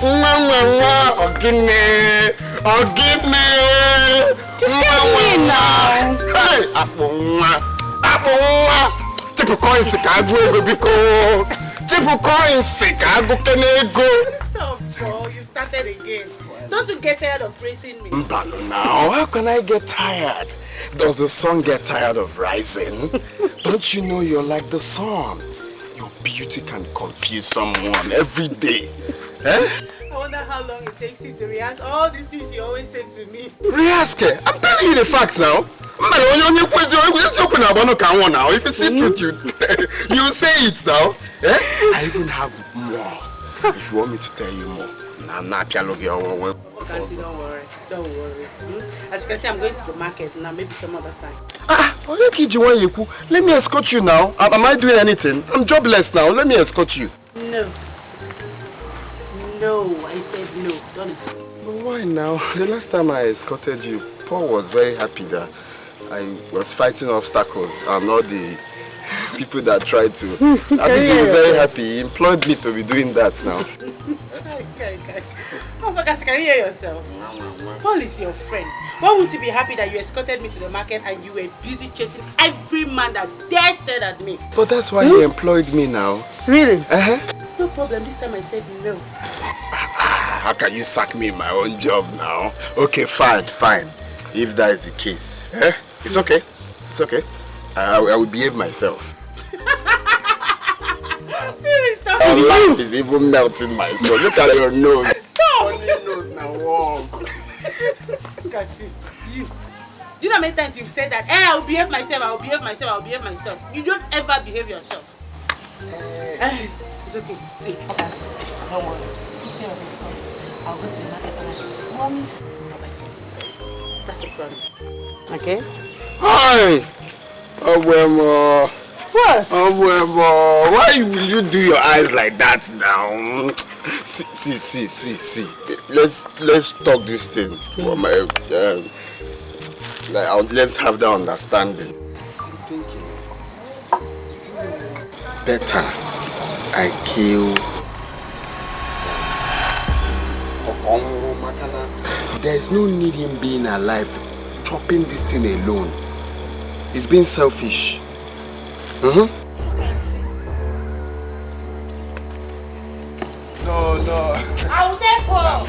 Just get me now. Hey, typical Chicago because typical Chicago Kenego. Stop, bro. You started again. Don't you get tired of praising me? But now, how can I get tired? Does the sun get tired of rising? Don't you know you're like the sun? Your beauty can confuse someone every day. Eh? I wonder how long it takes you to rehearse all these things you always say to me. Rehearse? I'm telling you the facts now. If you see truth, you say it now. Eh? I even have more. If you want me to tell you more. Okay, don't worry. Don't worry. As you can see, I'm going to the market now, maybe some other time. Let me escort you now. Am I doing anything? I'm jobless now. Let me escort you. No. No, I said no. Don't escort. But why now? The last time I escorted you, Paul was very happy that I was fighting obstacles and all the people that tried to. At least he was very happy. He employed me to be doing that now. Okay. Oh, can you hear yourself? Paul is your friend. Why wouldn't you be happy that you escorted me to the market and you were busy chasing every man that dare stared at me? But that's why he employed me now. Really? No problem. This time I said no. How can you sack me in my own job now? Okay, fine. If that is the case. It's okay. I will behave myself. Seriously, Your life is even melting my soul. Look at your nose. Stop! Only nose now, walk. Look at you. You know how many times you've said that, I'll behave myself. You don't ever behave yourself. It's okay. See, don't worry. I'll go to the market and promise I'll buy something. That's a promise. Okay? Hi! What? Why will you do your eyes like that now? See. Let's talk this thing. Let's have that understanding. I'm thinking, better I kill. There's no need in being alive, chopping this thing alone. It's being selfish. No. I will take Paul.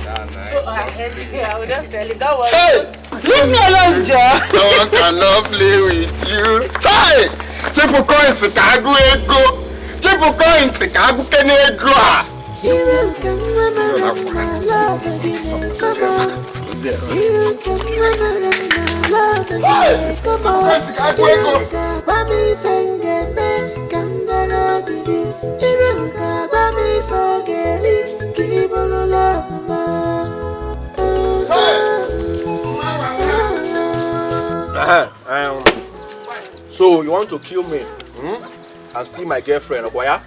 I will just tell him, don't worry. Hey! Leave me alone, Joe. Someone cannot play with you. Tie! Chipuko in Chicago ego. Chipuko in Chicago kenego. You can remember my love again. Come on. You can remember my love again. Come on. Bami forget me. Kandara bibi. Iruka bami forget it. Keep on love So you want to kill me and steal my girlfriend, Okoya?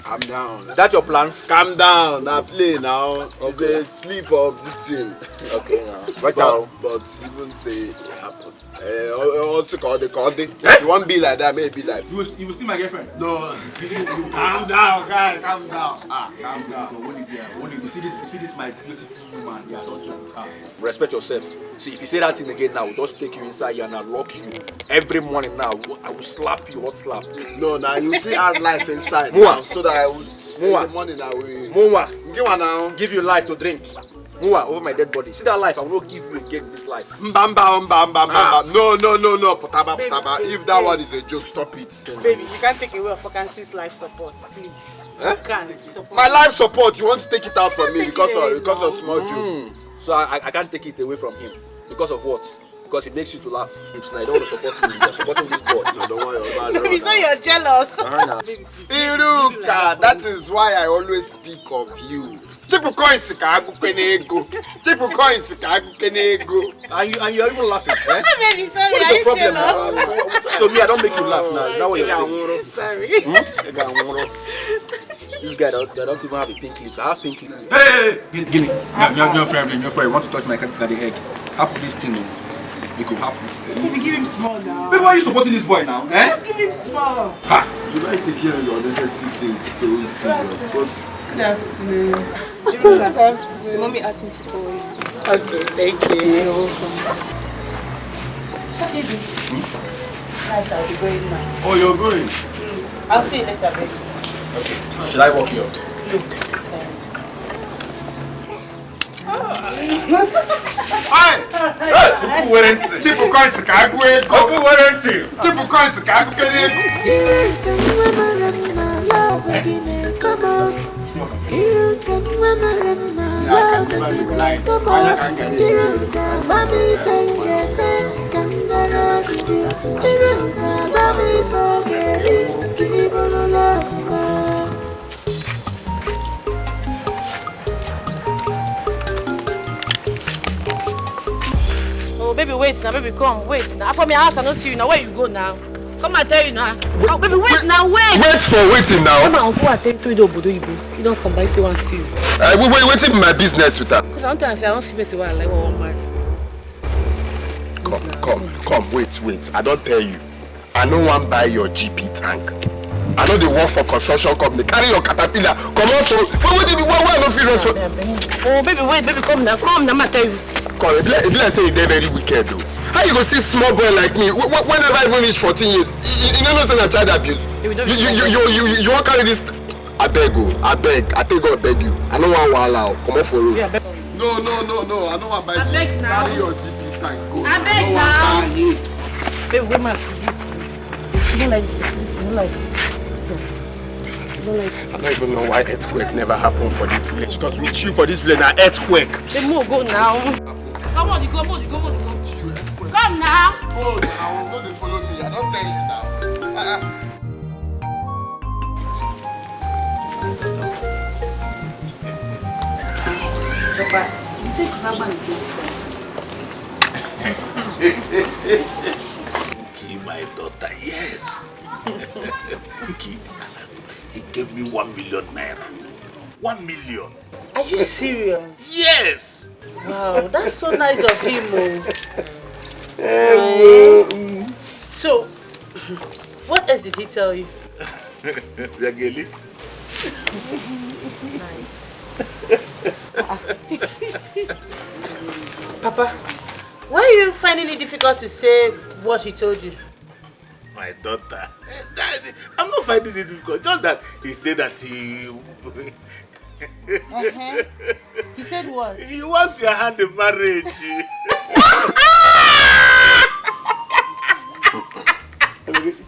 Calm down. Is that your plans? Calm down. Now play now. Okay. It's a sleep of this thing. Okay now. Right now. But even say it happened. Also call it. It won't be like that, maybe like. You will steal my girlfriend? No. Calm down, guys. Calm down. Calm down. You see this my beautiful woman here, don't joke with her. Respect yourself. See, if you say that thing again now, we'll just take you inside here and I'll lock you. Every morning now, I will slap you, hot slap. No, now you see our life inside. Mua. So that I will. Mua. In the morning I will. Mua. Give one now. Give you life to drink. Mua, over my dead body. See that life, I will not give you again in this life. Bam. No. Potaba. If that one is a joke, stop it. Baby, you can't take away Fokansi's life support, please. You can't. My life support, you want to take it out from me because of small joke. So I can't take it away from him. Because of what? Because it makes you to laugh. If I don't want to support him, you're supporting this boy. No, don't worry about Baby, so you're jealous. Iruka, that is why I always speak of you. Typical in Chicago kenego. And you're even laughing, eh? Baby, sorry, What is the problem now? So me, I don't make you laugh now. Is that what you're saying? Sorry. This guy don't even have a pink lips. I have pink lips. Hey! Give me. No problem. You want to touch my cat at the head. Happen this thing. It could happen. Baby, give him small now. Baby, why are you supporting this boy now? Eh? Just give him small. You like to hear your unnecessary things so serious. Good afternoon. Mommy asked me to call you. Okay, thank you. You're welcome. What did you do? Nice, I'll be going now. Oh, you're going? I'll see you later, baby. Okay. Should I walk you out? Tipo coisa que água é como warranty. Tipo coisa que água que Oh, baby, wait now, baby, come, wait now. For me, house, I don't see you now. Where you go now? Come and tell you now. Oh, baby, wait now, wait. Wait for waiting now. Come on, go and tell you to you. You don't come by, say one see you. Waiting my business with her. Because sometimes I don't see me say one like one man. Come, wait. I don't tell you. I don't want to buy your GP tank. I know they work for construction company. Carry your caterpillar. Come on, so why no feel so? Oh, baby, wait, baby, come now, I tell you. Come, if let's say they're very wicked though. How you go see small boy like me? Whenever I even reach 14 years, you know nothing about child abuse. You won't carry this. I beg you. I take God beg you. I don't want to allow. Come on for road. Yeah, No. I don't want to buy I beg now. Carry your GP tank. Go. I beg now. Baby, wait, man. You don't like it. I don't even know why earthquake never happened for this village. Because with you for this village, an earthquake. They move, go now. Come on, you go. Come now. Go now. Don't follow me. I don't tell you now. Papa, you said you have money to He, my daughter, yes. He gave me 1 million naira. 1 million. Are you serious? Yes. Wow, that's so nice of him. So, what else did he tell you? Really? Papa, why are you finding it difficult to say what he told you? My daughter. I'm not finding it difficult. Just that he said that he... He said what? He wants your hand in marriage.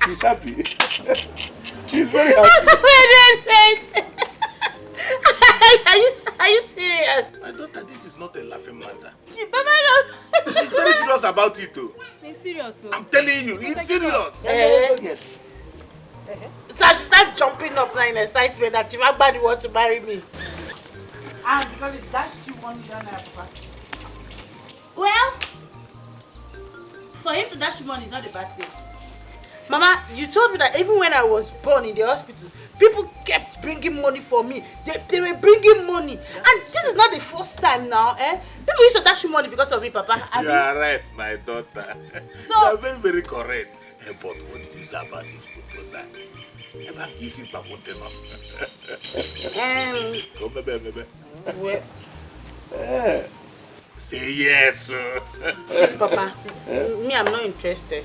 She's happy. She's very happy. Wait. Are you serious? My daughter, this is not a laughing matter. Papa, no. He's very serious about it too. He's serious, so. I'm telling you, he's serious. Yes. So I start jumping up now in excitement that Chivabani want to marry me. Because it dashed you 1 million naira, Papa. Well, for him to dash you money is not a bad thing. Mama, you told me that even when I was born in the hospital, people kept bringing money for me. They were bringing money. And this is not the first time now, eh? People used to dash you money because of me, Papa. You are right, my daughter. So, you are very, very correct. But what did you say about his proposal? well, say yes. Papa, me, I'm not interested.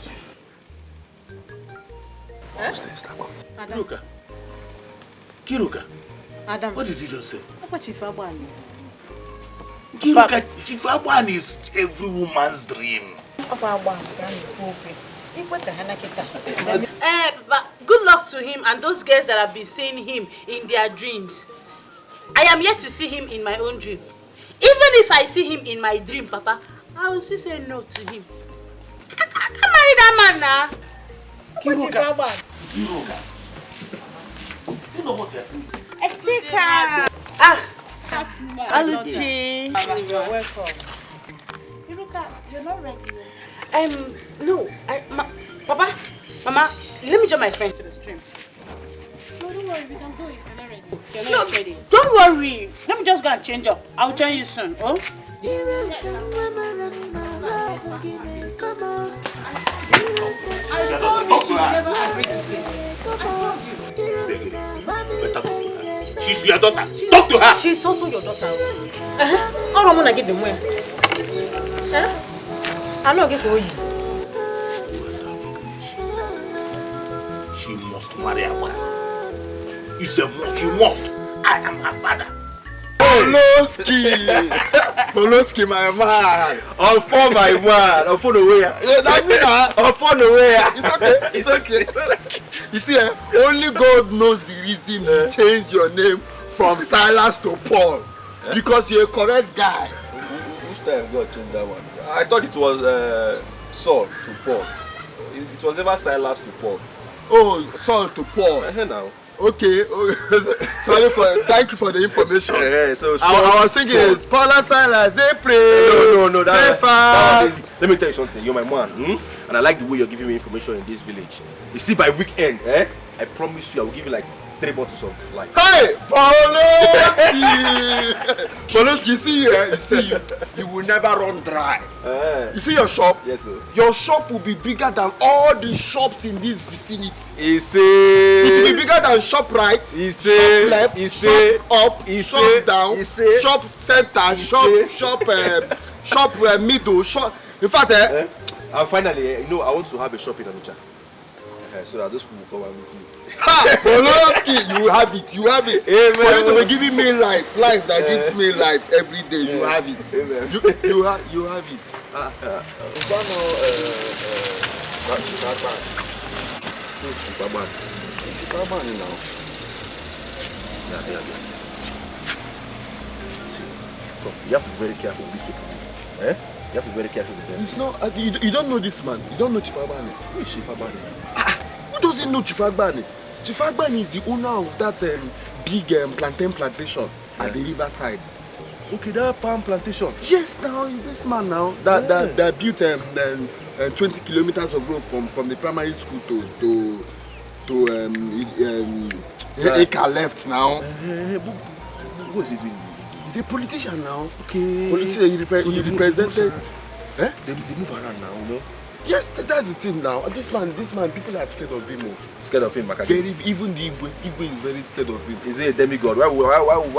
Kiruka. Adam. What did you just say? Papa Chifabani. Kiruka, Chifabani is every woman's dream. Papa, good luck to him and those girls that have been seeing him in their dreams. I am yet to see him in my own dream. Even if I see him in my dream, Papa, I will still say no to him. I can't marry that man now. Kiruka. You know what you're saying? Echika. Aluchi. You're welcome. Kiruka, you're not ready. No. Papa, Mama, let me join my friends to the stream. No, don't worry, we can go if you're not ready. You're not ready. Don't worry. Let me just go and change up. I'll join you soon. Oh? I told you she will never agree to this. I told you. Better go to her. She's your daughter. Talk to her. She's also your daughter. All I'm gonna give them where? I'm not going to you. She must marry a man. It's a must. She must. I am her father. Poloski, my man. I'll phone my man. I'll phone away. Yeah, that's me. I'll phone away. It's okay. It's okay. You see, only God knows the reason he changed your name from Silas to Paul. Because you're a correct guy. Which time God changed that one? I thought it was Saul to Paul. It was never Silas to Paul. Oh, Saul to Paul. Now. Okay. Thank you for the information. So I was thinking it's Paul and Silas. They pray. No. They fast. Let me tell you something. You're my man, and I like the way you're giving me information in this village. You see, by weekend, I promise you, I will give you like 3 bottles of life. Hey, Poloski! Poloski, you see, you will never run dry. You see your shop? Yes, sir. Your shop will be bigger than all the shops in this vicinity. It will be bigger than ShopRite, shop left, shop up, shop down, shop center, shop middle, shop. In fact, and finally, I want to have a shop in Onitsha. So that those people will come and meet me. Poloski, you have it. Amen. For you to be giving me life that gives me life every day. You have it. Amen. You have it. You have to be very careful with these people. You have to be very careful with them. It's not. You don't know this man. You don't know Chief Agbani. Who is Chief Agbani? Who doesn't know Chief Agbani? Chief Agbani is the owner of that big plantain plantation at the riverside. Okay, that palm plantation. Yes, now is this man now that built 20 kilometers of road from the primary school to Eka left now. What is he doing? He's a politician now. Okay. Politician. He represented. They move around now, you know. Yes, that's the thing now. This man, people are scared of him. Scared of him, Even the Igwe is very scared of him. Is he a demigod? Why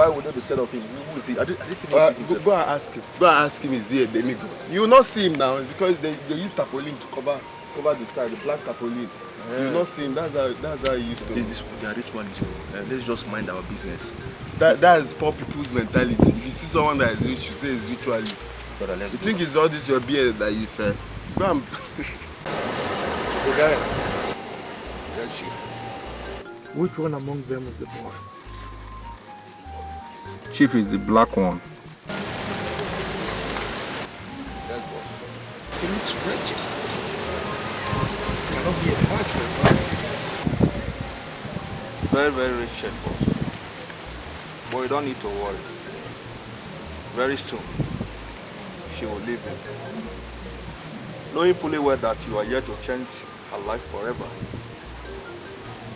would they be scared of him? Who is he? Go and ask him. Go and ask him, is he a demigod? You will not see him now because they use tarpaulin to cover the side, the black tarpaulin. You will not see him. That's how he used to. They are ritualists. Let's just mind our business. That is poor people's mentality. If you see someone that is rich, you say it's ritualist. You think it's all this your beard that you say. Bam. The guy. Yes, Chief. Which one among them is the boy? Chief is the black one. Yes, boss. He looks wretched. Cannot be a match for him. Very, very rich, boss. But you don't need to worry. Very soon, she will leave him. Knowing fully well that you are here to change her life forever.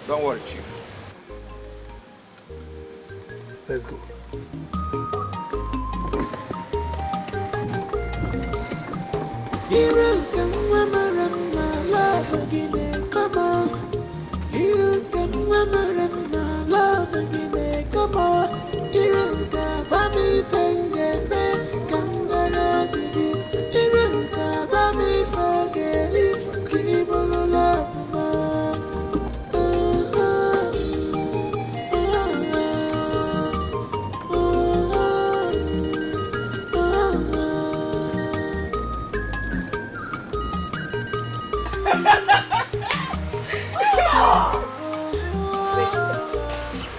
Don't worry, Chief. Let's go. Hero, come on, my love again, come on. Hero, come on, my love again, come on. Hero, come me finger, come on, hero, come me forget it, keep on love,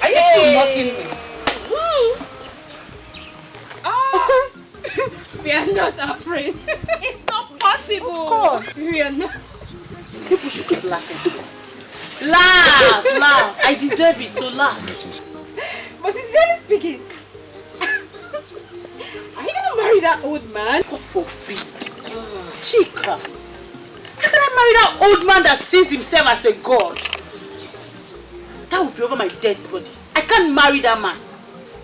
Are you still mocking me? We are not afraid. It's not possible. Of course. We are not. People should keep laughing. Laugh. I deserve it, so laugh. But sincerely speaking, are you gonna marry that old man? God forbid. Chika. How can I marry that old man that sees himself as a god? That would be over my dead body. I can't marry that man.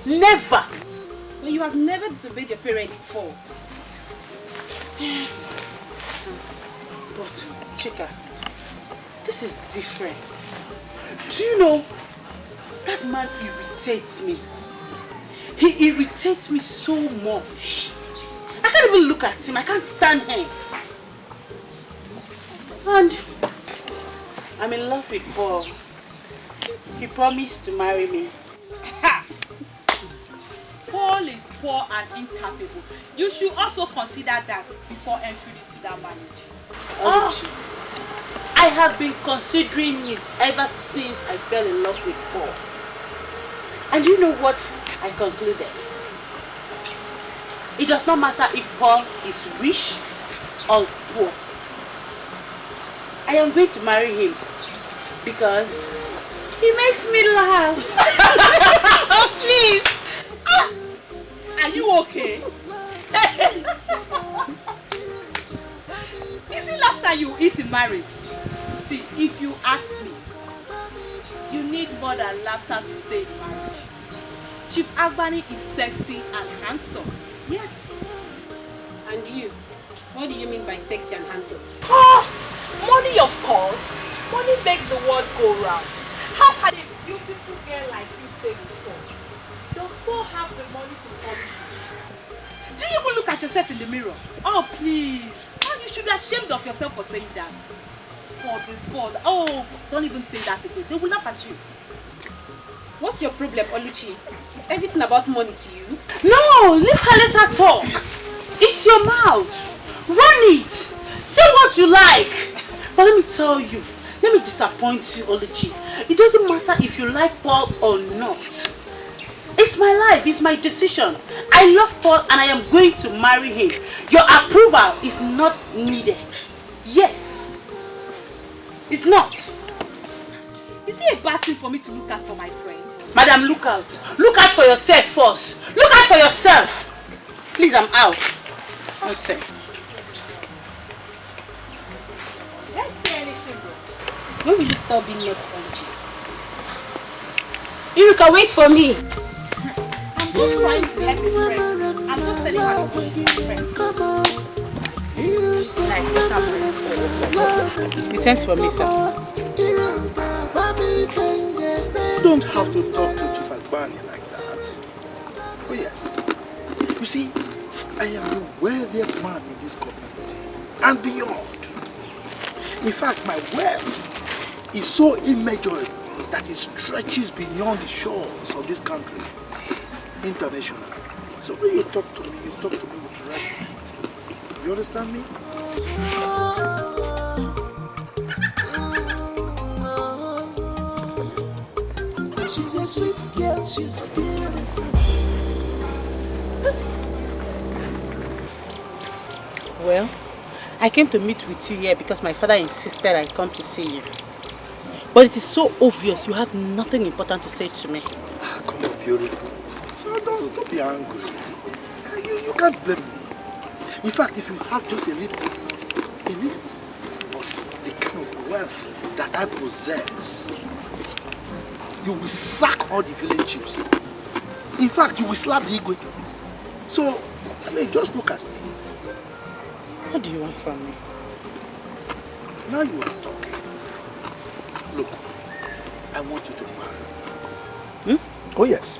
Never. But you have never disobeyed your parents before. But, Chika, this is different. Do you know, That man irritates me. He irritates me so much. I can't even look at him. I can't stand him. And I'm in love with Paul. He promised to marry me. Paul is poor and incapable. You should also consider that before entering into that marriage. Oh, I have been considering it ever since I fell in love with Paul. And you know what I concluded? It does not matter if Paul is rich or poor. I am going to marry him because he makes me laugh. Please. Are you okay? Is it laughter you eat in marriage? See, if you ask me, you need more than laughter to stay in marriage. Chief Agbani is sexy and handsome. Yes. And you? What do you mean by sexy and handsome? Oh, money of course. Money makes the world go round. How can a beautiful girl like you stay before? Does Paul have the money to polish you? Do you even look at yourself in the mirror? Oh, please. Oh, you should be ashamed of yourself for saying that. Paul, this Paul. Oh, don't even say that again. They will laugh at you. What's your problem, Oluchi? It's everything about money to you. No, leave her let her talk. It's your mouth. Run it. Say what you like. But let me tell you, let me disappoint you, Oluchi. It doesn't matter if you like Paul or not. It's my life, it's my decision. I love Paul and I am going to marry him. Your approval is not needed. Yes. It's not. Is it a bad thing for me to look out for my friend? Madam, look out. Look out for yourself first. Look out for yourself. Please, I'm out. Nonsense. Let's say anything, bro. When will you stop being next, Oluchi? Iruka, wait for me. I'm just trying to help a friend. I'm just telling her to push my friend. Like, what happened? You sent for me, sir. You don't have to talk to Chief Agbani like that. Oh yes. You see, I am the wealthiest man in this community and beyond. In fact, my wealth is so immeasurable that it stretches beyond the shores of this country, international. So when you talk to me with respect. You understand me? She's a sweet girl, she's beautiful. Well, I came to meet with you here because my father insisted I come to see you. But it is so obvious you have nothing important to say to me. Come on, beautiful. So don't be angry. You can't blame me. In fact, if you have just a little of the kind of wealth that I possess, you will sack all the village chiefs. In fact, you will slap the Igwe. So, I mean, just look at me. What do you want from me? Now you are talking. Look, I want you to marry. Oh yes.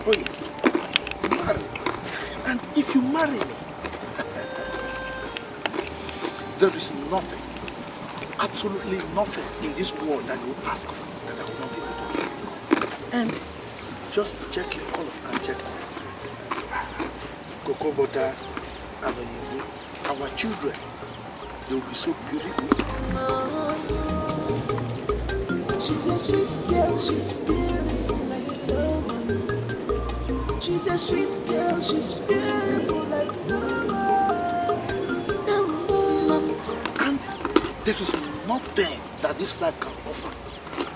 Oh yes. Marry. And if you marry me, there is nothing, absolutely nothing in this world that you will ask for that I will not be able to give. And just check your color and check it. Cocoa butter and our children, they will be so beautiful. She's a sweet girl, she's beautiful like no one. She's a sweet girl, she's beautiful like no one. And there is nothing that this life can offer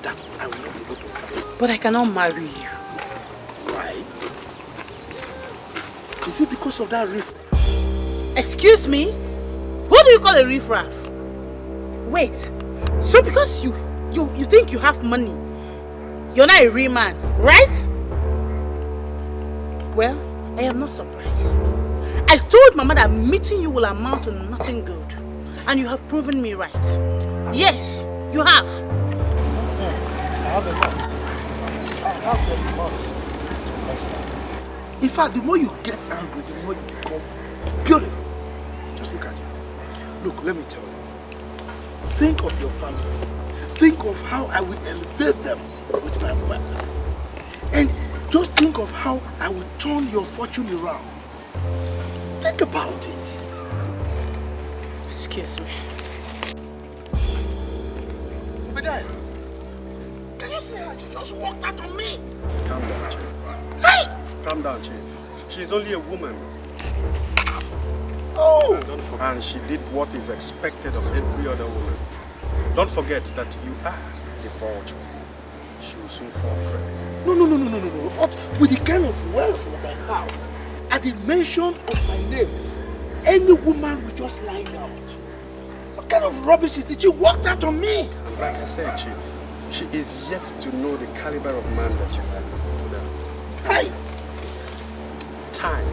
that I will not be able to offer. But I cannot marry you. Why? Is it because of that riff? Excuse me? Who do you call a riffraff? Wait, so because you think you have money, you're not a real man, right? Well, I am not surprised. I told Mama that meeting you will amount to nothing good. And you have proven me right. Yes, you have. I have a lot. That's what you must. In fact, the more you get angry, the more you become beautiful. Just look at you. Look, let me tell you. Think of your family. Think of how I will elevate them with my wealth. And just think of how I will turn your fortune around. Think about it. Excuse me. Obadiah, can you see how she just walked out on me? Calm down, Chief. Hey! Calm down, Chief. She's only a woman. Oh! And she did what is expected of every other woman. Don't forget that you are the vulture. She will soon fall prey. No. What, with the kind of wealth that I have, at the mention of my name, any woman will just lie down. What kind of rubbish is it? She walked out on me. Like I said, Chief, she is yet to know the caliber of man that you have. Hey! Time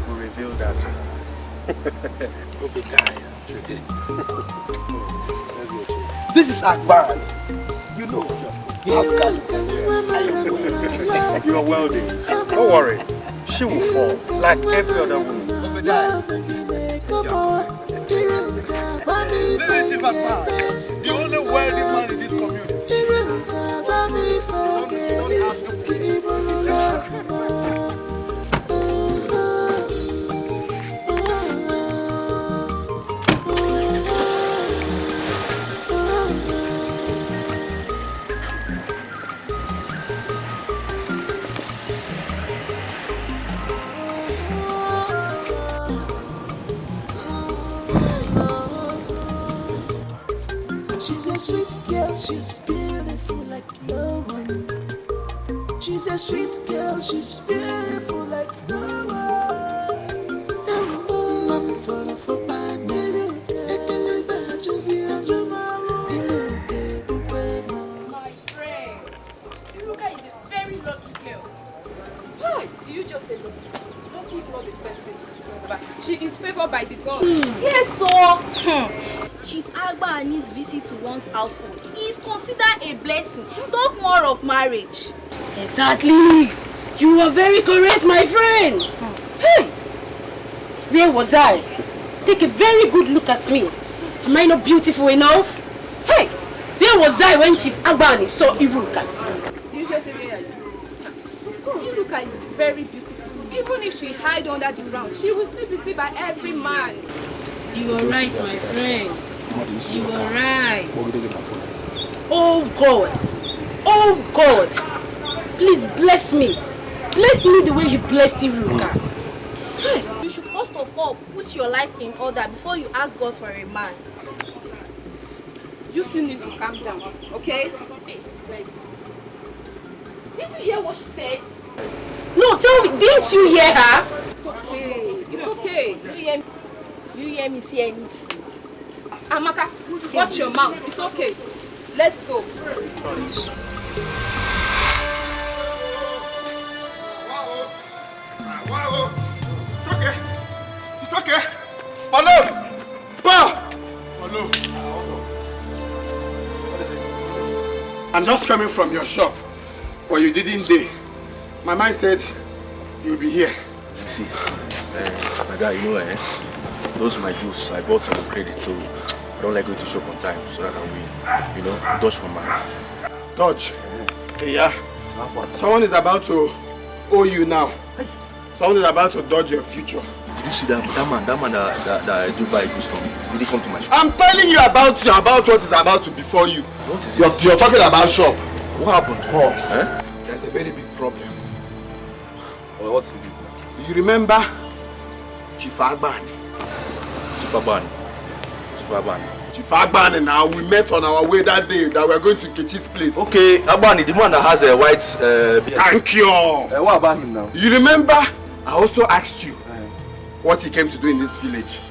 will reveal that to her. Obadiah. This is Akbar. You know, you have got You are wealthy. Don't worry. She will fall like every other woman. Obadiah. This is Chief Akbar, the only wealthy man in this community. She's a sweet girl, she's beautiful like no one. She's a sweet girl, she's beautiful like no one. No one for my mirror. My friend, Iruka is a very lucky girl. Why? Do you just say lucky? Lucky is not the best thing to describe her. She is favored by the gods. Yes, so Chief Agba and his visit to one's household is considered a blessing. Talk more of marriage. Exactly. You are very correct, my friend. Hey, where was I? Take a very good look at me. Am I not beautiful enough? Hey, where was I when Chief Agbani saw Iruka? Do you just say where are you? Of course. Iruka is very beautiful. Even if she hide under the ground, she will still be seen by every man. You are right, my friend. You are right. Oh God. Oh God. Please bless me. Bless me the way you blessed Iruka. You should first of all put your life in order before you ask God for a man. You two need to calm down, okay? Hey, did you hear what she said? No, tell me, didn't you hear her? It's okay. It's okay. You hear me say anything? Amaka, watch your mouth. It's okay. Let's go. Wow. It's okay. It's okay. Hello. Hello. I'm just coming from your shop, but you didn't dare. My mind said you'll be here. See, my guy, you know, those are my goods. I bought some credit, so I don't like going to shop on time, so that I can dodge from my... Dodge? Hey, yeah. Someone is about to owe you now. Someone is about to dodge your future. Did you see that man that I do buy goods from? Did he come to my shop? I'm telling you about what is about to befall you. What is it? You're talking about shop. What happened? Oh, there's a very big problem. Well, what is it? You remember Chief Agbani? Chief Agbani now, we met on our way that day that we were going to Kechi's place. Okay, Agbani, the one that has a white beard. Thank you. What about him now? You remember I also asked you what he came to do in this village.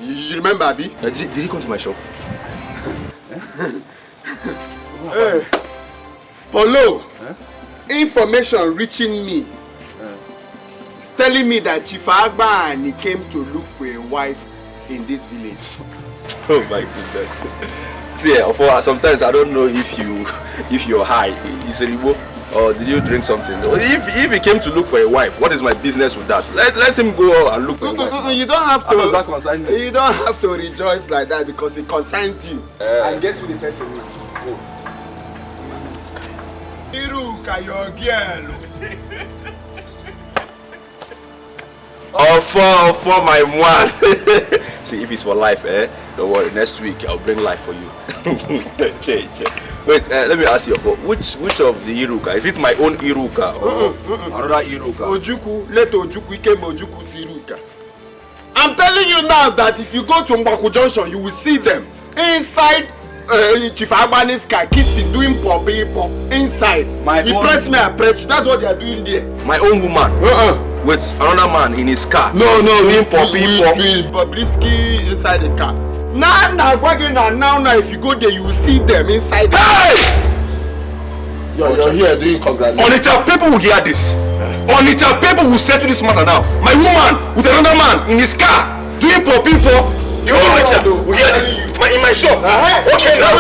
You remember, Abi? Did he come to my shop? Hey, Polo, information reaching me is telling me that Chief Agbani came to look for a wife in this village. Oh my goodness. See, sometimes I don't know if you're high. Is it Igbo Or did you drink something? If he came to look for a wife, what is my business with that? Let him go and look for a wife. You don't have to. How does that concern you? You don't have to rejoice like that because it concerns you. And guess who the person is? Who? Iruka, your girl. For my man. See, if it's for life, don't worry. Next week I'll bring life for you. Wait, let me ask you, which of the Iruka? Is it my own Iruka or another Iruka? Ojuku, let Ojuku came Ojuku Iruka. I'm telling you now that if you go to Mbaku Junction, you will see them inside Chief Abani's car, kissing, doing pop inside. He press me, I press you. That's what they are doing there. My own woman. With another man in his car. No, doing pop. Bobrisky inside the car. Now, if you go there, you will see them inside the car. You're here doing congratulations. Onitsha people will hear this. Onitsha people will settle this matter now. My woman with another man in his car doing pop. The whole Onitsha will hear this. In my shop. Okay, now.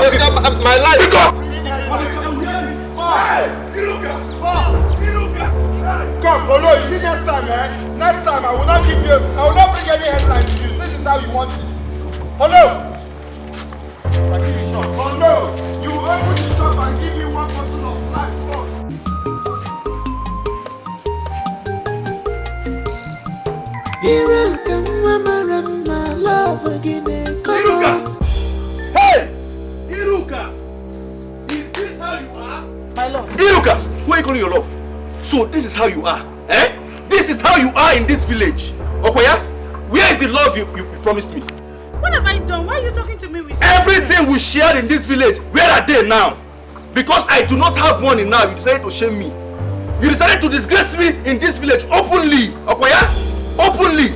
Wait. My life. Come, Olo, you see next time, Next time I will not bring any headline to you. This is how you want it. Olo! Olo! You open the shop and give me one bottle of black first. Iruka, my love again. Iruka! Hey! Iruka! Is this how you are? My love. Iruka! Who are you calling your love? So this is how you are, This is how you are in this village. Okoya, where is the love you promised me? What have I done? Why are you talking to me with everything we shared in this village? Where are they now? Because I do not have money now, you decided to shame me. You decided to disgrace me in this village openly. Okoya, openly.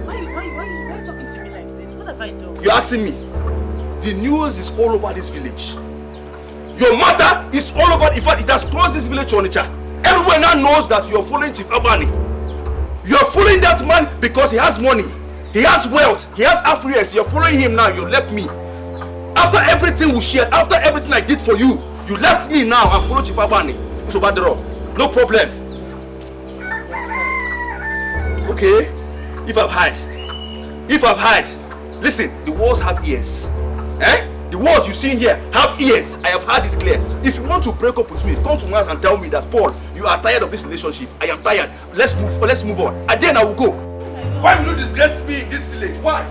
Why are you talking to me like this? What have I done? You're asking me. The news is all over this village. Your matter is all over. In fact, it has crossed this village to Onitsha. Everyone now knows that you're following Chief Abani. You're following that man because he has money. He has wealth. He has affluence. You're following him now. You left me. After everything we shared, after everything I did for you, you left me now and follow Chief Abani. So Badero, no problem. Okay? If I've had, listen, the walls have ears. The words you see here have ears. I have heard it clear. If you want to break up with me, come to my house and tell me that, Paul, you are tired of this relationship. I am tired. Let's move on. And then I will go. Why will you disgrace me in this village? Why?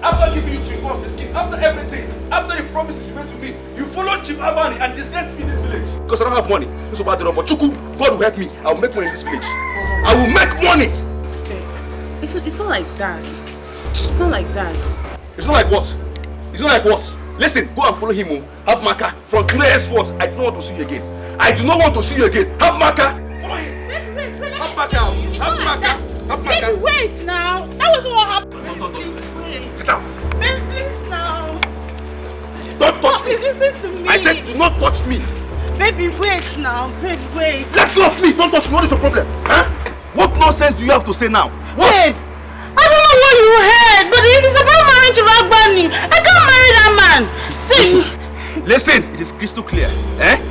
After giving you Chief Biscuit, after everything, after the promises you made to me, you followed Chief Abani and disgraced me in this village. Because I don't have money. This is about the but Chuku, God will help me. I will make money in this village. I will make money. It's not like that. It's not like that. It's not like what? It's not like what? Listen, go and follow him. Have Maka. From today henceforth, I don't want to see you again. I do not want to see you again. Have Maka. Follow him. Have Maka. Have Maka. Have Maka. Baby, wait now. That was what happened. Don't. Get out. Baby, please now. Don't touch me. Please listen to me. I said do not touch me. Baby, wait now. Baby, wait. Let go of me. Don't touch me. What is your problem? What nonsense do you have to say now? What? Babe, I don't know what you heard, but if it's about marrying Chiragbani, I can't marry that man. See. Listen, it is crystal clear.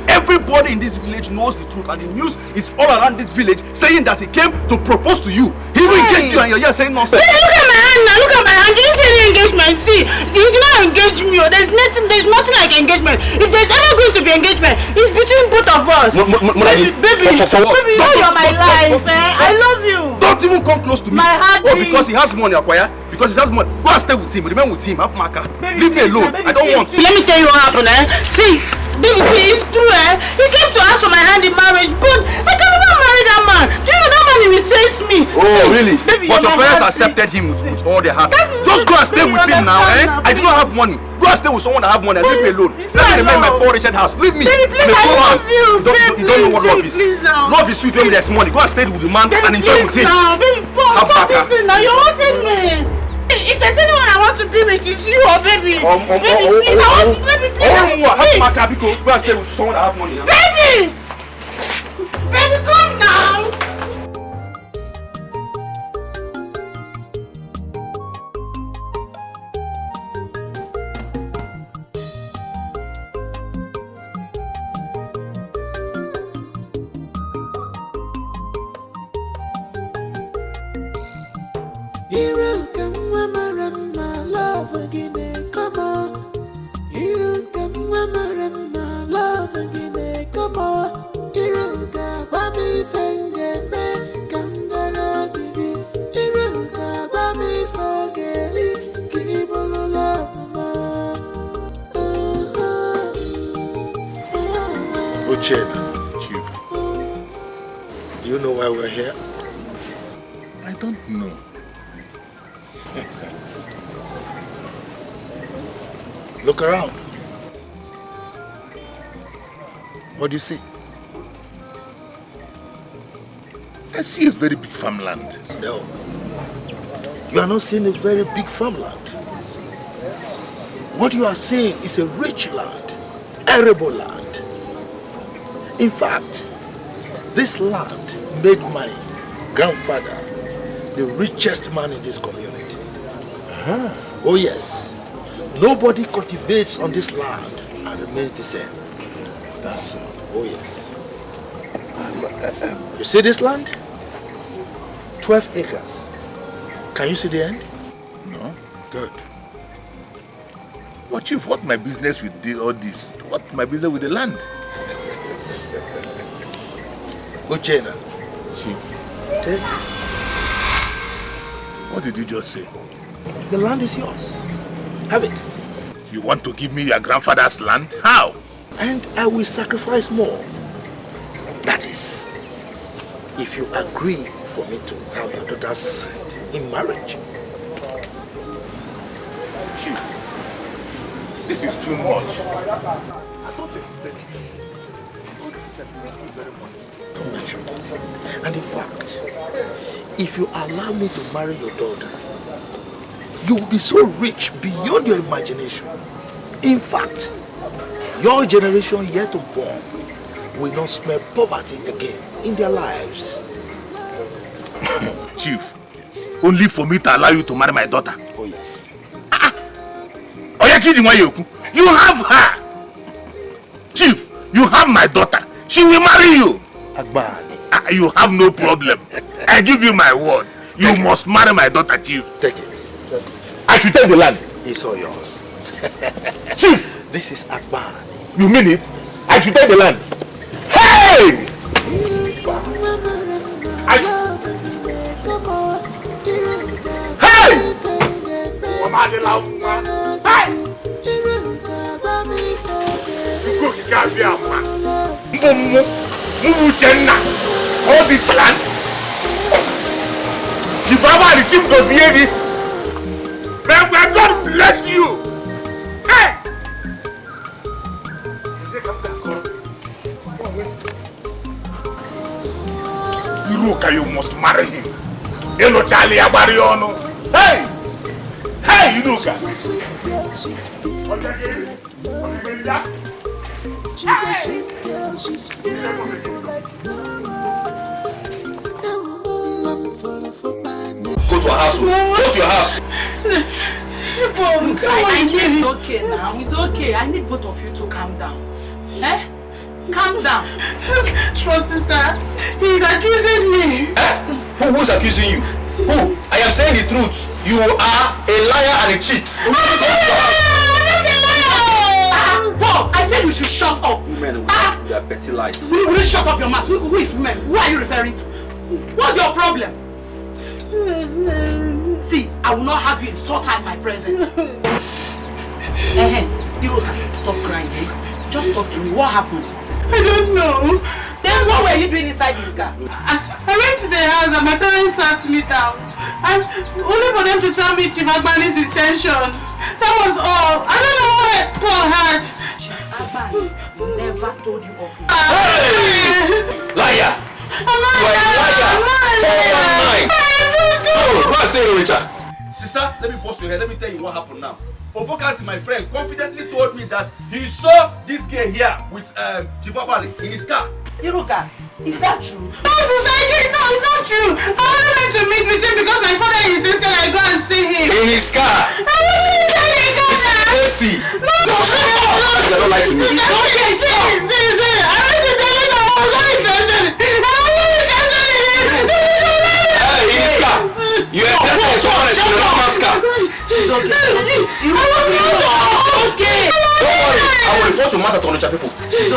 Everybody in this village knows the truth, and the news is all around this village saying that he came to propose to you. He will engage you, and you're here saying nonsense. Hey, look at my hand now. Look at my hand. Did you see any engagement? See, you did not engage me. There's nothing like engagement. If there's ever going to be engagement, it's between both of us. Baby, you know you're my life. I love you. Don't even come close to me. My heart. Oh, because he has money, Akwaya. Because he has money. Go and stay with him. Remain with him. Have Maka. Leave me alone. I don't want. Let me tell you what happened. See, baby, it's true. He came to ask for my hand in marriage, but I can never marry that man. Do you know that man irritates me? Oh, really? Baby, but your parents accepted him with all their hearts. Just go and stay with him now, I do not have money. Go and stay with someone that have money and leave me alone. Let me remain in my poor Richard house. Leave me. Baby, please, I love you. You don't know what love is. Love is sweet when there's money. Go and stay with the man and enjoy with him. Baby, Paul, now you're wanting me. If there's anyone I want to be with, it's you or baby. Baby, please, I want to, baby, please. Have Maka, go and stay with someone that have money. Baby! Baby, come now! You can my love again, come on. You can my love again, come on. You can buy me finger, man, come down. You can buy me forget, keep on love, man. Uchenna, Chief, do you know why we're here? I don't know. Look around. What do you see? I see a very big farmland. No. You are not seeing a very big farmland. What you are seeing is a rich land, arable land. In fact, this land made my grandfather the richest man in this community. Oh yes. Nobody cultivates on this land and remains the same. That's so. Oh yes. You see this land? 12 acres. Can you see the end? No. Good. But Chief, what my business with all this? What my business with the land? Uchenna. Chief. Take. What did you just say? The land is yours. Have it. You want to give me your grandfather's land? How? And I will sacrifice more. That is, if you agree for me to have your daughter's hand in marriage. Chief, this is too much. I don't expect it. Don't mention it. And in fact, if you allow me to marry your daughter, you will be so rich beyond your imagination. In fact, your generation yet to born will not smell poverty again in their lives. Chief, only for me to allow you to marry my daughter. Oh yes. Oh, you're kidding, why you have her. Chief, you have my daughter. She will marry you. Agbani. You have no problem. I give you my word. You must marry my daughter, Chief. Take it. I should take the land. It's all yours. Chief! This is Akbar. You mean it? I should take the land. Hey! Hey! All this land. If I want the chief goes here, may God bless you. Hey! Iruka, you must marry him. Hello, Charlie Abariono. Hey! Hey, Iruka. She's a sweet girl, she's beautiful. She's a sweet girl, she's beautiful like no one. Go to her house. Go to your house. I need it's okay now. It's okay. I need both of you to calm down. Eh? Calm down. Small sister, he's accusing me. Who's accusing you? Who? I am saying the truth. You are a liar and a cheat. Bob, I said you should shut up. Women, we are petty lies. Will you shut up your mouth? Who is women? Who are you referring to? What's your problem? See, I will not have you insult her in my presence. Stop crying. Just talk to me. What happened? I don't know. Then what were you doing inside this car? I went to the house and my parents sat me down. And only for them to tell me Chief Agbani's intention. That was all. I don't know what Paul had. Chief Agbani never told you of his... Hey! Liar! I'm not a liar! Go and stay with Richard. Sister, let me pause your head. Let me tell you what happened now. Ovokasi, my friend, confidently told me that he saw this girl here with Chief Agbani in his car. Iruka, is that true? No, sister, no, it's not true. I only went to meet with him because my father insisted I go and see him. In his car? I wasn't inside the car. AC. No, shut up. You don't like to meet. Okay, see. I went to tell him that I was not interested. I wasn't interested in him. Hey, in his car. You are interested in someone to Onitsha people. It's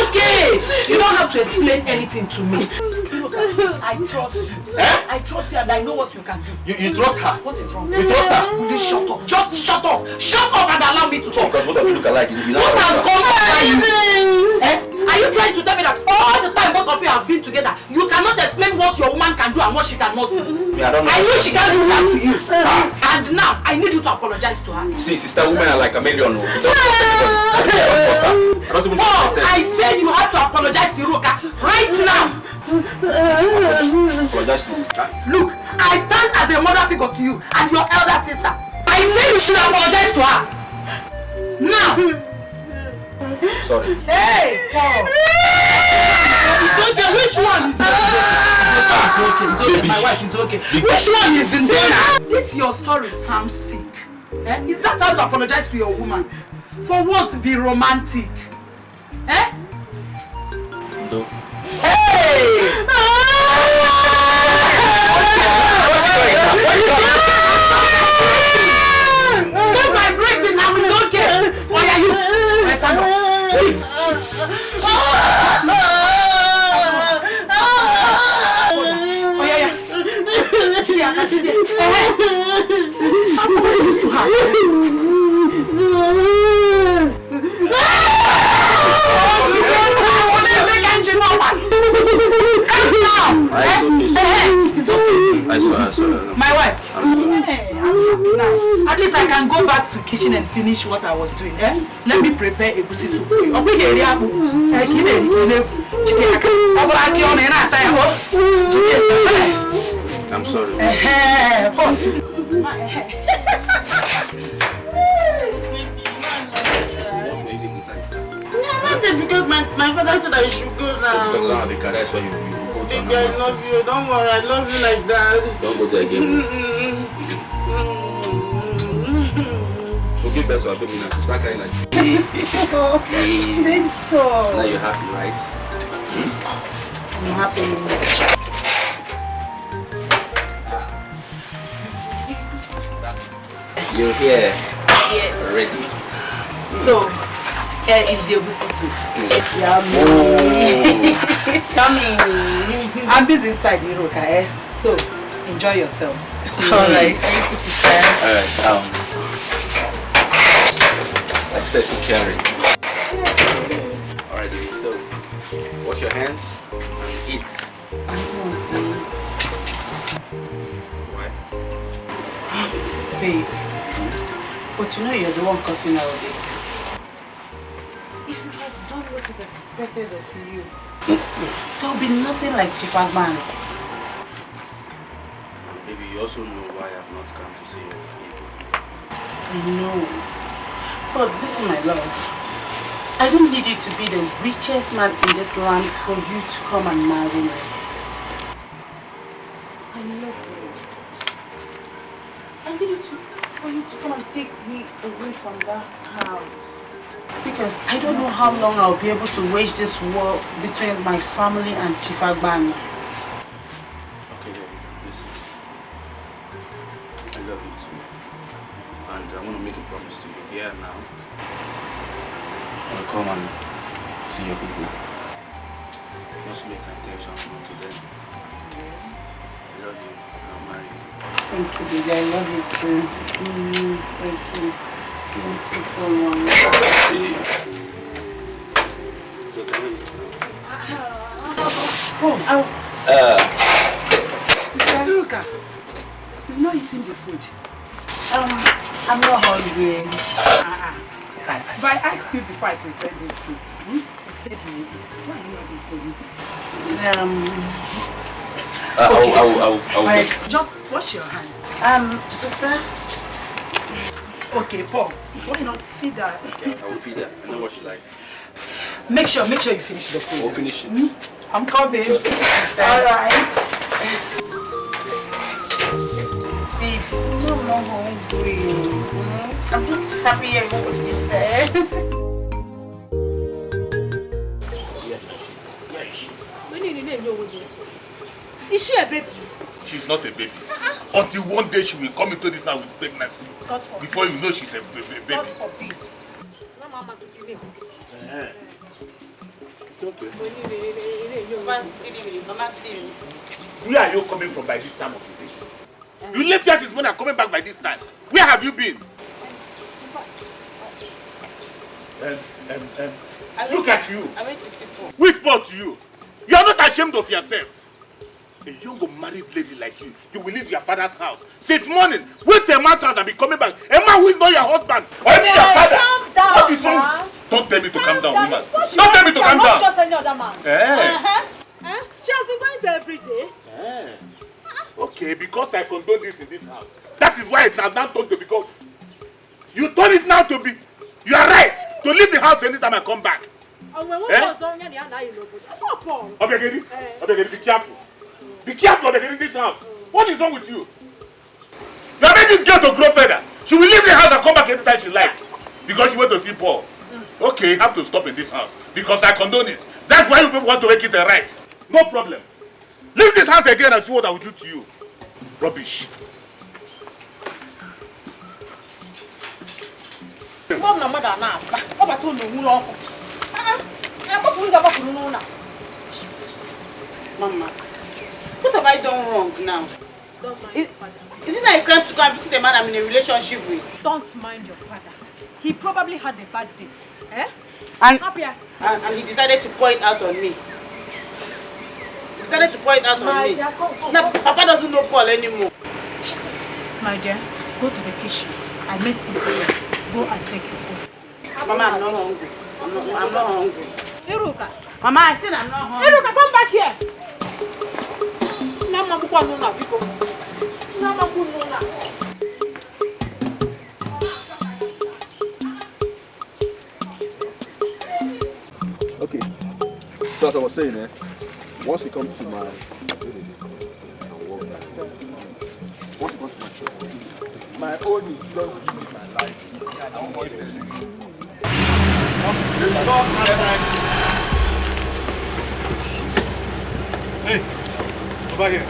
okay. You don't have to explain anything to me. I trust you. I trust you and I know what you can do. You trust her? What is wrong? You trust her? Will you shut up? Just shut up. Shut up and allow me to talk. Because both of you look alike. What has come over you? Are you trying to tell me that all the time both of you have been together, you cannot explain what your woman can do and what she cannot do? I don't know. I know she can't do that to you. And now, I need you to apologize to her. See, sister, women are like a million. I don't trust her. I don't even trust myself. I said you have to apologize to Iruka right now. Apologize to her. Look, I stand as a mother figure to you and your elder sister. I say you should apologize to her. Now. Sorry. Hey, Paul. It's okay. Which one is okay? It's okay. My wife is okay. Which one is in there? This your sorry sounds sick. Is that how to apologize to your woman? For once, be romantic. No. Hey! Don't vibrate it now. It's okay. Why are you? Stand up. Apologize to her. It's okay. I saw. My wife. Now, at least I can go back to the kitchen and finish what I was doing. Let me prepare a goosey soup for you. I'm sorry. Because my father said I should go now. Because I don't have a car, that's why you go to Baby, I love you. Don't worry, I love you like that. Don't go there again. Okay, better so I'll baby now. So start crying like Baby, stop. Now you're happy, right? I'm happy. You're here. Yes. Ready. So, here is the egusi soup. Yummy. Yummy. I'm busy inside Iruka, so enjoy yourselves. Alright. Thank you, sister. Alright, let's test to carry. Alright, so wash your hands and eat. I don't want to eat. Why? Babe, but you know you're the one causing all this. If you had done what it expected of you, there will be nothing like Chief Agban. Maybe you also know why I have not come to see you. I know. But listen, my love. I don't need you to be the richest man in this land for you to come and marry me. I love you. I need it for you to come and take me away from that house. Because I don't know how long I'll be able to wage this war between my family and Chief Agban. Okay, baby, listen. I love you too. And I want to make a promise to you here now. I'll come and see your people. Just make my intentions known to them. I love you and I'll marry you. Thank you, baby. I love you too. Thank you. Thank you so much. See you. Sister Luca, you've not eaten the food. I'm not hungry. But I asked you before I prepared this soup. I said you would eat. Why are you not eating? I'll Just wash your hand. Sister. Okay, Paul. Why not feed her? Okay, I will feed her. I know what she likes. Make sure you finish the food. We'll finish it. I'm coming. Alright. Babe, no more hungry. I'm just happy everybody said. Is she a baby? She's not a baby. Until one day she will come into this house with pregnancy. Before you know she's a baby. God forbid. It's okay. Where are you coming from by this time of the day? You left here this morning and coming back by this time. Where have you been? Look at you. I went to see Paul. Which sport to you? You are not ashamed of yourself. A young married lady like you will leave your father's house since morning, wait till a man's house and be coming back. A man who is not your husband or even your father. Calm down, What is wrong? Don't tell me to calm down, woman. Don't Tell me to calm down. Not just any other man. She has been going there every day. Okay, because I condone this in this house. That is why it now turned to because you turn it now to be. You are right to leave the house anytime I come back. Obegedi, be careful. Be careful, Obegedi, in this house. What is wrong with you? You have made this girl to grow further. She will leave the house and come back anytime she likes. Because she went to see Paul. Okay, you have to stop in this house. Because I condone it. That's why you people want to make it a right. No problem. Leave this house again and see what I will do to you. Rubbish. Mama, what have I done wrong now? Is it not a crime to go and visit a man I'm in a relationship with? Don't mind your father. He probably had a bad day. And he decided to pour it out on me. Now, Papa doesn't know Paul anymore. My dear, go to the kitchen. I made food for you. Go and take your food. Mama, I'm not hungry. I'm not hungry. Iruka. Mama, I said I'm not hungry. Iruka, come back here. Okay. So as I was saying, once we come to my my own is just my life. I don't want this. Hey, over here.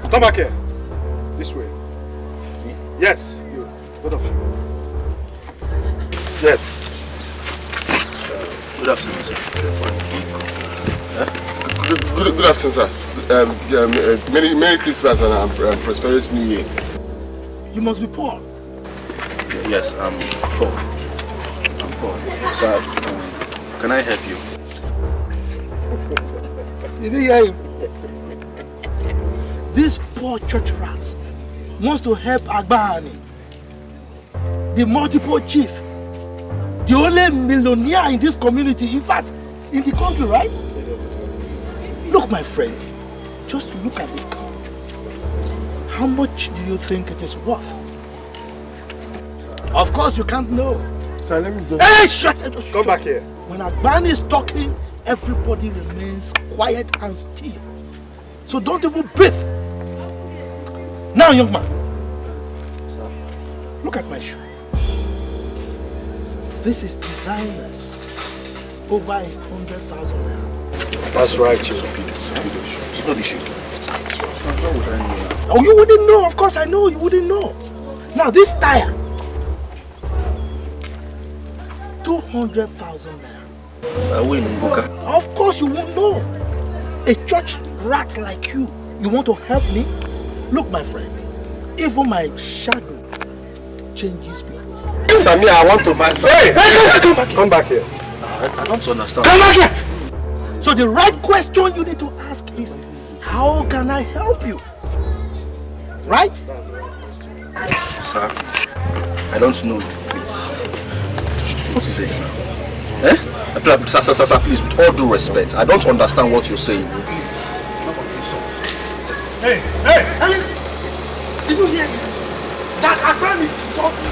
Come back here. This way. Me? Yes, you. Both of you. Yes. Good afternoon, sir. Good afternoon, sir. Merry Christmas and prosperous New Year. You must be Paul. Yes, I'm Paul. Sir, can I help you? Did you hear him? This poor church rat wants to help Agbani, the multiple chief, the only millionaire in this community, in fact, in the country, right? Look, my friend, just look at this car. How much do you think it is worth? Of course, you can't know. Sir, let me just... Hey, shut it! Come back here. When Agbani is talking, everybody remains quiet and still. So don't even breathe. Now, young man, look at my shoe. This is designers. Over 100,000 naira. That's right, you. It's not the shoe. How would I know? Oh, you wouldn't know. Of course, I know you wouldn't know. Now, this tire, 200,000 naira. Of course, you won't know. A church rat like you want to help me? Look, my friend, even my shadow changes people. Sammy, I want to buy something. Hey, come back here. Come back here. I don't understand. Come back here. So the right question you need to ask is, how can I help you? Right? Sir, I don't know, please. What is it now? Sir, please, with all due respect, I don't understand what you're saying. Please. Hey! Did you hear me? That Agbani is insulting.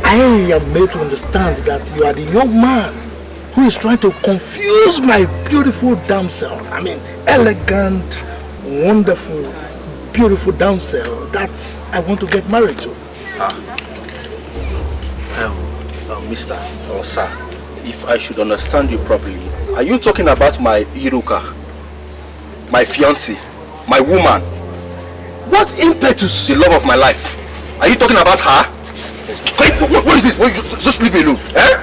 I am made to understand that you are the young man who is trying to confuse my beautiful damsel. I mean, elegant, wonderful, beautiful damsel that I want to get married to. Mister or sir, if I should understand you properly, are you talking about my Iruka, my fiancée, my woman, What impetus? The love of my life. Are you talking about her? Hey, what is it? Just leave me alone.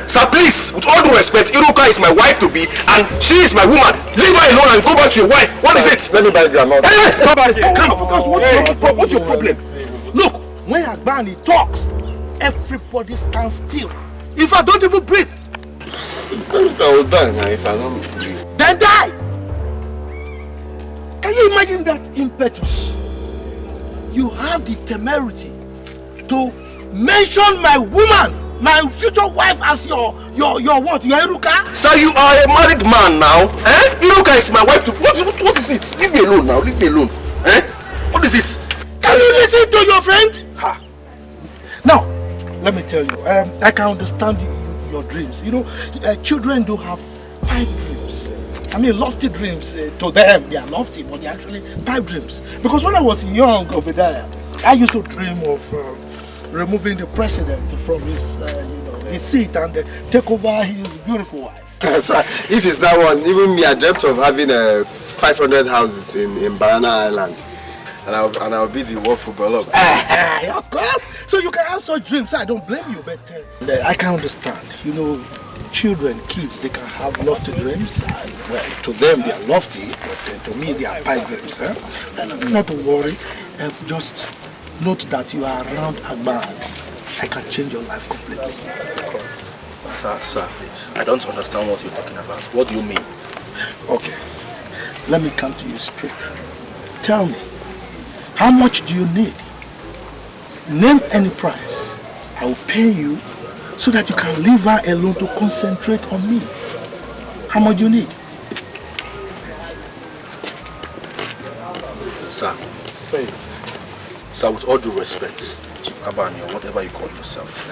Sir, please, with all due respect, Iruka is my wife to be and she is my woman. Leave her alone and go back to your wife. What is it? Let me buy grandma. Hey, come on, focus. What's your problem? Look, when Agbani talks, everybody stands still. If I don't even breathe. It's not I will die now if I don't breathe. Then die! Can you imagine that impetus? You have the temerity to mention my woman, my future wife as your what? Your Iruka? Sir, you are a married man now. Iruka is my wife too. What is it? Leave me alone now. Leave me alone. What is it? Can you listen to your friend? Ha. Now, let me tell you, I can understand your dreams. You know, children do have pipe dreams. I mean, lofty dreams. To them, they are lofty, but they are actually pipe dreams. Because when I was young, Obadiah, I used to dream of removing the president from his, his seat and take over his beautiful wife. Sir, if it's that one, even me, I dreamt of having 500 houses in Banana Island. And I'll be the World Footballer. Of course. So you can have such dreams. I don't blame you, but I can understand. You know, children, kids, they can have lofty dreams. And, well, to them they are lofty, but to me they are pipe dreams. And not to worry. Just note that you are around Agban. I can change your life completely. Sir, please. I don't understand what you're talking about. What do you mean? Okay. Let me come to you straight. Tell me. How much do you need? Name any price. I will pay you so that you can leave her alone to concentrate on me. How much do you need? Sir. Say it. Sir, with all due respect, Chief Abani or whatever you call yourself.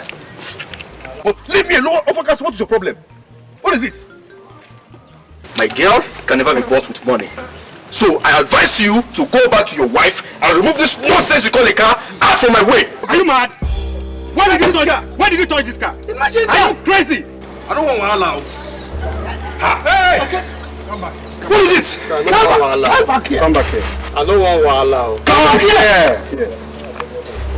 Oh, leave me alone! Officers, what is your problem? What is it? My girl can never be bought with money. So I advise you to go back to your wife and remove this nonsense you call a car out from my way. Are you mad? Why did you touch this car? Imagine that! Are you crazy? I don't want to allow. Hey! Okay. Come back. What is it? Sir, I don't want to Come back here. Come back here. I don't want to allow. Come back here!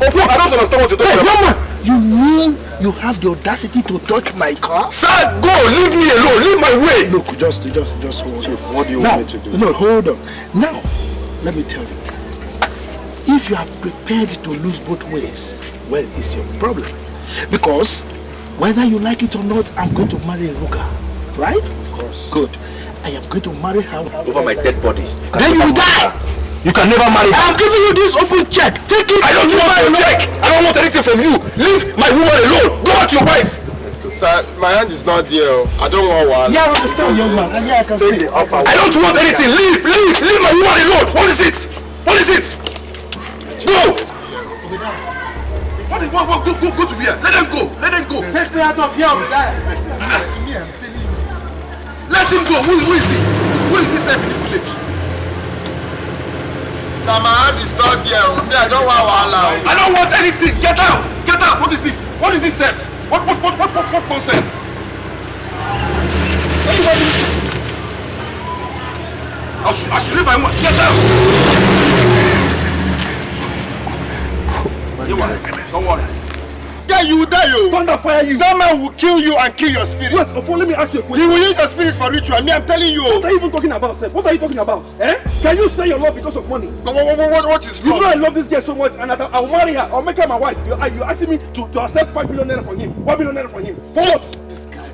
Oh, fuck, I don't understand what you're talking about. You mean you have the audacity to touch my car? Sir, go! Leave me alone! Leave my way! Look, just hold Chief, on. what do you Now, want me to do? No, hold on. Now, let me tell you. If you are prepared to lose both ways, well, it's your problem. Because whether you like it or not, I'm going to marry Iruka. Right? Of course. Good. I am going to marry her over my dead body. Then you will die! You can never marry her. I'm giving you this open check. Take it. I don't want your check. I don't want anything from you. Leave my woman alone. Go back to your wife. Let's go. Sir, my hand is not there. I don't want one. Yeah, I understand, young man. Yeah, I can see. I don't want anything. Leave my woman alone. What is it? What is it? Go. Go to here. Let them go. Let them go. Take me out of here, Obadiah. Let him go. Who is he? Who is he safe in this village? Sir, my hand is not there. Me, I don't want wahala. I don't want anything. Get out. Get out. What is it? What is it, sir? What nonsense? I should leave my woman. Get out. Don't worry. Yeah, you will die, yo. Thunder fire you. That man will kill you and kill your spirit. Wait, so let me ask you a question. He will use your spirit for ritual. Me, I'm telling you. What are you even talking about, sir? What are you talking about? Can you say your love because of money? What is You love? know I love this girl so much and that I'll marry her. I'll make her my wife. You're asking me to accept 5 million naira from him. 1 million naira from him. For what?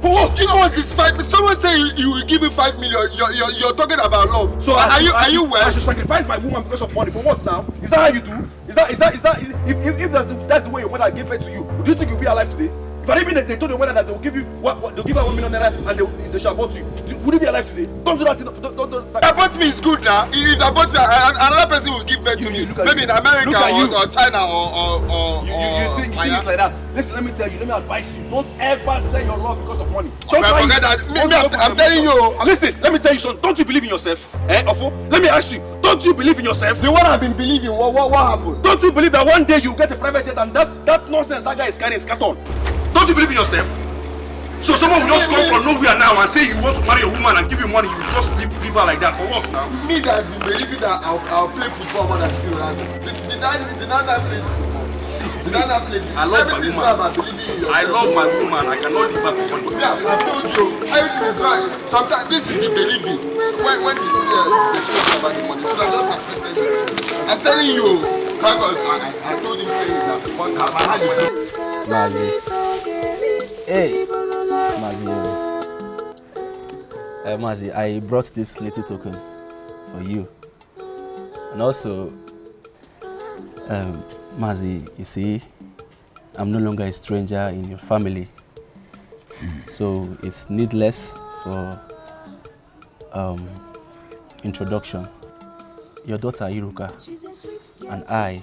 For what? You know what is 5 million? Someone say you will give me 5 million. You're talking about love. So are you well? I should sacrifice my woman because of money. For what now? Is that how you do? Is that if that's the way your mother gave birth to you, do you think you'll be alive today? If I didn't they told your mother that they'll give you they'll give her 1 million naira and they shall abort you, would you be alive today? Don't do that. Don't abort me is good now. If abort me, another person will give birth to me. Maybe in America or China or you think it's like that? Listen, let me tell you. Let me advise you. Don't ever sell your love because of money. Don't forget that. I'm telling you. Listen, let me tell you something. Don't you believe in yourself? Ofo? Let me ask you. Don't you believe in yourself? The one I've been believing. What happened? Don't you believe that one day you get a private jet and that nonsense that guy is carrying is carton? Don't you believe in yourself? So someone will just come from nowhere now and say you want to marry a woman and give you money, you will just leave her like that. For what now? Me that's been believing that I'll play football more than you. Did I play football? See, did I not play this? I love my woman. I love my woman. I cannot leave her for money. Yeah, I told you. Everything is right. Sometimes this is the believing. When they talk about the money, so I just accepted it. I'm telling you, I told him that one time I had it. Mazi. Hey, Mazi. Mazi, I brought this little token for you. And also, Mazi, you see, I'm no longer a stranger in your family. So it's needless for introduction. Your daughter Iruka and I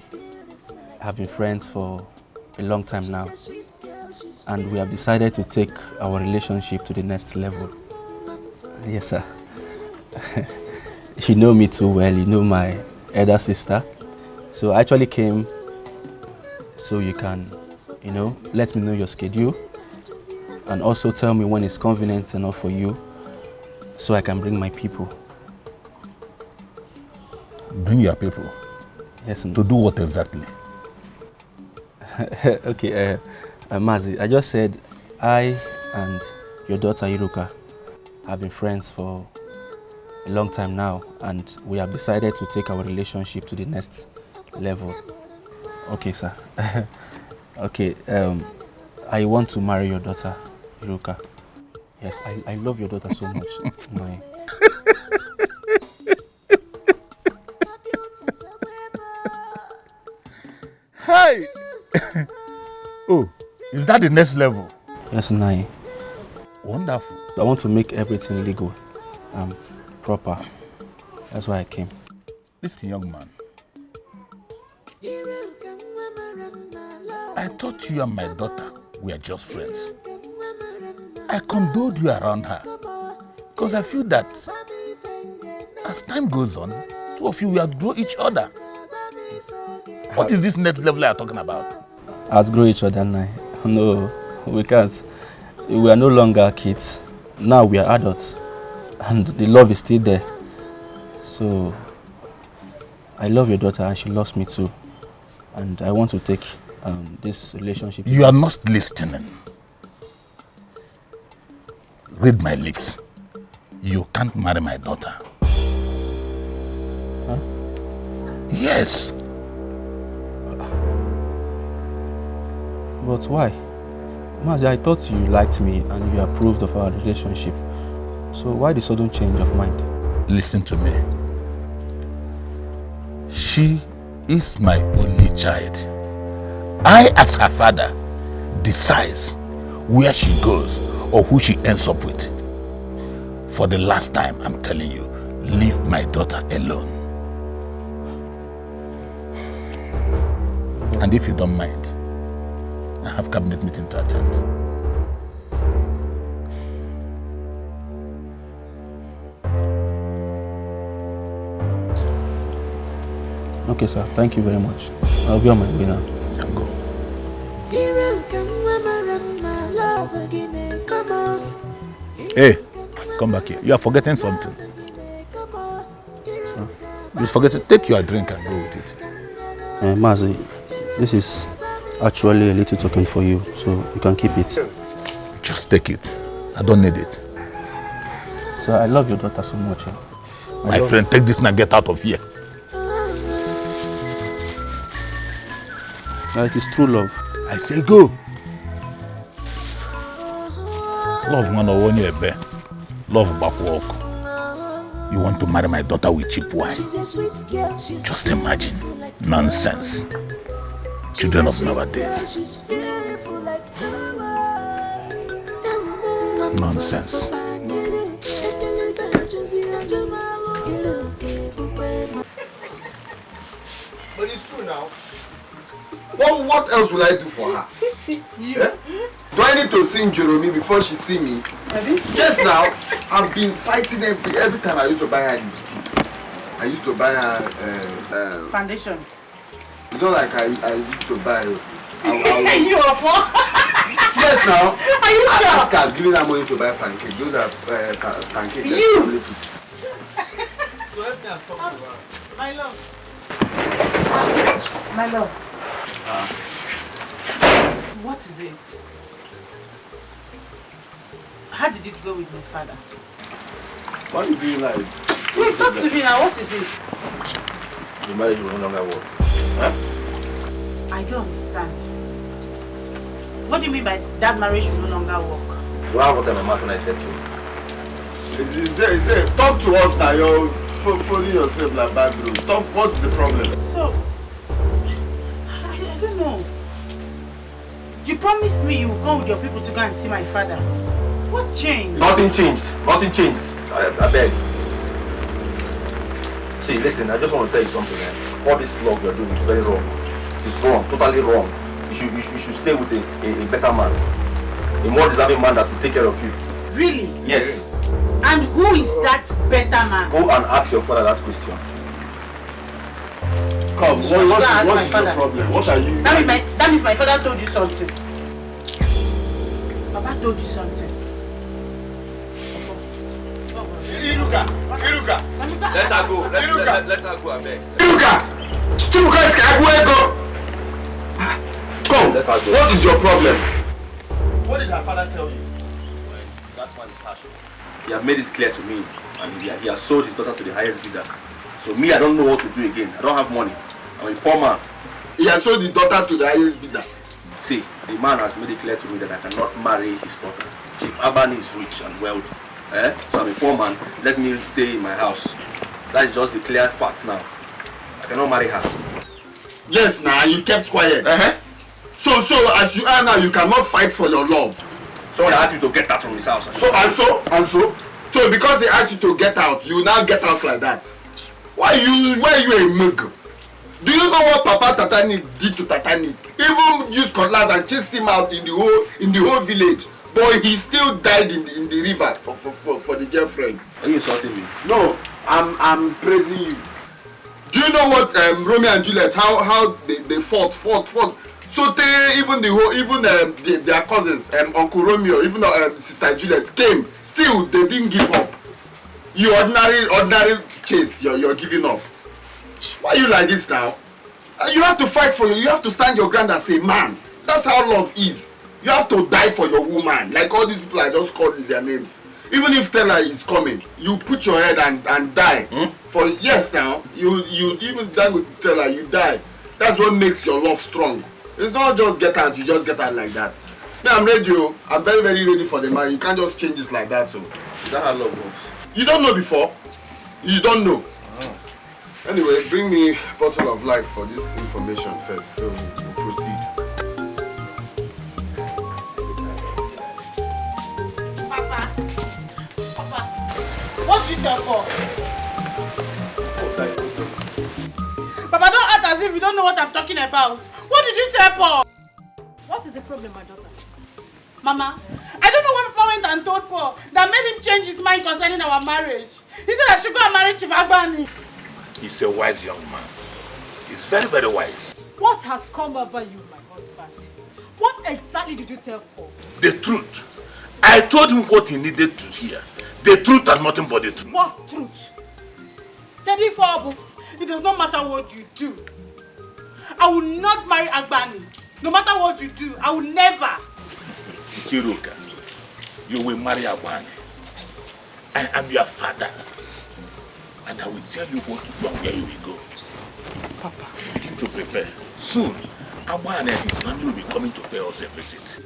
have been friends for a long time now, and we have decided to take our relationship to the next level. Yes, sir. You know me too well. You know my elder sister. So I actually came so you can, let me know your schedule and also tell me when it's convenient enough for you so I can bring my people. Bring your people? Yes, to do what exactly? Okay, Mazi, I just said I and your daughter Iruka have been friends for a long time now, and we have decided to take our relationship to the next level. Okay, sir. Okay, I want to marry your daughter Iruka. Yes, I love your daughter so much. Hey! Oh, is that the next level? Yes, Nai. Wonderful. I want to make everything legal, proper. That's why I came. Listen, young man. I thought you and my daughter were just friends. I condoled you around her because I feel that as time goes on, two of you will outgrow each other. What is this next level you are talking about? Outgrow each other, Nai. No, we can't. We are no longer kids. Now we are adults, and the love is still there. So I love your daughter, and she loves me too. And I want to take this relationship. You are not listening. Read my lips. You can't marry my daughter. Huh? Yes. But why? Mazi, I thought you liked me and you approved of our relationship. So why the sudden change of mind? Listen to me. She is my only child. I, as her father, decides where she goes or who she ends up with. For the last time, I'm telling you, leave my daughter alone. And if you don't mind, I have cabinet meeting to attend. Okay, sir. Thank you very much. I'll be on my way now. I'll go. Hey, come back here. You are forgetting something. Sir? You forget to take your drink and go with it. Mazi, this is actually a little token for you, so you can keep it. Just take it. I don't need it. So I love your daughter so much. My friend, take this and get out of here. It is true love. I say go. Love man or one year bear. Love back walk. You want to marry my daughter with cheap wine? Just imagine. Nonsense. Children of nowadays. Nonsense. But it's true now. Well, what else will I do for her? Yeah? Do I need to sing Jeremy before she see me? Yes, now. I've been fighting every time I used to buy her lipstick. I used to buy her foundation. It's not like I used to buy you are yes, now. I Are you sure? Ask her, giving her money to buy pancakes. Those are pancakes. You! So help me and talk to her. My love. My love. What is it? How did it go with my father? What are you doing like? Please talk to me now. What is it? The marriage will no longer work. Huh? I don't understand. What do you mean by that marriage will no longer work? Do I have what my mouth when I said so? Is there, talk to us now. You're following yourself like bad road. Talk, what's the problem? So, I don't know. You promised me you would come with your people to go and see my father. What changed? Nothing changed. Nothing changed. I beg. See, listen, I just want to tell you something, man. All this love you're doing is very wrong. It is wrong, totally wrong. You should stay with a better man. A more deserving man that will take care of you. Really? Yes. And who is that better man? Go and ask your father that question. Come, what is your problem? What are you... That means my father told you something. Papa told you something. Iruka! Let her go. Let her go, I beg. Iruka! Come, let her go. What is your problem? What did her father tell you? That man is harsh. He has made it clear to me, and he has sold his daughter to the highest bidder. So me, I don't know what to do again. I don't have money. I'm a poor man. He has sold the daughter to the highest bidder. See, the man has made it clear to me that I cannot marry his daughter. Chief Abani is rich and wealthy. So I'm a poor man. Let me stay in my house. That is just the clear fact now. I cannot marry her. Yes, now you kept quiet. So as you are now, you cannot fight for your love. Someone asked you to get out from his house. So because he asked you to get out, you now get out like that. Why are you a mug? Do you know what Papa Tatanik did to Tatanik? Even used cutlass and chased him out in the whole village. But he still died in the river for the girlfriend. Are you insulting me? No, I'm praising you. Do you know what Romeo and Juliet, how they fought? So their cousins, Uncle Romeo, even Sister Juliet came. Still, they didn't give up. You ordinary chase, you're giving up. Why are you like this now? You have to fight for you have to stand your ground and say, man, that's how love is. You have to die for your woman. Like all these people I just called their names. Even if Stella is coming, you put your head and die. For yes now, you even die with Stella, you die. That's what makes your love strong. It's not just get out, you just get out like that. Me, I'm ready. I'm very, very ready for the marriage. You can't just change it like that. So. Is that how love works? You don't know before? You don't know. Anyway, bring me a bottle of life for this information first, so we'll proceed. Papa, what did you tell Paul? Papa, don't act as if you don't know what I'm talking about. What did you tell Paul? What is the problem, my daughter? Mama, I don't know what Papa went and told Paul that made him change his mind concerning our marriage. He said I should go and marry Chief Agbani. He's a wise young man. He's very, very wise. What has come over you, my husband? What exactly did you tell Paul? The truth. I told him what he needed to hear. The truth and nothing but the truth. What truth? Daddy Fabu, it does not matter what you do. I will not marry Agbani. No matter what you do, I will never. Kiruka, you will marry Agbani. I am your father. And I will tell you what to do and where you will go. Papa, begin to prepare. Soon, Agbani and his family will be coming to pay us a visit.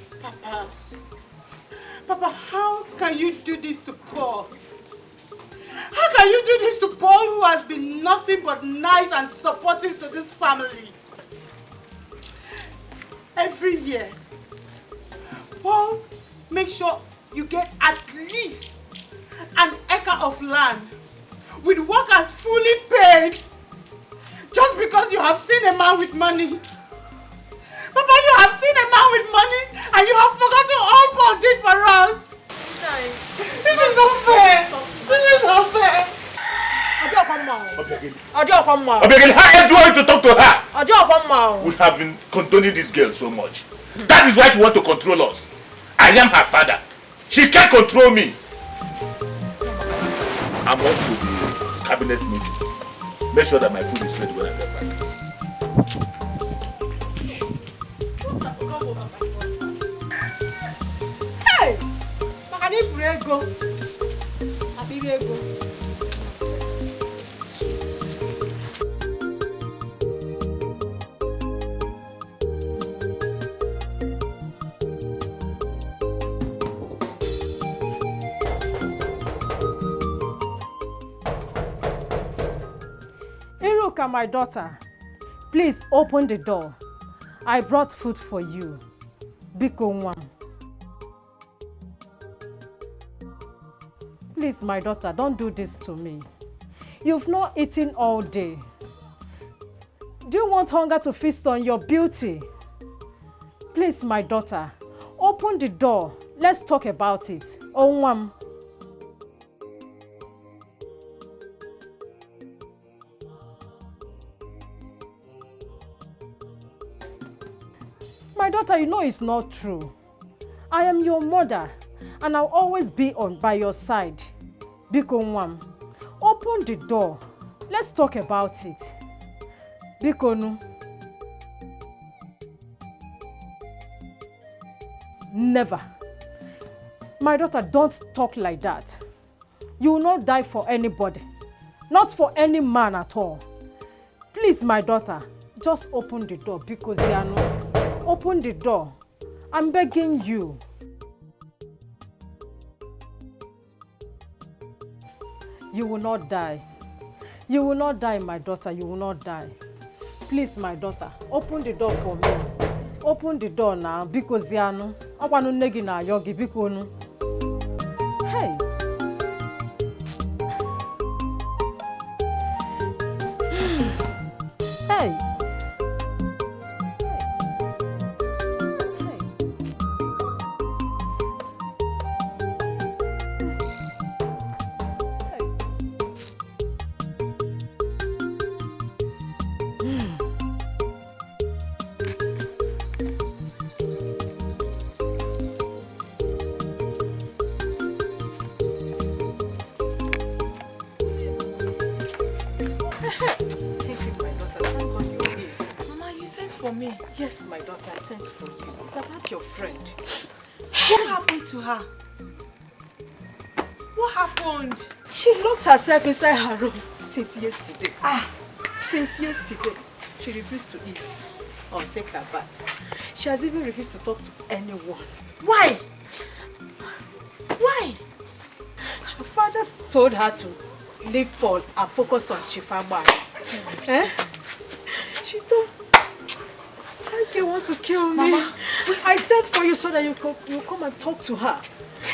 Papa, how can you do this to Paul? How can you do this to Paul, who has been nothing but nice and supportive to this family? Every year, Paul, make sure you get at least an acre of land with workers fully paid just because you have seen a man with money. Papa, you have seen a man with money and you have forgotten all Paul did for us. This is not fair. This is not fair. Obiageli, how do you want to talk to her? We have been condoning this girl so much. That is why she wants to control us. I I am her father. She can't control me. I'm off to the cabinet meeting. Make sure that my food is ready when I get back. Hey! Makani Brego. Happy Brego. Iruka, my daughter, please open the door. I brought food for you. Biko Nwam. Please, my daughter, don't do this to me. You've not eaten all day. Do you want hunger to feast on your beauty? Please, my daughter, open the door. Let's talk about it. Onwam. My daughter, you know it's not true. I am your mother, and I'll always be by your side. Biko Nwam, open the door. Let's talk about it. Biko Nu. Never. My daughter, don't talk like that. You will not die for anybody. Not for any man at all. Please, my daughter, just open the door because they are not. Open the door. I'm begging you. You will not die. You will not die, my daughter. You will not die. Please, my daughter, open the door for me. Open the door now because they are no. I want to negi na yogi because no. Hey. Hey. Yes, my daughter, I sent for you. It's about your friend. What happened to her? What happened? She locked herself inside her room since yesterday. Since yesterday. She refused to eat or take her bath. She has even refused to talk to anyone. Why? Why? Her father told her to leave Paul and focus on Chifagba. She told they want to kill me. Mama, I sent for you so that you come and talk to her.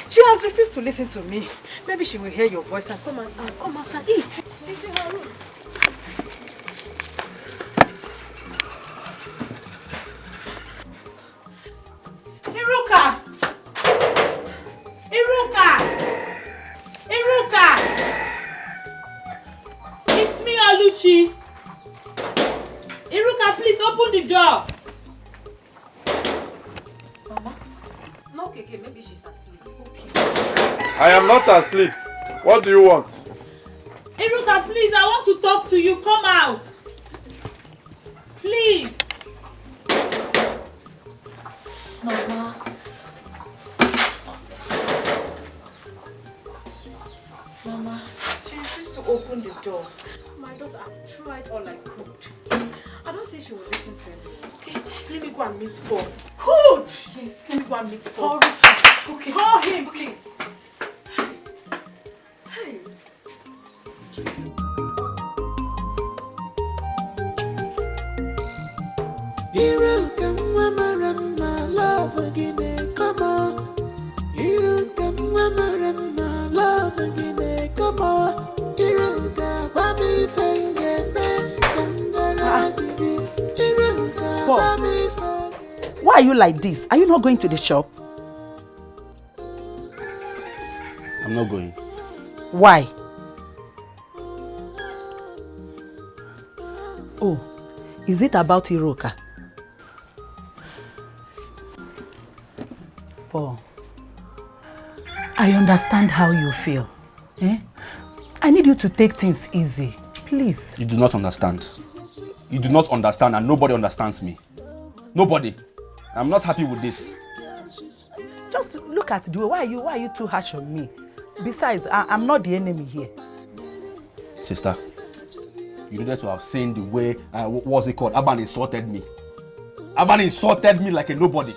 She has refused to listen to me. Maybe she will hear your voice and come out and eat. She's in her room. Iruka! Iruka! Iruka! It's me, Oluchi. Iruka, please open the door. Okay, maybe she's asleep. Okay. I am not asleep. What do you want? Iruka, please, I want to talk to you. Come out. Please. Mama. Mama, she refused to open the door. My daughter, I've tried all I could. I don't think she will listen to me. Okay, let me go and meet Paul. Good! Yes, let me go and meet Paul. Okay. Call him, please. Hey. Iruka mama love again, come on. Iruka mama love again, come on. Iruka bami fengene, kandara bibi. Iruka bami fengene. Why are you like this? Are you not going to the shop? I'm not going. Why? Oh, is it about Iruka? Paul, I understand how you feel. Eh? I need you to take things easy, please. You do not understand. You do not understand and nobody understands me. Nobody. I'm not happy with this. Just look at the way. Why are you too harsh on me? Besides, I'm not the enemy here. Sister, you needed to have seen the way, what's it called? Aban insulted me. Aban insulted me like a nobody.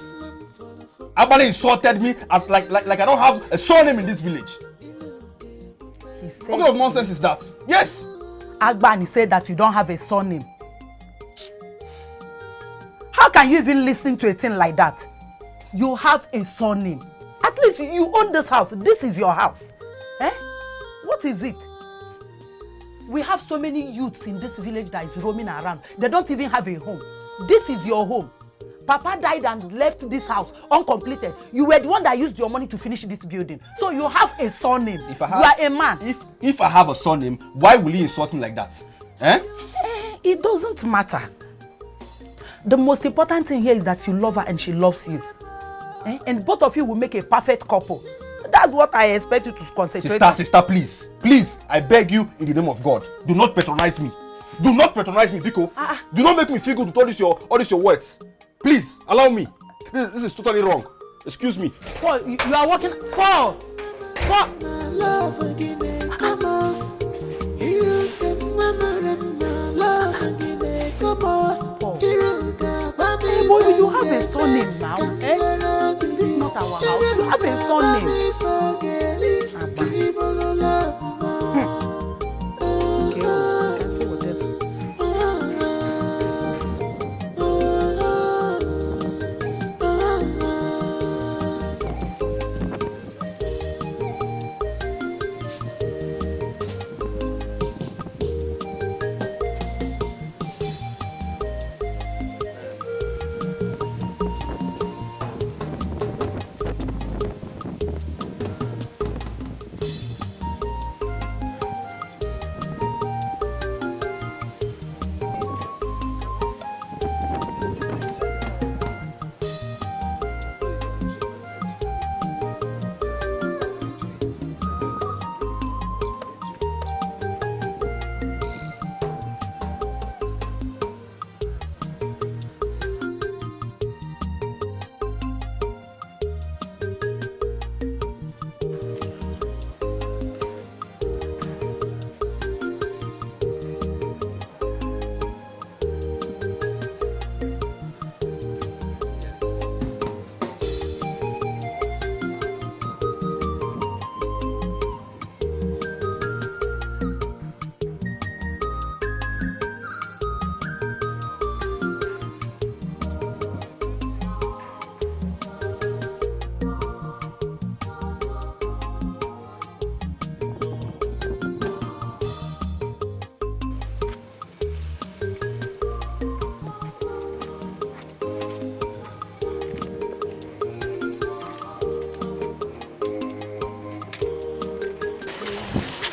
Aban insulted me as like I don't have a surname in this village. What kind of nonsense is that? Yes! Agbani said that you don't have a surname. How can you even listen to a thing like that? You have a surname. At least you own this house. This is your house. Eh? What is it? We have so many youths in this village that is roaming around. They don't even have a home. This is your home. Papa died and left this house uncompleted. You were the one that used your money to finish this building. So you have a surname. You are a man. If I have a surname, why will he insult me like that? Eh? It doesn't matter. The most important thing here is that you love her and she loves you. Eh? And both of you will make a perfect couple. That's what I expect you to concentrate on. Sister, please. Please, I beg you in the name of God. Do not patronize me. Do not patronize me, Biko. Do not make me feel good with all these your words. Please, allow me. This is totally wrong. Excuse me. Paul, you are walking. Paul! Paul! Hey boy, you have a surname now. Eh? Is this not our house? You have a surname. Okay, you can say whatever.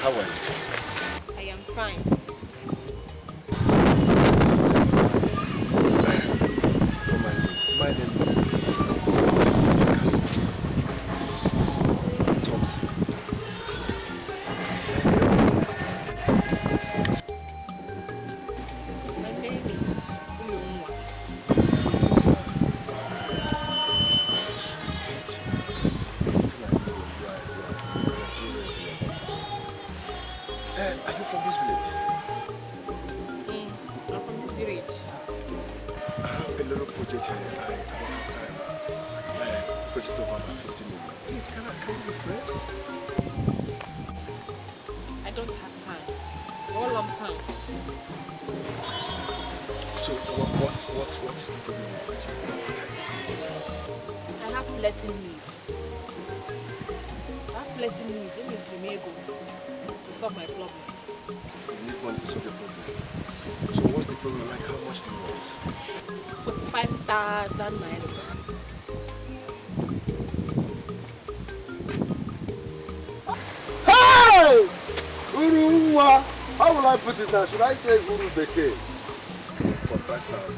How are you? I am fine. My name is Thompson. My name is Ulunwa. Are you from this village? I'm from this village. I have a little project here. I don't have time. Project of about 50 million. Please, can you refresh? I don't have time. All long time. So what is the problem with you? I have blessing need. I have blessing need. Let me go to solve my problem. You need money to solve your problem. So what's the problem like? How much do you want? 45,000 naira. Hey! Urumwa! How will I put it now? Should I say Uru Beke? 45,000.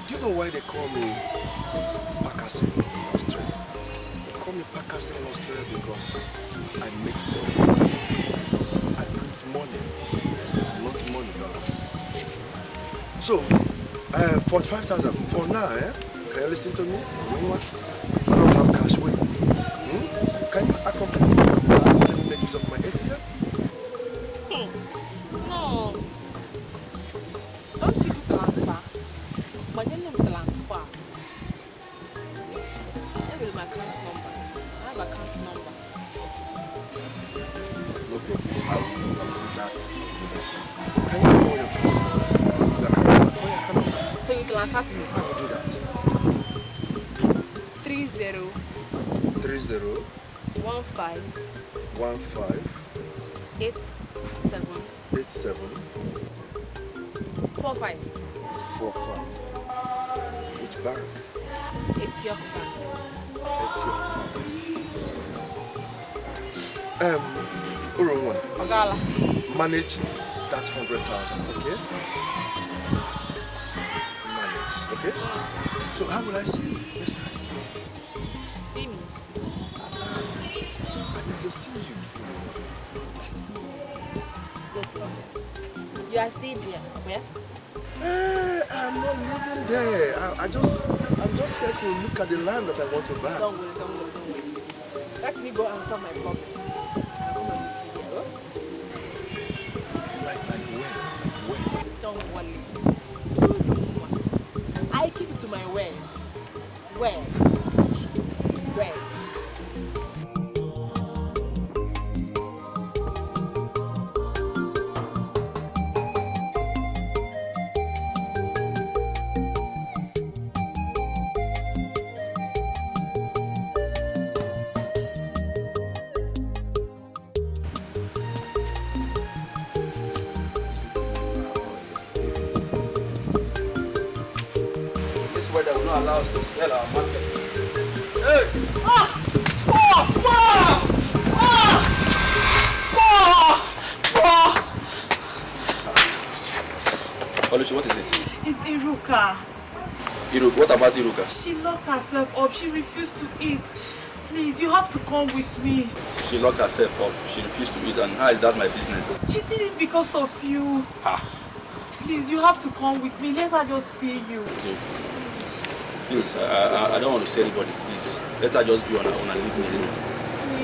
Do you know why they call me Pakasi? call me Pakistan Australia because I make money. I print money, not money dollars. So, 45,000 for now, eh? Can you listen to me? You know what? I don't have cash with me. Can you accompany me? Let me make use of my ATM? No. Don't you do transfer? But you don't transfer. Yes. I will my account number. I have account number. Okay, I will do that. Can you call your transfer? Your account number? Call your account number. So you transfer to me? I will do that. 30 30 15 15 87 87 45. 45. Which bank? It's your bank. It's your bank. Urunwa. Ogala. Manage that 100,000, okay? Manage, okay? So how will I see you next time? See me. I need to see you. No problem. You are still there. Where? I'm not living there. I'm just here to look at the land that I want to buy. Don't worry. Let me go answer my problem. I'll come and meet you. Like when? Don't worry. Soon, I keep it to my word. Word. Weather will not allow us to sell our market. Hey! Oluchi, what is it? It's Iruka. Iruka, what about Iruka? She locked herself up. She refused to eat. Please, you have to come with me. She locked herself up. She refused to eat, and how is that my business? She did it because of you. Please, you have to come with me. Let her just see you. So, please, I don't want to see anybody, please. Let her just be on her own and leave me alone.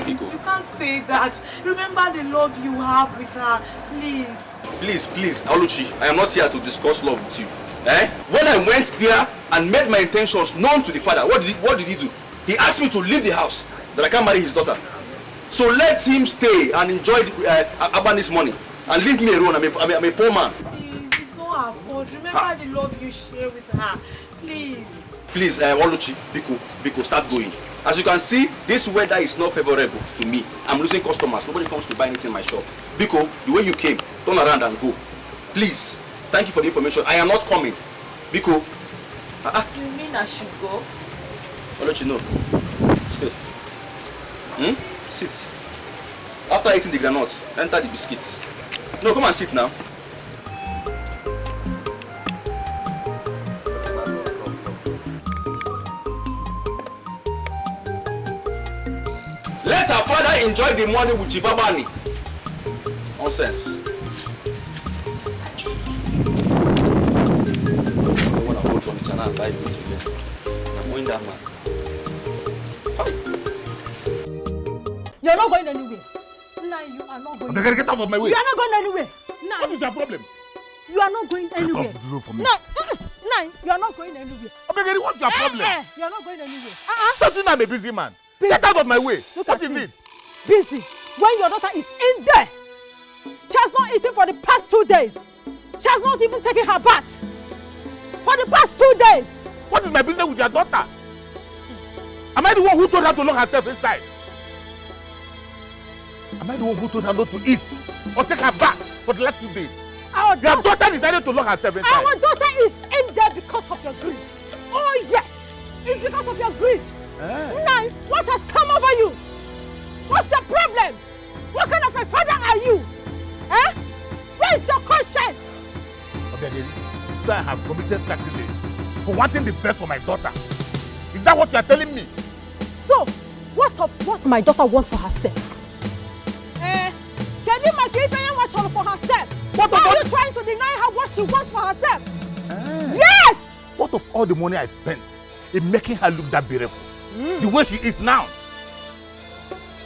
Please, you can't say that. Remember the love you have with her. Please. Please, Oluchi, I am not here to discuss love with you. When I went there and made my intentions known to the father, what did he do? He asked me to leave the house, that I can't marry his daughter. So let him stay and enjoy Abani's money and leave me alone. I'm a poor man. Please, it's not her fault. Remember the love you share with her. Please. Please, Oluchi, Biko, start going. As you can see, this weather is not favorable to me. I'm losing customers. Nobody comes to buy anything in my shop. Biko, the way you came, turn around and go. Please, thank you for the information. I am not coming. Biko. You mean I should go? Oluchi, no. Stay. Sit. After eating the granuts, enter the biscuits. No, come and sit now. Let her father enjoy the money with Jivabani. Nonsense. I don't want to hold on the channel and buy this again. I'm going that man. You're not going anywhere. Nah, you are not going anywhere. Get out of my way. You are not going anywhere. Nah. What is your problem? You are not going anywhere. Get off the road for me. Nah, you are not going anywhere. What's your problem? You are not going anywhere. Don't you know I'm a busy man? Busy. Get out of my way. What is it? Busy. When your daughter is in there. She has not eaten for the past 2 days. She has not even taken her bath. For the past 2 days. What is my business with your daughter? Am I the one who told her to lock herself inside? Am I the one who told her not to eat or take her bath for the last 2 days? Your daughter decided to lock herself inside. Our daughter is in there because of your greed. Oh yes, it's because of your greed. Now, what has come over you? What's the problem? What kind of a father are you? Where is your conscience? Okay, so I have committed sacrilege for wanting the best for my daughter. Is that what you are telling me? So, What of what my daughter wants for herself? Can you make even what for herself? What are you trying to deny her what she wants for herself? Yes! What of all the money I spent in making her look that beautiful? The way she is now?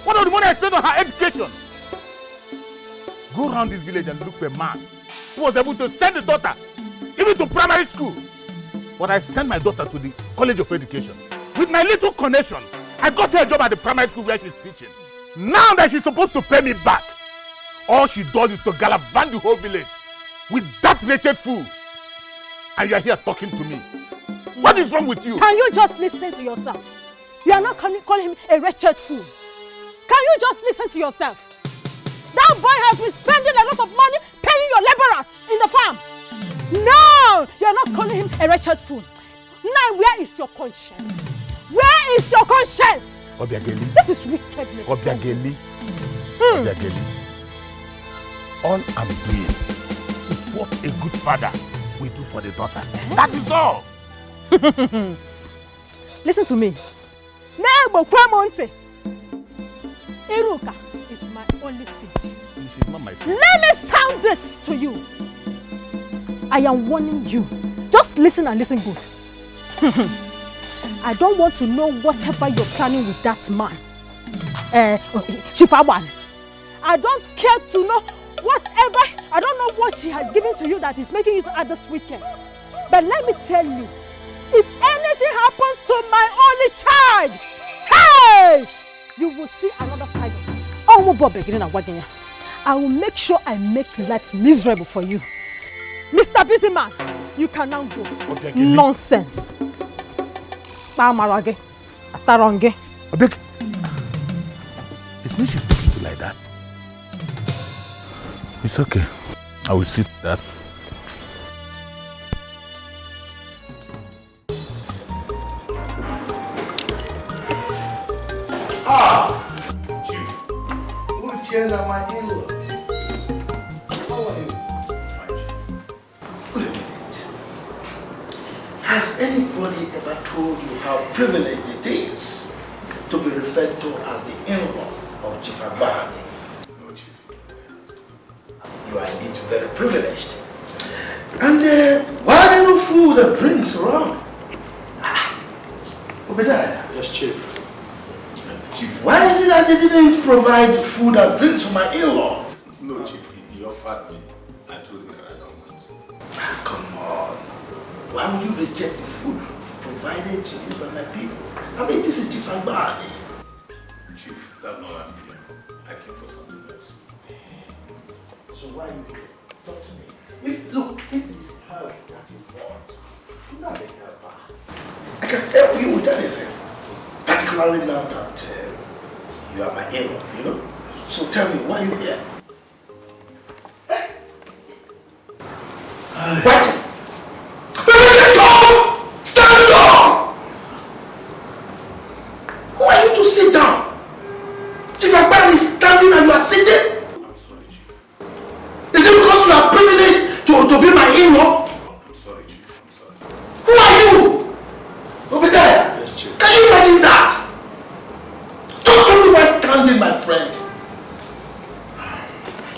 What of the money I spent on her education? Go around this village and look for a man who was able to send the daughter even to primary school. But I sent my daughter to the College of Education. With my little connection, I got her a job at the primary school where she's teaching. Now that she's supposed to pay me back, all she does is to gallivant the whole village with that wretched fool. And you are here talking to me. What is wrong with you? Can you just listen to yourself? You are not calling him a wretched fool. Can you just listen to yourself? That boy has been spending a lot of money paying your laborers in the farm. No, you are not calling him a wretched fool. Now, where is your conscience? Where is your conscience? Obiageli. This is wickedness. Obiageli. Obiageli. All I'm doing is what a good father will do for the daughter. That is all. Listen to me. Iruka is my only seed. She's not my seed. Let me sound this to you. I am warning you. Just listen and listen good. I don't want to know whatever you're planning with that man. Chifawan. I don't care to know whatever. I don't know what she has given to you that is making you to act this weekend. But let me tell you, if anything happens to my only child, hey, you will see another side of me. I will make sure I make life miserable for you. Mr. Busyman, you can now go. Okay, nonsense. It means she's talking to you like that. It's okay. I will see that. Chief. Uchenna, my in-law. How are you? Fine, Chief. Wait a minute. Has anybody ever told you how privileged it is to be referred to as the in-law of Chief Agbani? No, Chief. You are indeed very privileged. And why are there no food and drinks around? Obadiah. Yes, Chief. Chief, why is it that they didn't provide food and drinks for my in-law? No, Chief, he offered me. I told him that I don't want. Come on. Why would you reject the food provided to you by my people? I mean, this is Chief Agbani. Chief, that's not what I'm here. I came for something else. So why are you here? Talk to me. If this help that you want, you're not a helper. I can help you with anything. Particularly now that you are my in-law, you know? So tell me, why are you here? What? Stand up! Who are you to sit down? Chief Agbani is standing and you are sitting? I'm sorry, Chief. Is it because you are privileged to be my in-law? I'm sorry, Chief. I'm sorry. Who are you? Obadiah? Yes, Chief. Can you imagine that? Don't tell me why standing, my friend.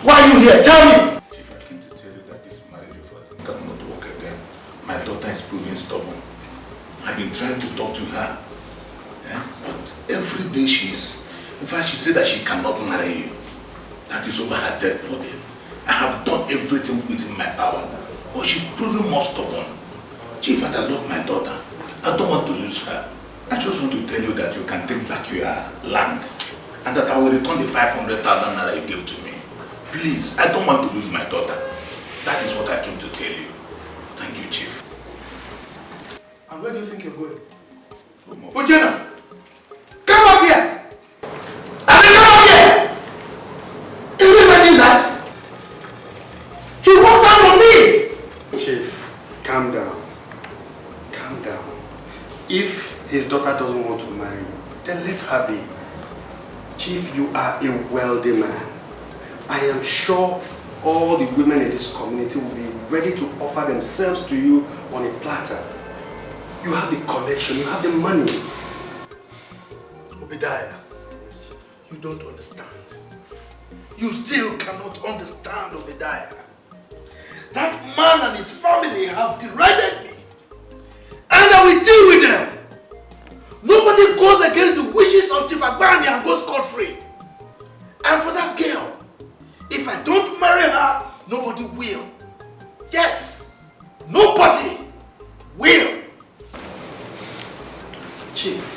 Why are you here? Tell me. Chief, I came to tell you that this marriage of yours cannot work again. My daughter is proving stubborn. I've been trying to talk to her. But every day in fact, she said that she cannot marry you. That is over her dead body. I have done everything within my power. But she's proving more stubborn. Chief, and I love my daughter. I don't want to lose her. I just want to tell you that you can take back your land and that I will return the 500,000 naira you gave to me. Please, I don't want to lose my daughter. That is what I came to tell you. Thank you, Chief. And where do you think you're going? Uchenna! Come up here! I said come up here! Can you imagine that? He walked out on me! Chief, calm down. Calm down. If his daughter doesn't want to marry you, then let her be. Chief, you are a wealthy man. I am sure all the women in this community will be ready to offer themselves to you on a platter. You have the connection, you have the money. Obadiah, you don't understand. You still cannot understand, Obadiah. That man and his family have derided me. And I will deal with them. Nobody goes against the wishes of Chief Agbani and goes scot-free. And for that girl, if I don't marry her, nobody will. Yes, nobody will. Chief,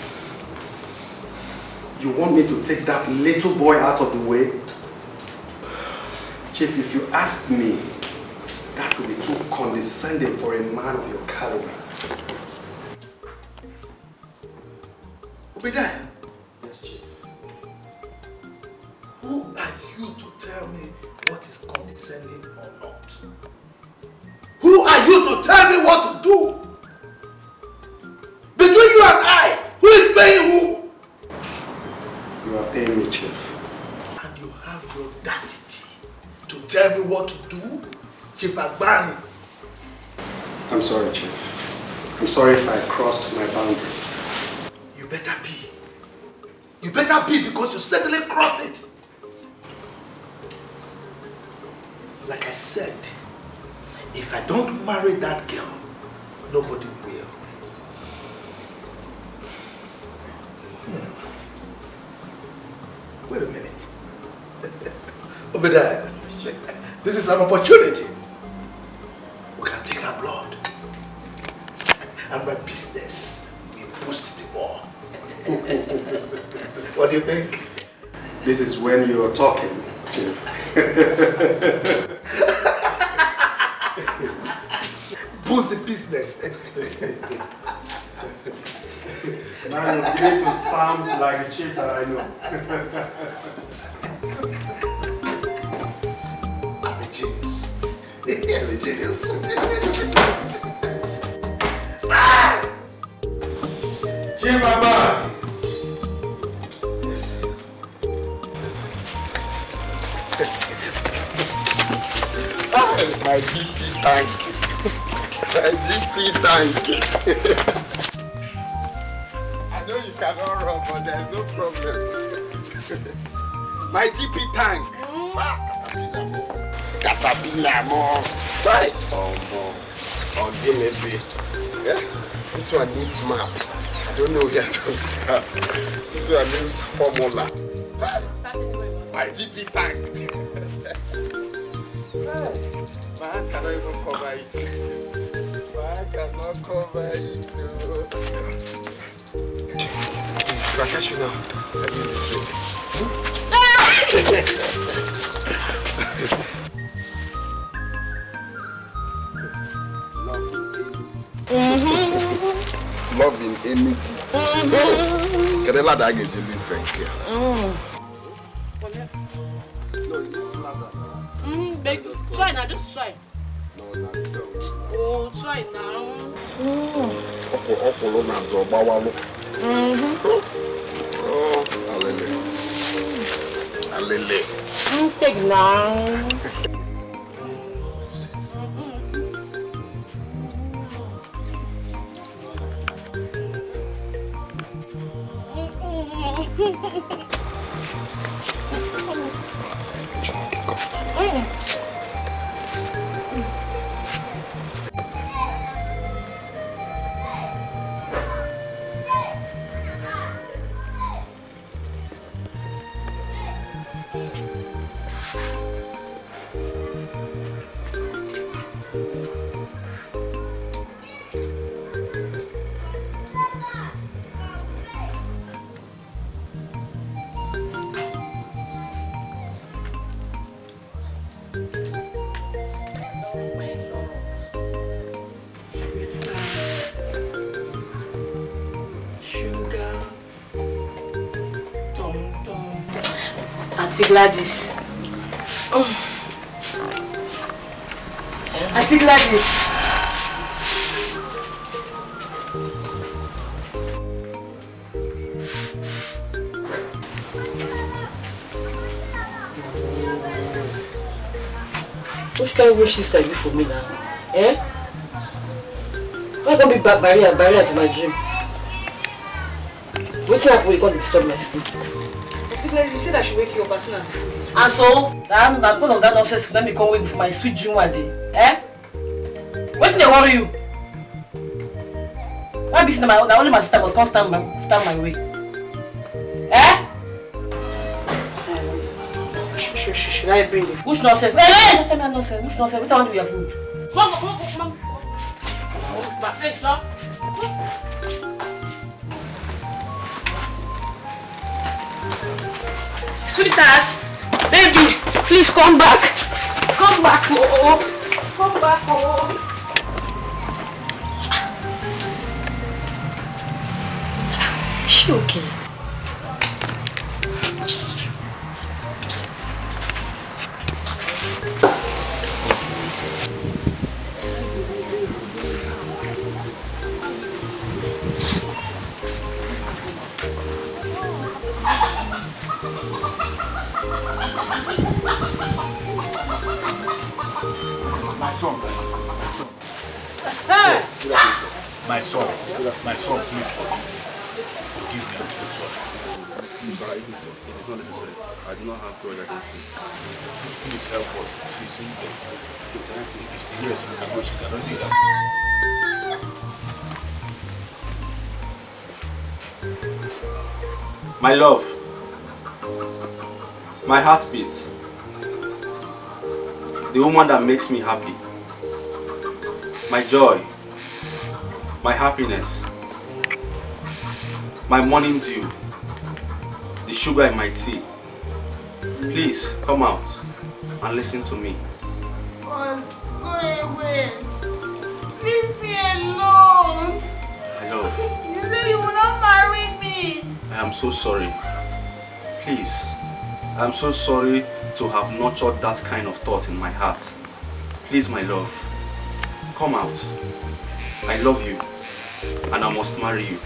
you want me to take that little boy out of the way? Chief, if you ask me, that would be too condescending for a man of your caliber. Obadiah. Yes, Chief. Who are you to tell me what is condescending or not? Who are you to tell me what to do? Between you and I, who is paying who? You are paying me, Chief. And you have the audacity to tell me what to do? Chief Agbani. I'm sorry, Chief. I'm sorry if I crossed my boundaries. You better be. You better be, because you certainly crossed it. Like I said, if I don't marry that girl, nobody will. Wait a minute. Obadiah, this is an opportunity. We can take her blood. And my business will boost it more. What do you think? This is when you're talking, Chief. Boost the business. Now you're beginning to sound like a chief that I know. I'm a genius. I'm a genius. Chief Baba! Yes. My GP tank. My GP tank. I know you cannot run, but there's no problem. My GP tank. Caterpillar more. Right. Oh, maybe. Yeah. This one needs map. I don't know where to start. This one needs formula. My GP tank. My hand cannot even cover it. My hand cannot cover it. If I catch you now, I'll give you this ring. Love in any. Kerala da get you live thank you. Try now, just try. No, not don't. Oh, try now. Okolo na zo gbawalo. Oh, alele. Alele. Take now. Auntie Gladys. Auntie Gladys. Which kind of wish sister are you for me now? Eh? Why can't be barrier to my dream? What's up? We got disturb my sleep. You said I should wake you up as soon as the food is ready. And so, I'm not because of that nonsense. Let me come wait for my sweet dream one day. Eh? What's they worry you? Why be saying that only my sister must come stand my way? Eh? Should I bring the food? Which nonsense? Hey, don't tell me nonsense. Which nonsense? What I want to do with your food? Come on. My face, stop. Sweetheart, baby, please come back. Come back, oh. Come back, oh. Is she okay? My son, please forgive me. I'm so sorry. It is not necessary. I do not have grudge against you. Please help us. Please see them. Yes, we can go. She cannot do that. My love, my heartbeat, the woman that makes me happy, my joy, my happiness, my morning dew, the sugar in my tea. Please come out and listen to me. Go away. Leave me alone. My love, You say you will not marry me. I am so sorry. Please, I am so sorry to have nurtured that kind of thought in my heart. Please, my love, come out. I love you, and I must marry you.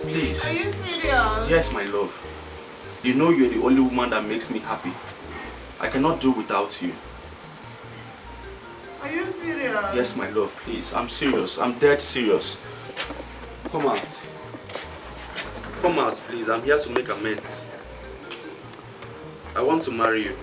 Please. Are you serious? Yes, my love. You know you're the only woman that makes me happy. I cannot do without you. Are you serious? Yes, my love, please. I'm serious. I'm dead serious. Come out. Come out, please. I'm here to make amends. I want to marry you.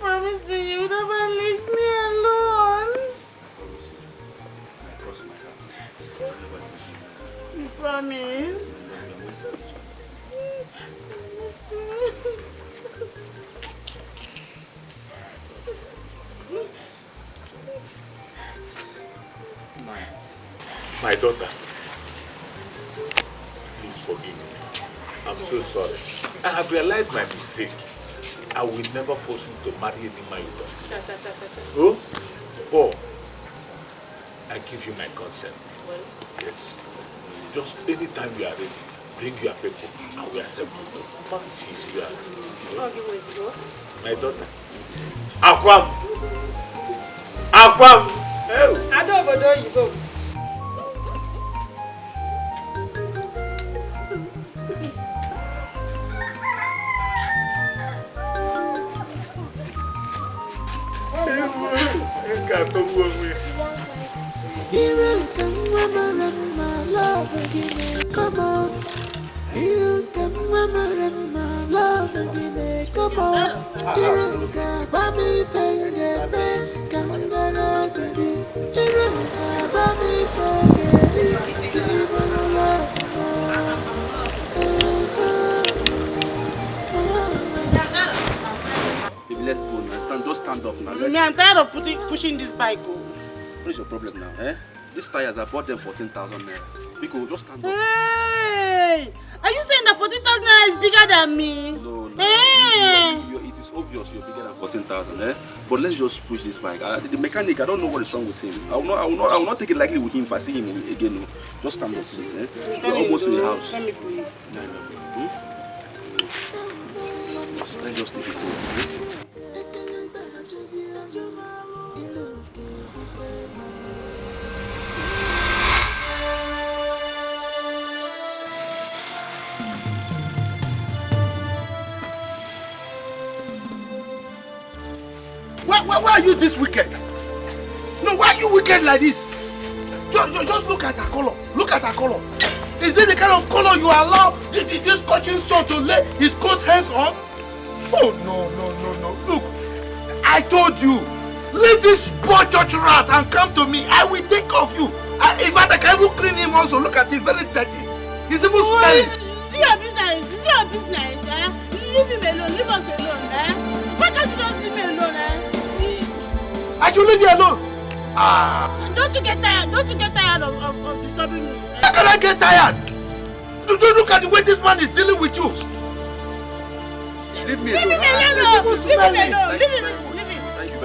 Promise me you will never leave me alone. You promise? My daughter, please forgive me. I'm so sorry. I have realized my mistake. I will never force you to marry any man you don't. Oh, Paul, I give you my consent. Yes. Just anytime you are ready, bring your paper and we accept you. She's yours. My daughter. Akwam! Akwam! Oh. I don't know you go. Come on, you can remember my love again. Come on, you can buy me finger, come on, you can buy me Baby, let's go now. Just stand up now. I'm tired of pushing this bike. What is your problem now, eh? These tires, I bought them 14,000 naira. Biko, just stand up. Hey! Are you saying that 14,000 naira is bigger than me? No, no. Hey! It is obvious you're bigger than 14,000, eh? But let's just push this bike. The mechanic, I don't know what is wrong with him. I will not take it lightly with him if I see him again. No. Just stand up, please, eh? You're almost in the house. Let me please. No. Let's just take it forward. Why are you this wicked? No, why are you wicked like this? Just look at her color. Look at her color. Is it the kind of color you allow this coaching son to lay his coat hands on? Oh, no. Look, I told you, leave this poor church rat and come to me. I will take care of you. In fact, I can even clean him also. Look at him, very dirty. He's even smelling. Is your business? Is your business? Eh? Leave him alone. Leave us alone. Eh? Why can't you just leave me alone? Eh? I should leave you alone. Don't you get tired? Don't you get tired of disturbing me? How can I get tired? Don't look at the way this man is dealing with you. Leave me alone. Leave him.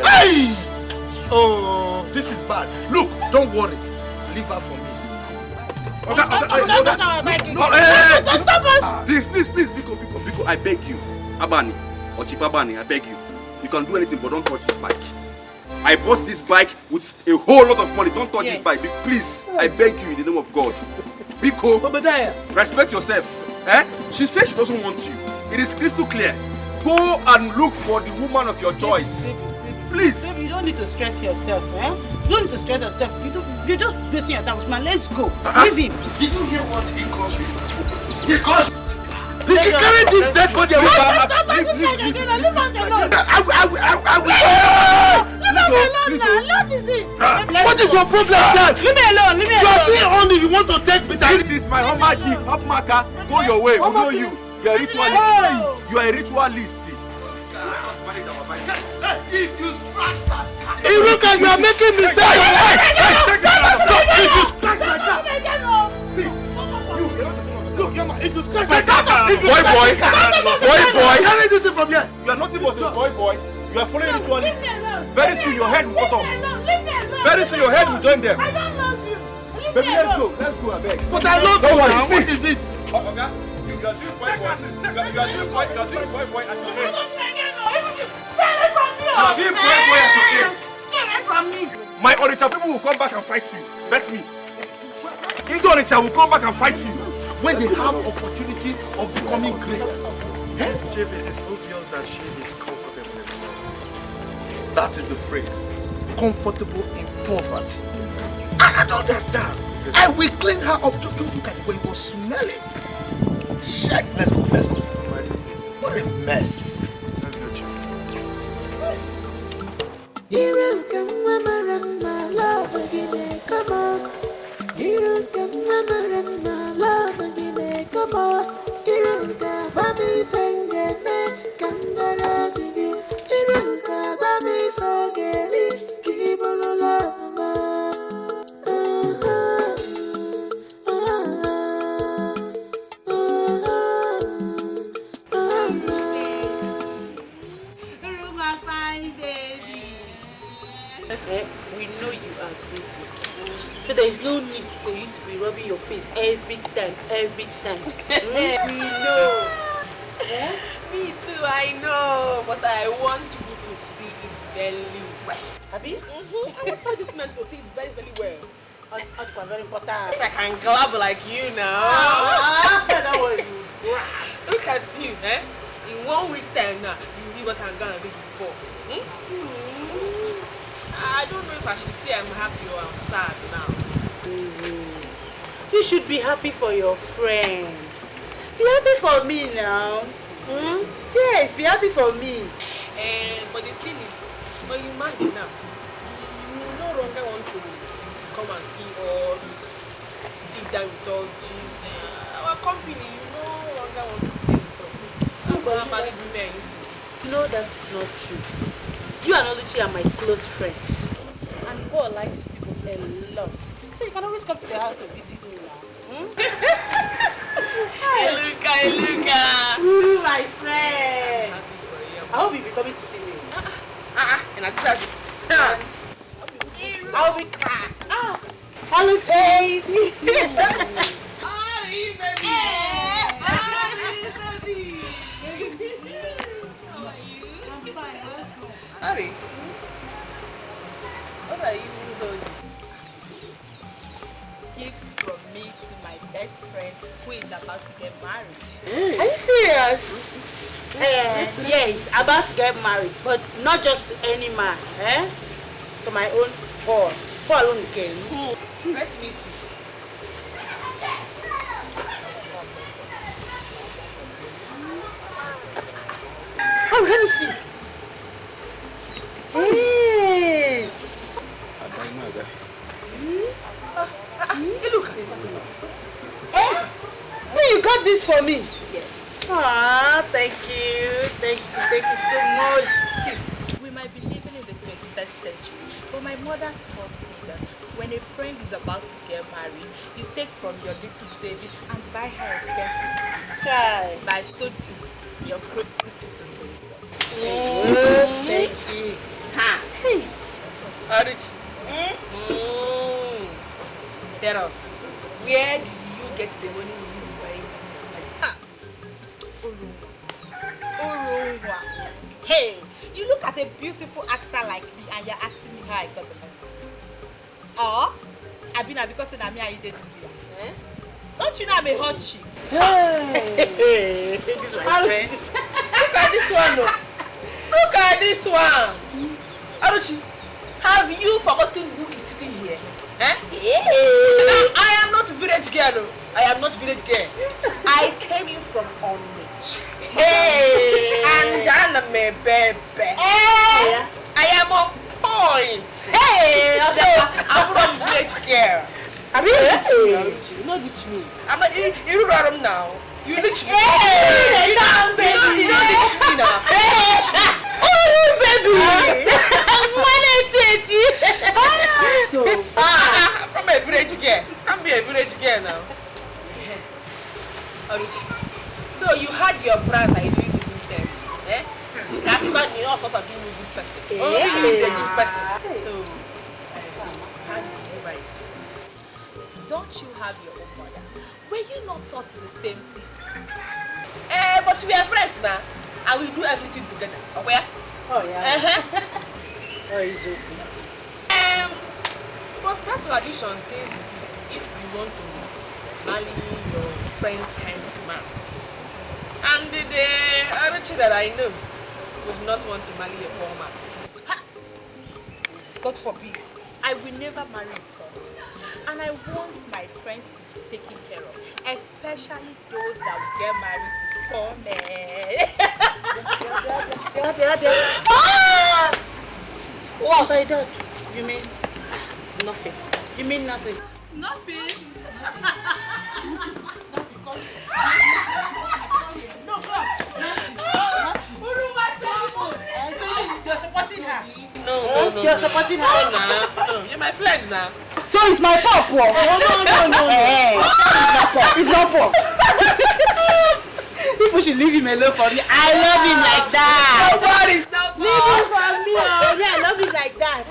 Hey! Oh, this is bad. Look, don't worry. Leave her for me. Please, Biko, I beg you. Abani, or Chief Abani, I beg you. You can do anything, but don't touch this bike. I bought this bike with a whole lot of money. Don't touch this bike. Please, I beg you in the name of God. Biko, respect yourself. Eh? She says she doesn't want you. It is crystal clear. Go and look for the woman of your choice. Please. Baby, you don't need to stress yourself. Eh? You don't need to stress yourself. You're just wasting your time with man. Let's go. Leave him. Did you hear what he called me? He called me. He carried this dead body away. Leave us alone. What is your problem, sir? Leave me alone. Leave me You are alone. seeing only you want to take bitter. This is my Hummer Jeep, Hop Marker. Go your way. We know you. You are a ritualist. You are a ritualist. If you scratch that, Iruka, you are making mistakes. If you scratch like that, see, look, Yama, if you scratch like that, boy, carry this thing from here. You are nothing but a boy. You are following ritualists. Very soon your head will cut off. Very soon your head will join them. Baby, let's go, I beg. But I love you. What is this? You are doing boy. You are doing boy at your age. You are doing boy at your age. My Onitsha people will come back and fight you. Bet me. Indo Onitsha will come back and fight you. When they have opportunity of becoming great. Chief, it is obvious that she is comfortable in poverty. That is the phrase. Comfortable in poverty. I don't understand. I will clean her up. Just look at the way it was smelling. Shit. Let's go. What a mess. Let's go, Chief. You come, mama, love again, come on. You come, mama, love again, come on. Iruka, baby, finger, come down, baby. Iruka, baby, forget, keep on love, ma. We know you are pretty. So there is no need for you to be rubbing your face every time. We know. Me too, I know. But I want you to see it very well. Abi? I want this man to see it very, very well. That's very important. I can grab like you now. That was you. Look at you, eh? In 1 week time now, you leave us and go and do it before. I don't know if I should say I'm happy or I'm sad now. You should be happy for your friend. Be happy for me now. Yes, be happy for me. But the thing is, when you marry now, you no longer want to come and see us, sit down with us, our company, you no longer want to stay with us. That's what married women used to do. No, that is not true. You and Oluchi are my close friends. And Paul likes people a lot. So you can always come to the house to visit me now. Hey, Luca. Uru, my friend. I hope you'll be coming to see me. And I just have I'll be crying. Hello, baby. Ari, baby. How are you? I'm fine. Ari, what are you holding? Gifts from me to my best friend who is about to get married. Are you serious? Yes, about to get married, but not just to any man, to my own Paul. Paul alone came. Let me see. Oh, let me see. Hey! Look. Hey, you got this for me? Yes. Ah, thank you. Thank you so much. See, we might be living in the 21st century, but my mother taught me that when a friend is about to get married, you take from your little saving and buy her expensive gift. Child. By so doing, you're creating suitors for yourself. Thank you. Hey. Arich. Tell us, where did you get the money you use in buying business like that? Urunwa. Hey, you look at a beautiful actor like me and you're asking me how I got the money. Or, I've been because of me and you did this video. Don't you know I'm a hot chick? Hey, this is my friend. Look at this one, no. Look at this one. Aruchi, have you forgotten who is sitting here? Yeah. I am not village girl. I am not village girl. I came in from Onitsha. Hey. And I'm a baby. Hey. I am on point. Hey. So I'm from village girl. I mean, you not reach me. I'm not. You run now. You reach me. Hey, you don't reach me now. Oh, baby. So, from a village girl. Can't be a village girl now. So you had your plans and you didn't do them. That's why you also are doing a good person. Only you is a good person. So, how did you write? Don't you have your own mother? Were you not taught the same thing? But we are friends now, and we do everything together. Where? Oh yeah. Oh, it's okay. But that tradition says if you want to marry your friend's kind of man, and the Aruchi that I know would not want to marry a poor man. God forbid, I will never marry a poor man. And I want my friends to be taken care of, especially those that will get married to poor men. What? By that, you mean nothing? You mean nothing? Nothing? No, come. You're supporting her. No. You're supporting her. No, you're my friend now. So it's my pop. No. Hey, it's not pop. People should leave him alone for me. I love him like that. Nobody's not leave him for me. Oh, yeah, I love him like that.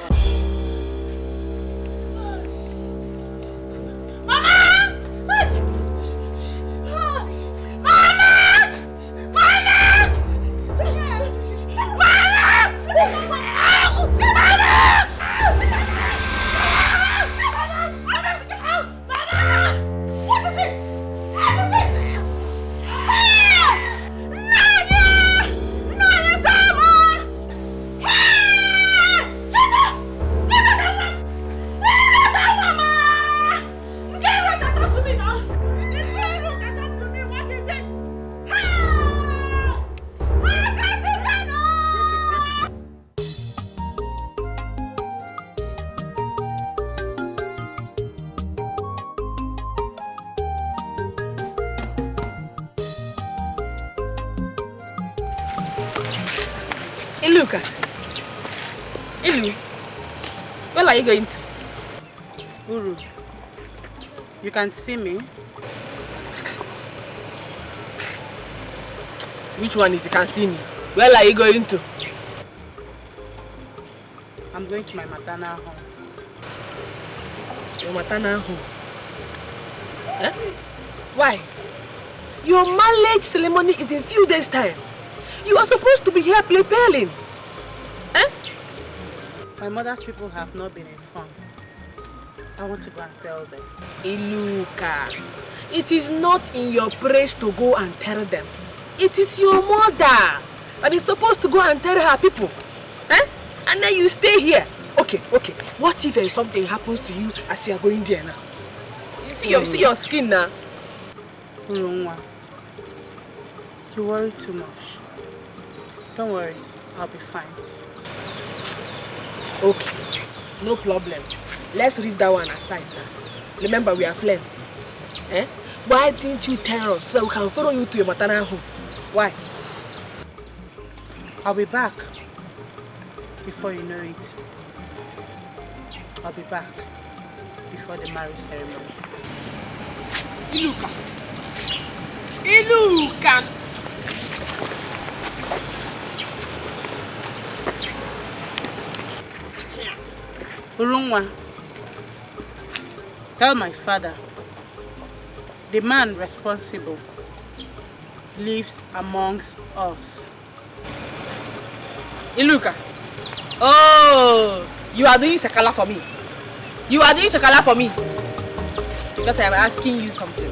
Ilu, where are you going to? Uru, You can see me. Which one is you can see me? Where are you going to? I'm going to my maternal home. Your maternal home? Eh? Why? Your marriage ceremony is in a few days' time. You are supposed to be here preparing. Eh? My mother's people have not been informed. I want to go and tell them. Iluka, it is not in your place to go and tell them. It is your mother that is supposed to go and tell her people. Eh? And then you stay here. Okay. What if something happens to you as you are going there now? You see your skin now? Urungwa, you worry too much. Don't worry, I'll be fine. Okay, no problem. Let's leave that one aside now. Remember, we are friends. Eh? Why didn't you tell us so we can follow you to your maternal home? Why? I'll be back before you know it. I'll be back before the marriage ceremony. Iluka! Urungwa, tell my father, the man responsible lives amongst us. Iluka! Oh! You are doing sakala for me. Because I am asking you something.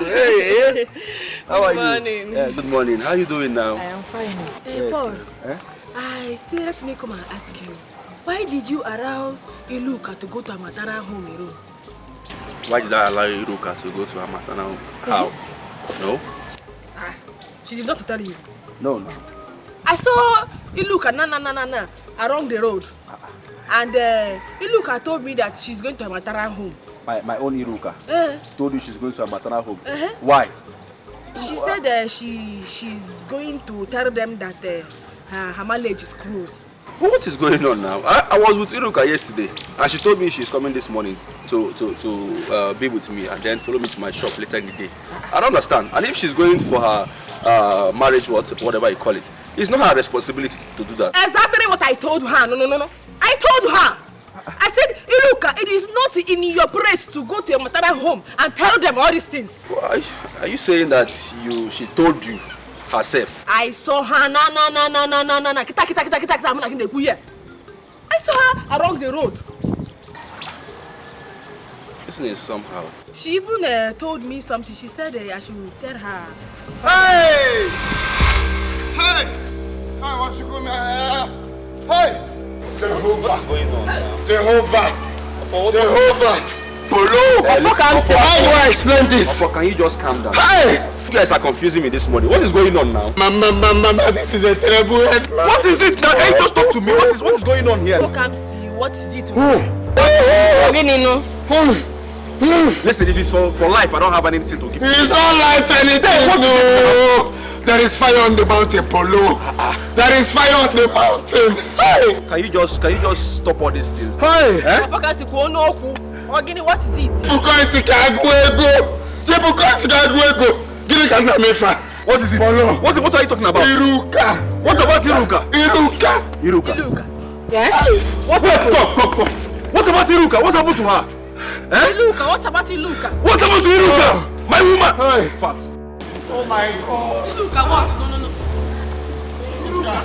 Hey. How are you? Good morning. Good morning. How are you doing now? I am fine. Hey, Paul. I say, let me come and ask you. Why did you allow Iluka to go to a maternal home alone? Why did I allow Iluka to go to her maternal home? How? No? She did not tell you. No. I saw Iluka around the road. And Iluka told me that she's going to a maternal home. My own Iluka told you she's going to a maternal home. Why? She said she's going to tell them that her marriage is closed. What is going on now? I was with Iluka yesterday and she told me she's coming this morning to be with me and then follow me to my shop later in the day. I don't understand. And if she's going for her marriage, whatever you call it, it's not her responsibility to do that. Exactly what I told her. No. I told her. I said, Iluka, it is not in your place to go to your maternal home and tell them all these things. Well, are you saying that she told you herself? I saw her. I saw her around the road. Isn't it somehow? She even told me something. She said I should tell her. Hey! Hey! Hey, what you gonna... Hey! Jehovah! Jehovah! Polo! How do I explain this? Can you just calm down? Hey! You guys are confusing me this morning. What is going on now? Mama, this is a terrible head. What is it? Now, can you just talk to me? What is going on here? Come see. What is it? Listen, if it's for life, I don't have anything to give. It's not life anything. No. There is fire on the mountain, Polo. There is fire on the mountain. Hey! Can you just stop all these things? Hey! What is it? What is it? Polo. What are you talking about? Iruka. What about Iruka? Iruka. Yeah? Stop. What about Iruka? What happened to her? Iluka, what about Iluka? What happened to Iruka? My woman! Hey. Fat. Oh my God. Iluka, what? No. Iruka.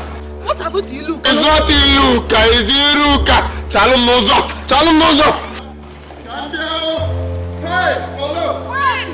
What happened to Iluka? It's not Iluka, it's Iruka. Chalum nozo. Hey, Polo. Wait.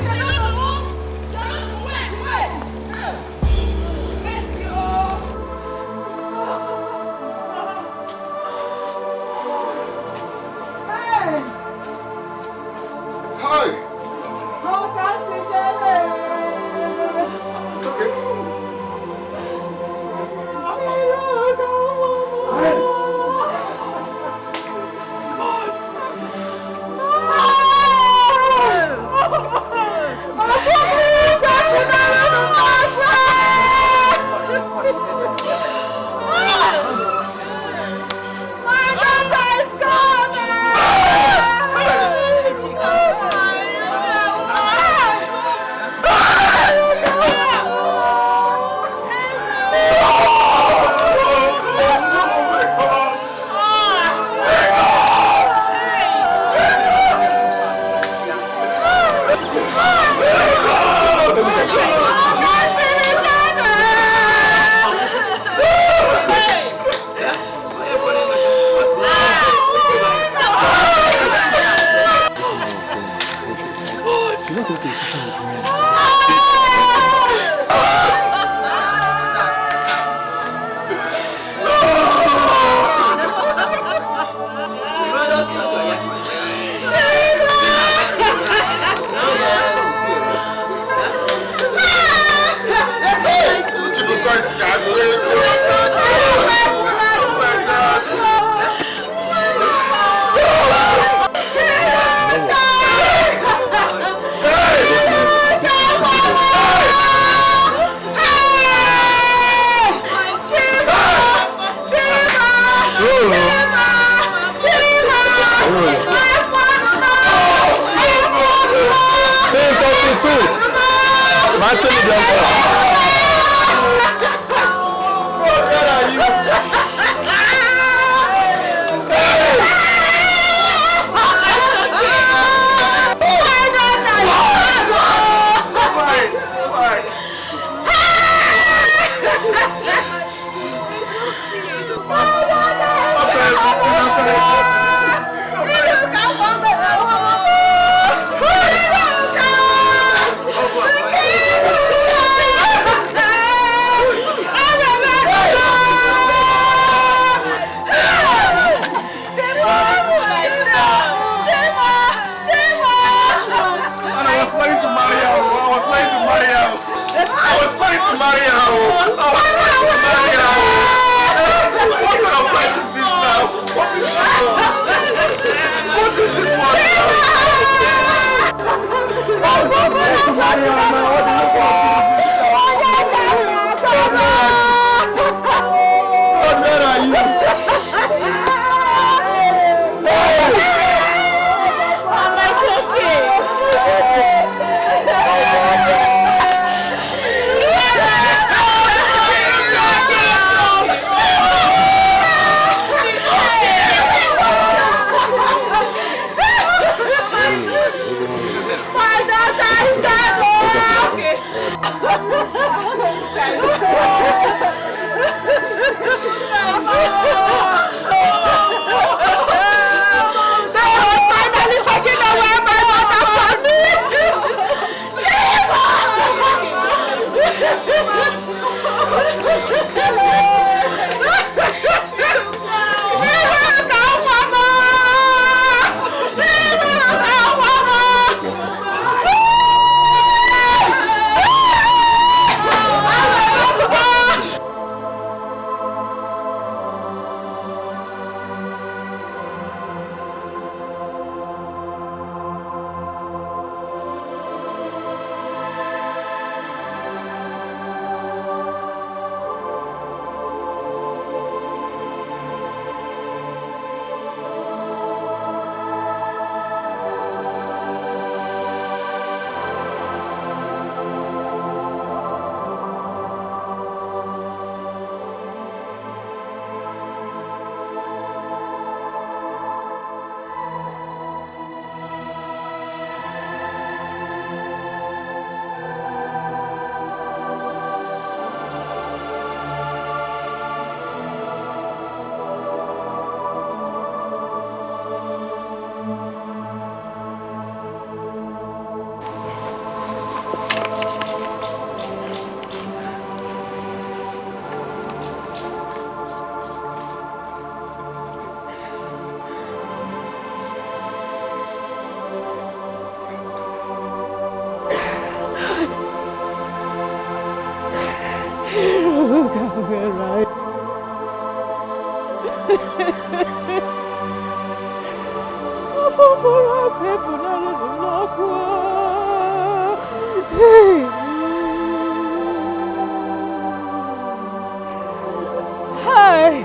Hi,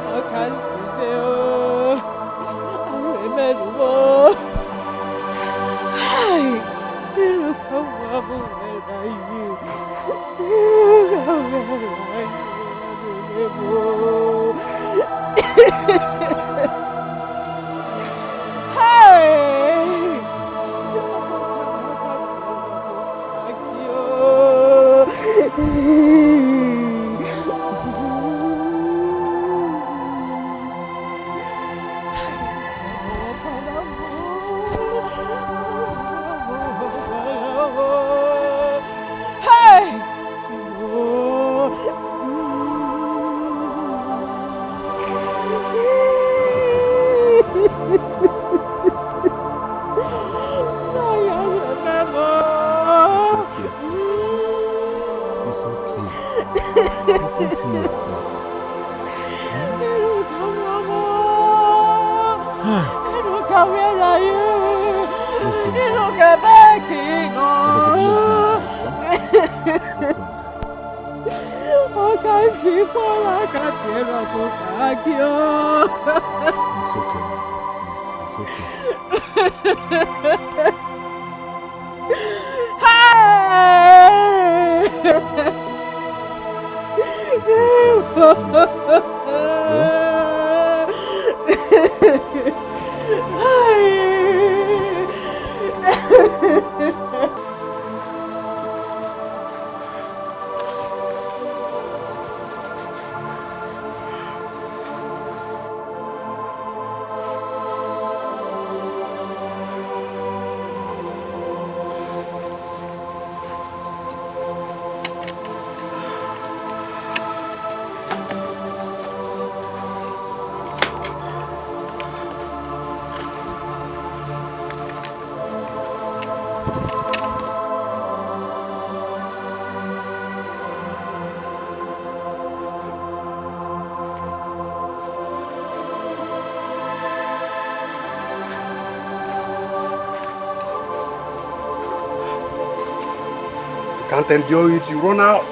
I can't see you. I remember. Hi, look how where are you? Look where are you? Look back in. Oh, can see Paula Catera Cocagio. Can't endure it, you run out.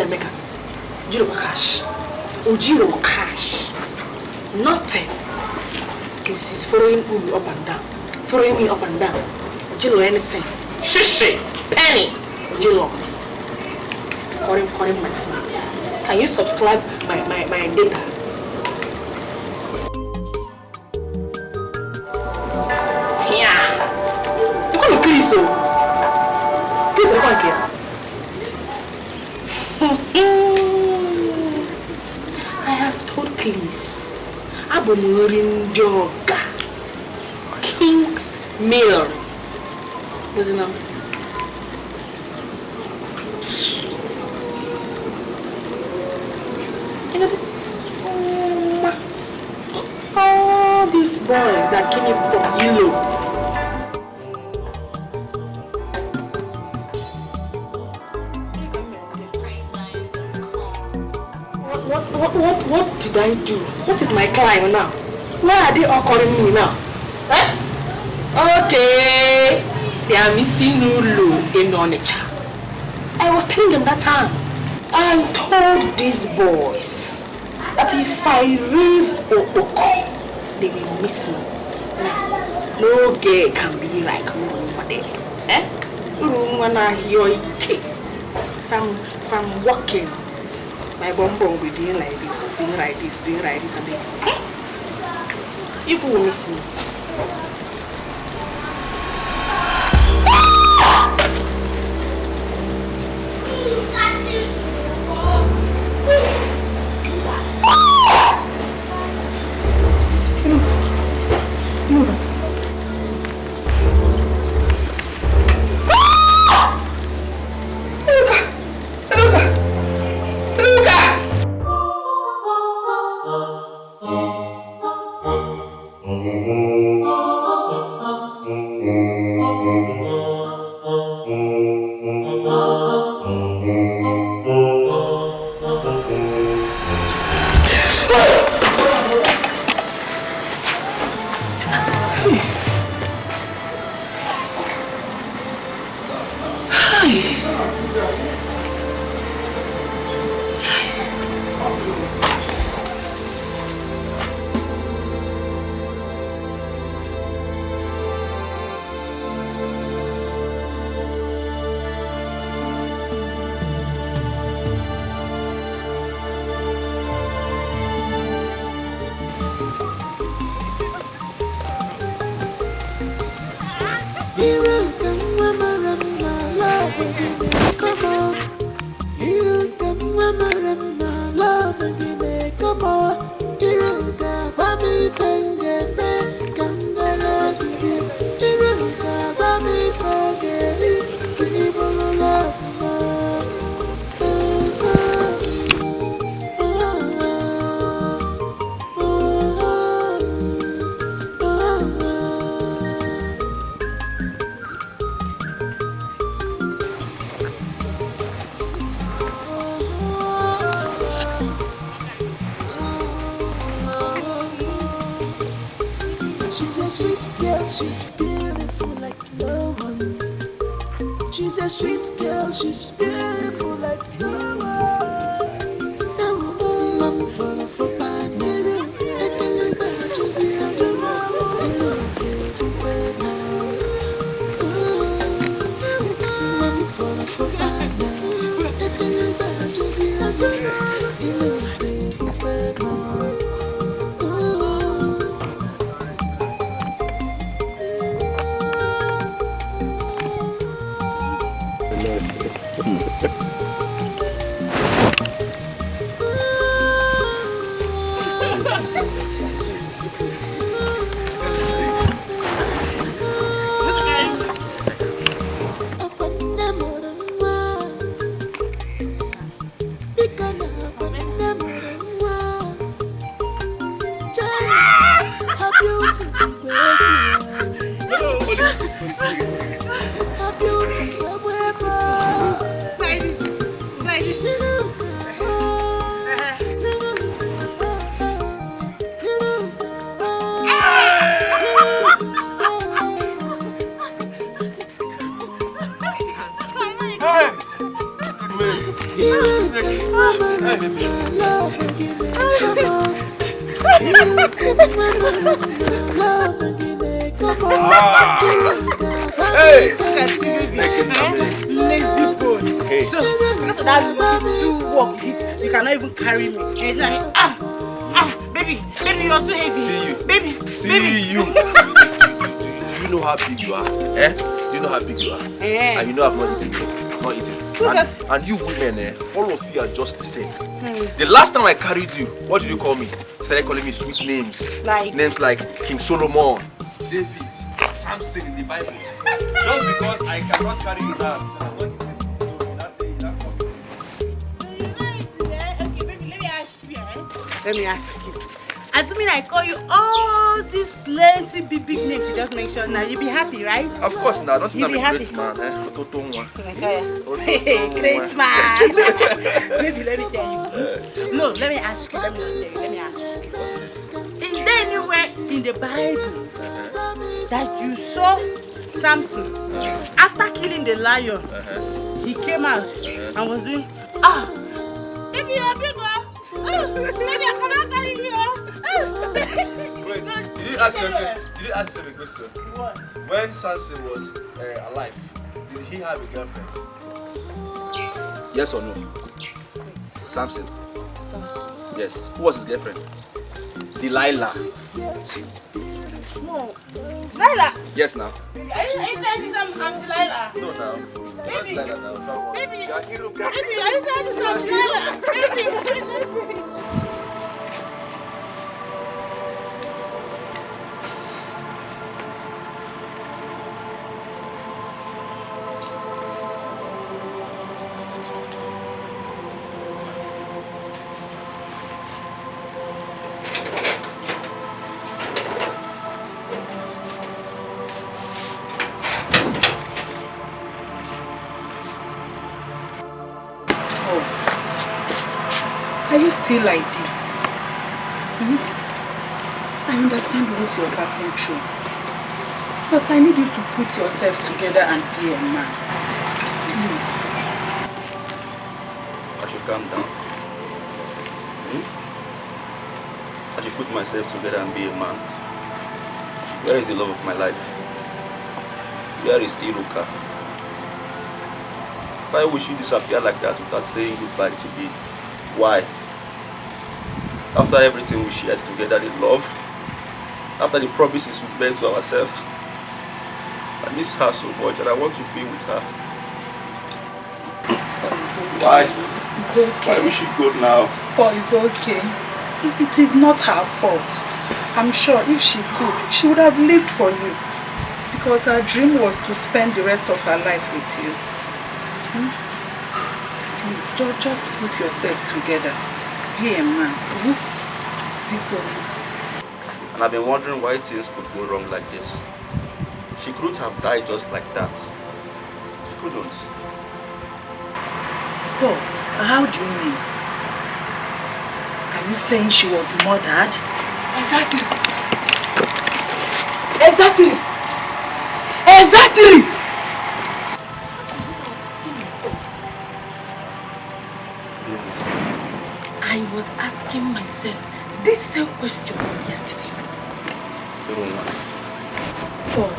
Meka. Jiro cash. Ujiro cash. Nothing. He's following me up and down. Following me up and down. Jiro anything. Shishi. Penny. Jiro. Call him my phone. Can you subscribe my data? Yeah. You call me please, so. Please, I can't care. I have told Cleese, Abomurin Joga, King's Mill. What's it now? All these boys that came from Europe. What did I do? What is my crime now? Why are they all calling me now? Eh? Okay. They are missing Nulu in Onitsha. I was telling them that time. I told these boys that if I leave Ooko, they will miss me. Now, no girl can be like me. Eh? When I hear it, if I'm walking, my bum will be doing like this, and then people will miss me. She's a sweet girl, she's beautiful like no one. She's a sweet girl, she's beautiful like no one. I'm full of a banana. I can live by just the I'm full of a banana. I can live by just the Hey! Lazy bone. Hey. So, because of that little walk, you cannot even carry me. And it's like, baby, you're too heavy. See you. Baby, See you. Do you know how big you are? Eh? Do you know how big you are? And you know I've not eaten yet. Not eaten. And you women, all of you are just the same. The last time I carried you, what did you call me? You started calling me sweet names. Like? Names like King Solomon, David, Samson in the Bible. Just because I cannot carry you now. Let me ask you. Assuming I call you all these plenty big names, you just make sure now you be happy, right? Of course now, don't you be I'm a happy. great man, Hey, great man. Maybe let me tell you. No, let me ask you, let me ask you. Is there anywhere in the Bible that you saw Samson after killing the lion? He came out and was doing, baby, you're big, baby, I cannot carry you. Wait, did you ask yourself a question? What? When Samson was alive, did he have a girlfriend? Yes or no? Samson. Yes. Who was his girlfriend? Delilah. No. Delilah. Yes, now. Are you saying I'm Delilah? No, now. Baby. Baby. Baby, are you saying I'm Delilah? Baby. Are you still like this? I understand what you're passing through. But I need you to put yourself together and be a man. Please. I should calm down. I should put myself together and be a man. Where is the love of my life? Where is Iruka? Why would she disappear like that without saying goodbye to me? Why? After everything we shared together, the love, after the promises we made to ourselves, I miss her so much and I want to be with her. Why? It's okay. Why will she go now? Oh, it's okay. It is not her fault. I'm sure if she could, she would have lived for you. Because her dream was to spend the rest of her life with you. Please, just put yourself together. Be a man. Be good. And I've been wondering why things could go wrong like this. She couldn't have died just like that. She couldn't. Paul, how do you mean? Are you saying she was murdered? Exactly. Exactly. Exactly. I was asking myself this same question yesterday. Paul,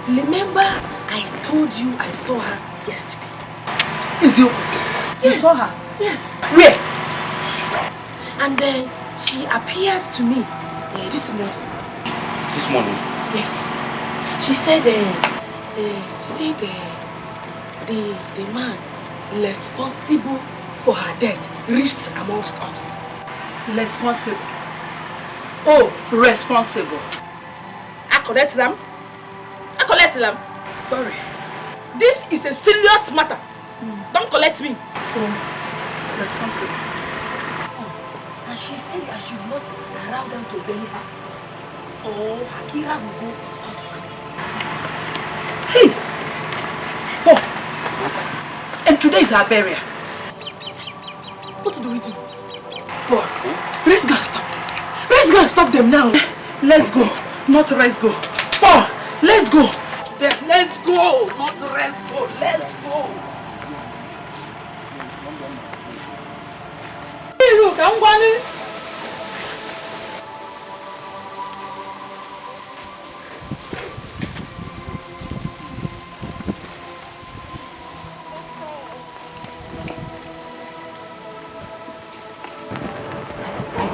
remember I told you I saw her yesterday? Is you? Yes. You saw her? Yes. Where? And then she appeared to me this morning. This morning? Yes. She said, the man responsible for her death reached amongst us. Responsible? Oh, responsible. I collect them. Sorry. This is a serious matter. Don't collect me. Oh, responsible. And she said I should not allow them to bury her. Or Akira will go scot-free. Hey! Oh! And today is her burial. What do we do? Bro, let's go and stop them. Let's go and stop them now. Let's go. Not let's go. Oh! Let's go. Let's go. Not let's go. Let's go. Hey, look, I'm going.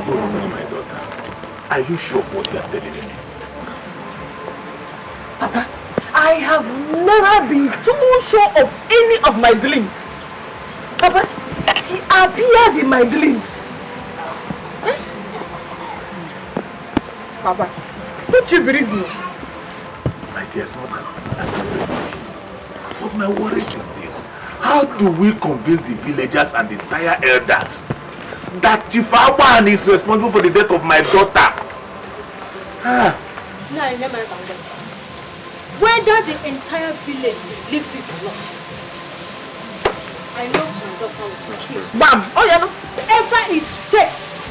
My daughter, are you sure of what you are telling me? Papa, I have never been too sure of any of my dreams. Papa, she appears in my dreams. Papa, don't you believe me? My dear mother, but my worry is this. How do we convince the villagers and the entire elders that Chifawan is responsible for the death of my daughter? Now I remember about them. Whether the entire village believes it or not, I know my daughter was killed. Bam! Oh yeah, no. Whatever it takes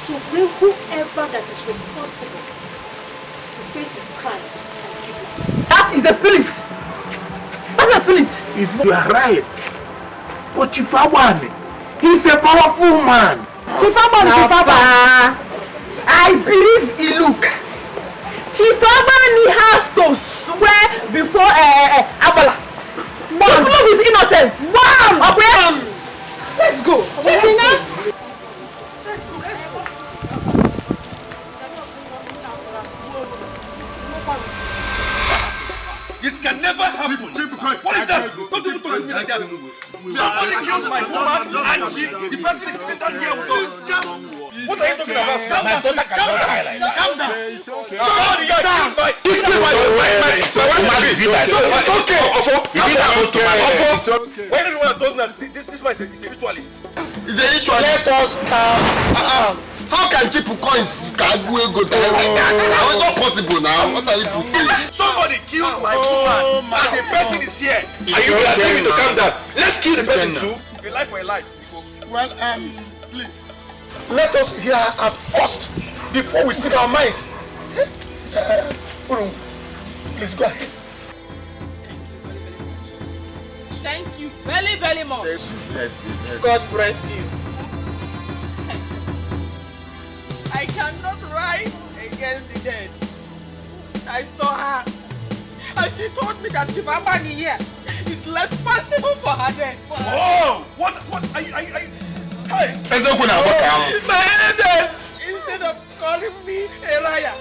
to bring whoever that is responsible to face his crime and give it. That is the spirit. That's the spirit. You are right. But Chifawan, he's a powerful man. Chifawan is Chifawan. I believe Iluka. Chief Abani has to swear before Abala. The proof is innocent. Bam! Okay? Let's go. Chifina. It can never happen. What is that? Don't even talk to me like that. Somebody killed my woman and the person is sitting down here with us. What are you talking about? My daughter cannot die like that. Calm down. Somebody killed my wife. It's okay. Why don't you want to talk now? This man is a ritualist. He's a ritualist. Let us calm. How can people coins go down like that? It's not possible now. What are you saying? Somebody killed my woman and the person is here. Are you telling me to calm down? Let's kill the person too. A life for a life. Well, please. Let us hear her at first before we speak our minds. Please go ahead. Thank you very, very much. God bless you. I cannot rise against the dead. I saw her and she told me that Chief Abani here is responsible for her death. Oh! What are you hey! My elders, instead of calling me a liar,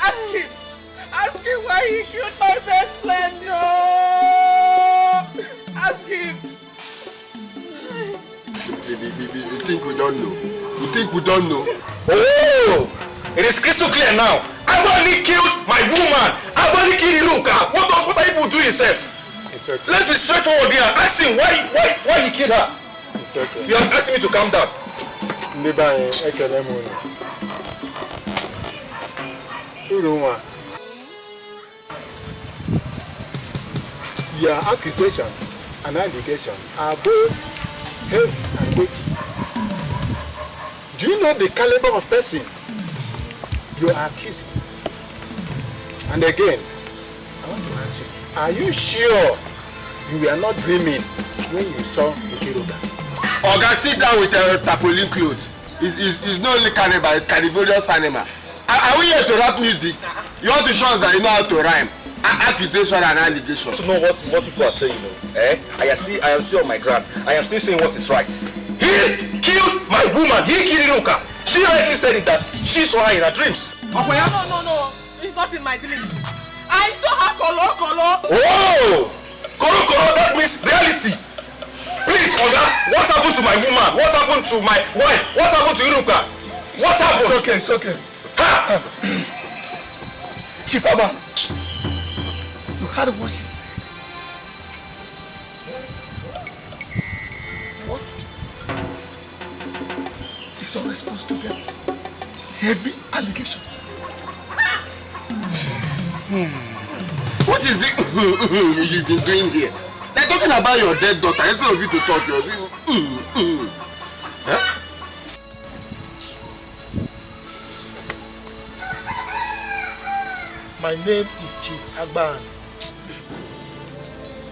ask him why he killed my best friend. No! Ask him. You think we don't know? You think we don't know? Oh! It is crystal clear now. Abani killed my woman. Abani killed Iruka. What are people doing, Seth? Let's be straightforward here. Ask him why he killed her. You are asking me to calm down. Your accusation and allegation are both heavy and weighty. Do you know the caliber of person you are accusing? And again, I want to ask you, are you sure you were not dreaming when you saw Ikiruka? Oga, sit down with a tarpaulin cloth. It's not only cannibal, it's carnivorous animal. Are we here to rap music? You want to show us that you know how to rhyme? Accusation and allegation. To know what people are saying, I am still on my ground. I am still saying what is right. He killed my woman. He killed Iruka. She rightly said it that she saw her in her dreams. No. It's not in my dreams. I saw her kolo. Oh! Kolo, that means reality. Please, Oga, what happened to my woman? What happened to my wife? What happened to Iruka? What happened? It's okay. Ha! Chief Abba, you heard what she said. What? It's your responsibility to get heavy allegation. What is it you've been doing here? They're talking about your dead daughter. Instead of you to talk, you're saying, Huh? My name is Chief Agban,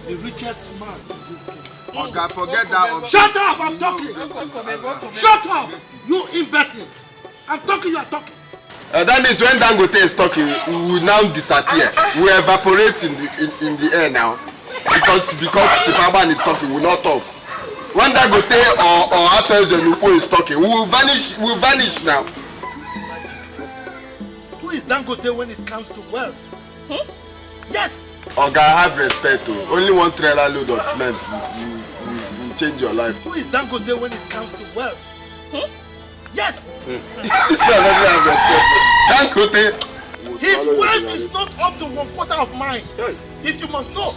the richest man in this game. Okay, forget that. Shut up! I'm talking. Shut up! You imbecile! I'm talking. You are talking. That means when Dangote is talking, we will now disappear. We evaporate in the air now. Because Chief Agban is talking, we will not talk. When Dangote or Atos Nupo is talking, we will vanish now. Who is Dangote when it comes to wealth? Yes! Oga, have respect. Only one trailer load of cement will change your life. Who is Dangote when it comes to wealth? Yes! This man doesn't have respect. Dangote. His wealth is not up to 1/4 of mine. If you must know.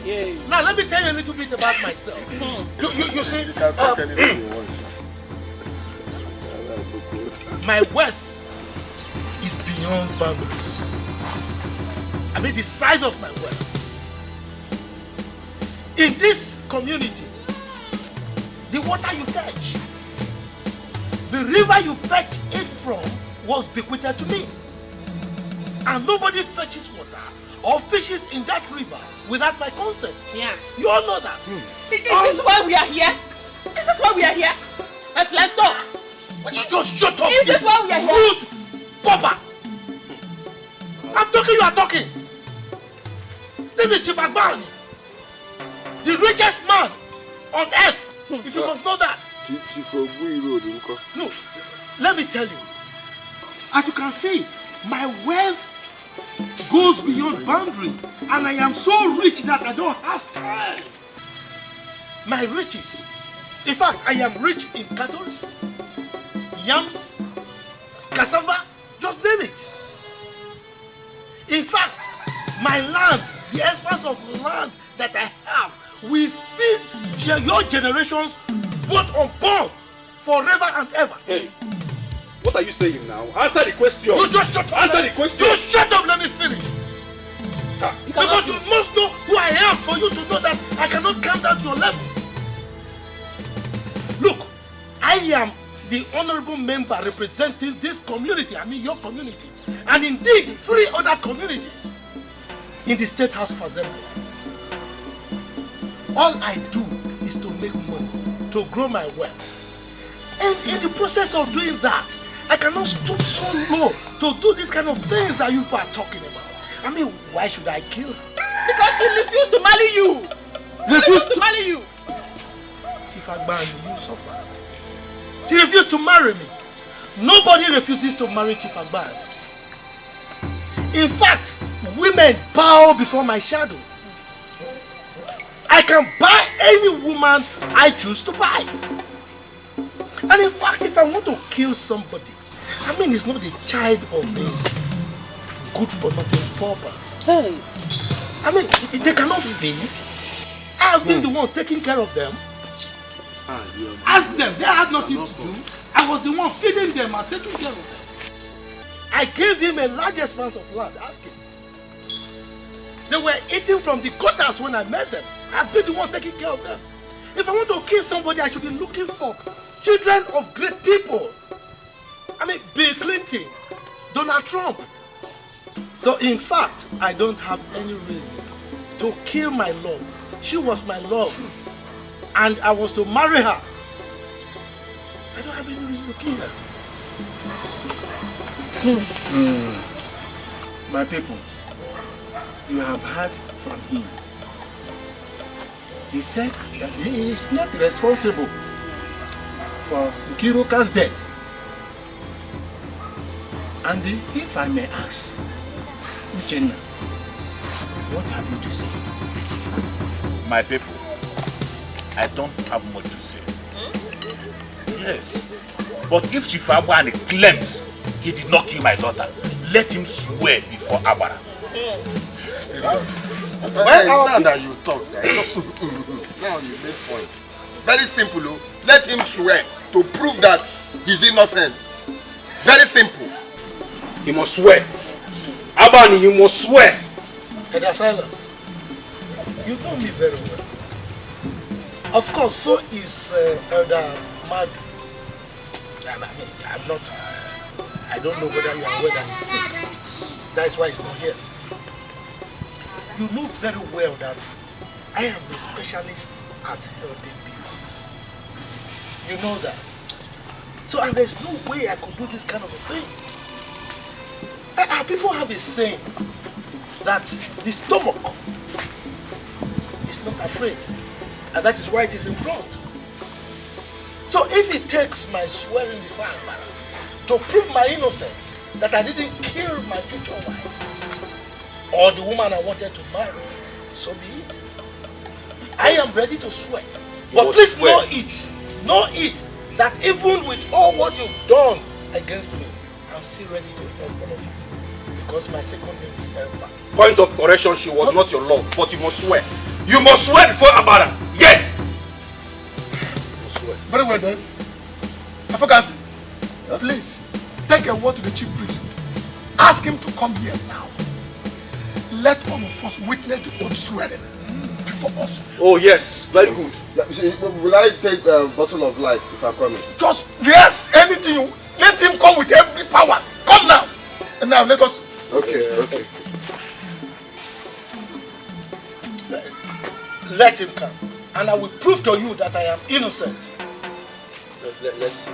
Yeah. Now let me tell you a little bit about myself. You see, my wealth is beyond boundaries. I mean the size of my wealth. In this community, the water you fetch, the river you fetch it from was bequeathed to me. And nobody fetches water or fishes in that river without my consent. Yeah. You all know that. Is this why we are here? Is this why we are here? My friend, talk. Would you just shut up? Is this why we are here? Rude Papa! I'm talking, you are talking. This is Chief Agbani, the richest man on earth, if you must know that. No, let me tell you. As you can see, my wealth goes beyond boundary, and I am so rich that I don't have time. My riches. In fact, I am rich in cattle, yams, cassava, just name it. In fact, my land, the expanse of land that I have, will feed your generations both unborn forever and ever. Hey, what are you saying now? Answer the question. You just shut up. Answer the question. You shut up, let me finish. Because you must know who I am for you to know that I cannot come down to your level. Look, I am the honorable member representing this community, I mean your community, and indeed 3 other communities in the State House of Assembly. All I do is to make money, to grow my wealth. And in the process of doing that, I cannot stoop so low to do these kind of things that you are talking about. I mean, why should I kill her? Because she refused to marry you. Refused to marry you. Chief Agbani, you suffered. She refused to marry me. Nobody refuses to marry Chief Agbani. In fact, women bow before my shadow. I can buy any woman I choose to buy. And in fact, if I want to kill somebody, I mean, it's not a child of this good for nothing purpose. Hey. I mean, they cannot feed. I have been the one taking care of them. Ask them, they had nothing to do. I was the one feeding them and taking care of them. I gave him a large expanse of land, ask him. They were eating from the gutters when I met them. I've been the one taking care of them. If I want to kill somebody, I should be looking for children of great people. I mean, Bill Clinton, Donald Trump. So in fact, I don't have any reason to kill my love. She was my love. And I was to marry her. I don't have any reason to kill her. My people, you have heard from him. He said that he is not responsible for Nkiruka's death. And if I may ask, Uchenna, what have you to say? My people, I don't have much to say. Yes. But if Chief Agbani claims he did not kill my daughter, let him swear before Abara. Now that you talk, now you make point. Very simple, let him swear to prove that he's innocent. Very simple. He must swear. Abani, you must swear. Elder Silas, you know me very well. Of course, so is Elder Madu. And I mean, I don't know whether you are aware that he's sick. That is why he's not here. You know very well that I am a specialist at helping people. You know that. So, and there's no way I could do this kind of a thing. People have a saying that the stomach is not afraid. And that is why it is in front. So if it takes my swearing before Abara to prove my innocence, that I didn't kill my future wife, or the woman I wanted to marry, so be it. I am ready to swear. But please know it, that even with all what you've done against me, I'm still ready to help all of you. Because my second name is Helper. Point of correction, she was not your love, but you must swear. You must swear before Abara. Yes! You must swear. Very well then. Afokasi, please, take a word to the chief priest. Ask him to come here now. Let all of us witness the oath swearing before us. Oh yes, very good. Will I take a bottle of light if I come in? Just, yes, anything you, let him come with every power. Come now. And now let us. Okay. Let him come. And I will prove to you that I am innocent. Let's see.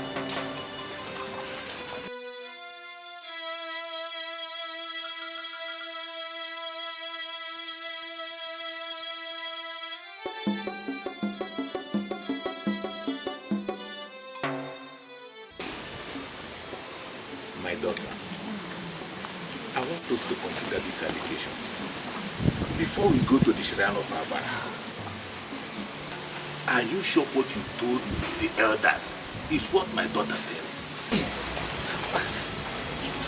My daughter, I want us to consider this allegation. Before we go to the shrine of Abara, are you sure what you told the elders is what my daughter tells?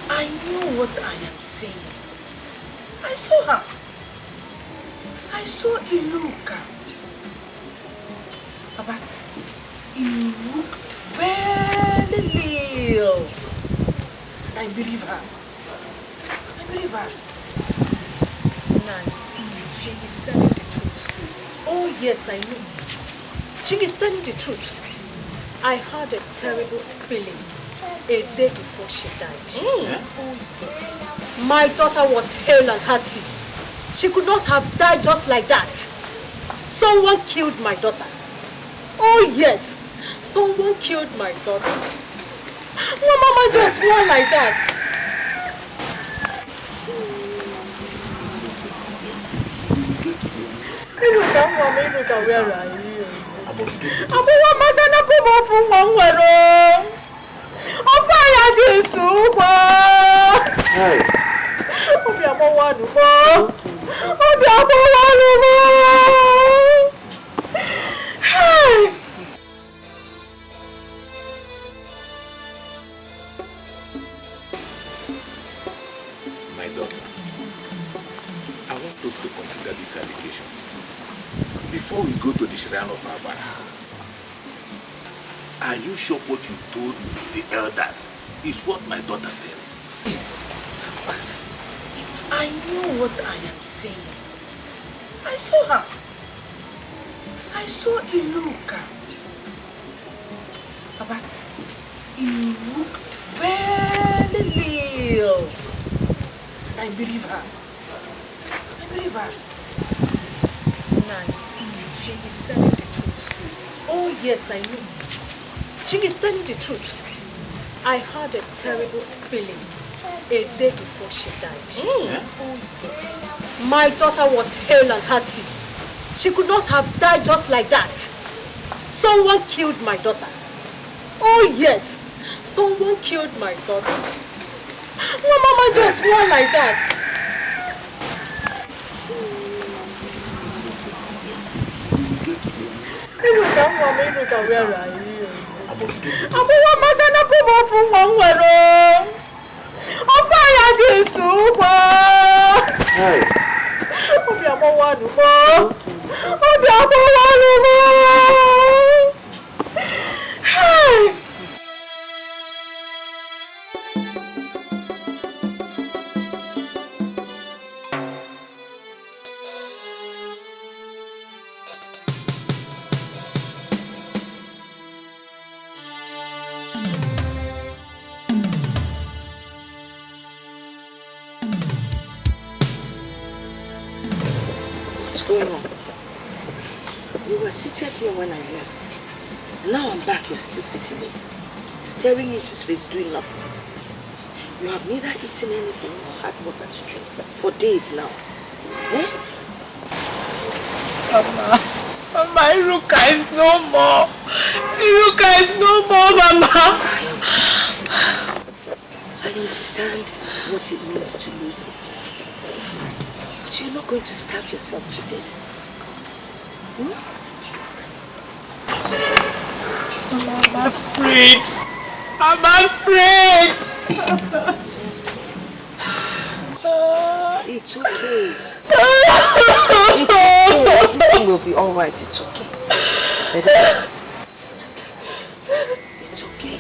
I know what I am saying. I saw her. I saw Iluka. Baba, he looked very little. I believe her. I believe her. Nani, she is telling the truth. Oh yes, I know. She is telling the truth. I had a terrible feeling a day before she died. Oh yes. My daughter was hale and hearty. She could not have died just like that. Someone killed my daughter. Oh yes, someone killed my daughter. No, Mama just swore like that. Inuka, where are you? Abuwa magana kubo fun wero. Ofa ya Jesu po. Obi amo wa nu po. Obi amo wa nu po. Hey. My daughter, I want us to consider this allegation. Before we go to the shrine of Abara, are you sure what you told the elders is what my daughter tells? I know what I am saying. I saw her. I saw Iluka. Baba, he looked very little. I believe her. I believe her. Nani, she is telling the truth. Oh yes, I know. She is telling the truth. I had a terrible feeling a day before she died. Oh yes. My daughter was hale and hearty. She could not have died just like that. Someone killed my daughter. Oh yes, someone killed my daughter. No, Mama just swore like that. Inuka, where are you? Abuwa magana kubo fun wero. Ofa ya Jesu po. Obi amo wa nu po. Obi amo wa nu po. Hey. What's going on? You were seated here when I left. Now I'm back, you're still sitting here, staring into space, doing nothing. You have neither eaten anything or had water to drink for days now. Eh? Mama, Iruka is no more. Iruka is no more, Mama. I understand what it means to lose a friend. But you're not going to starve yourself to death. I'm afraid. I'm afraid. It's okay. It's okay. Everything will be all right. It's okay. It's okay. It's okay.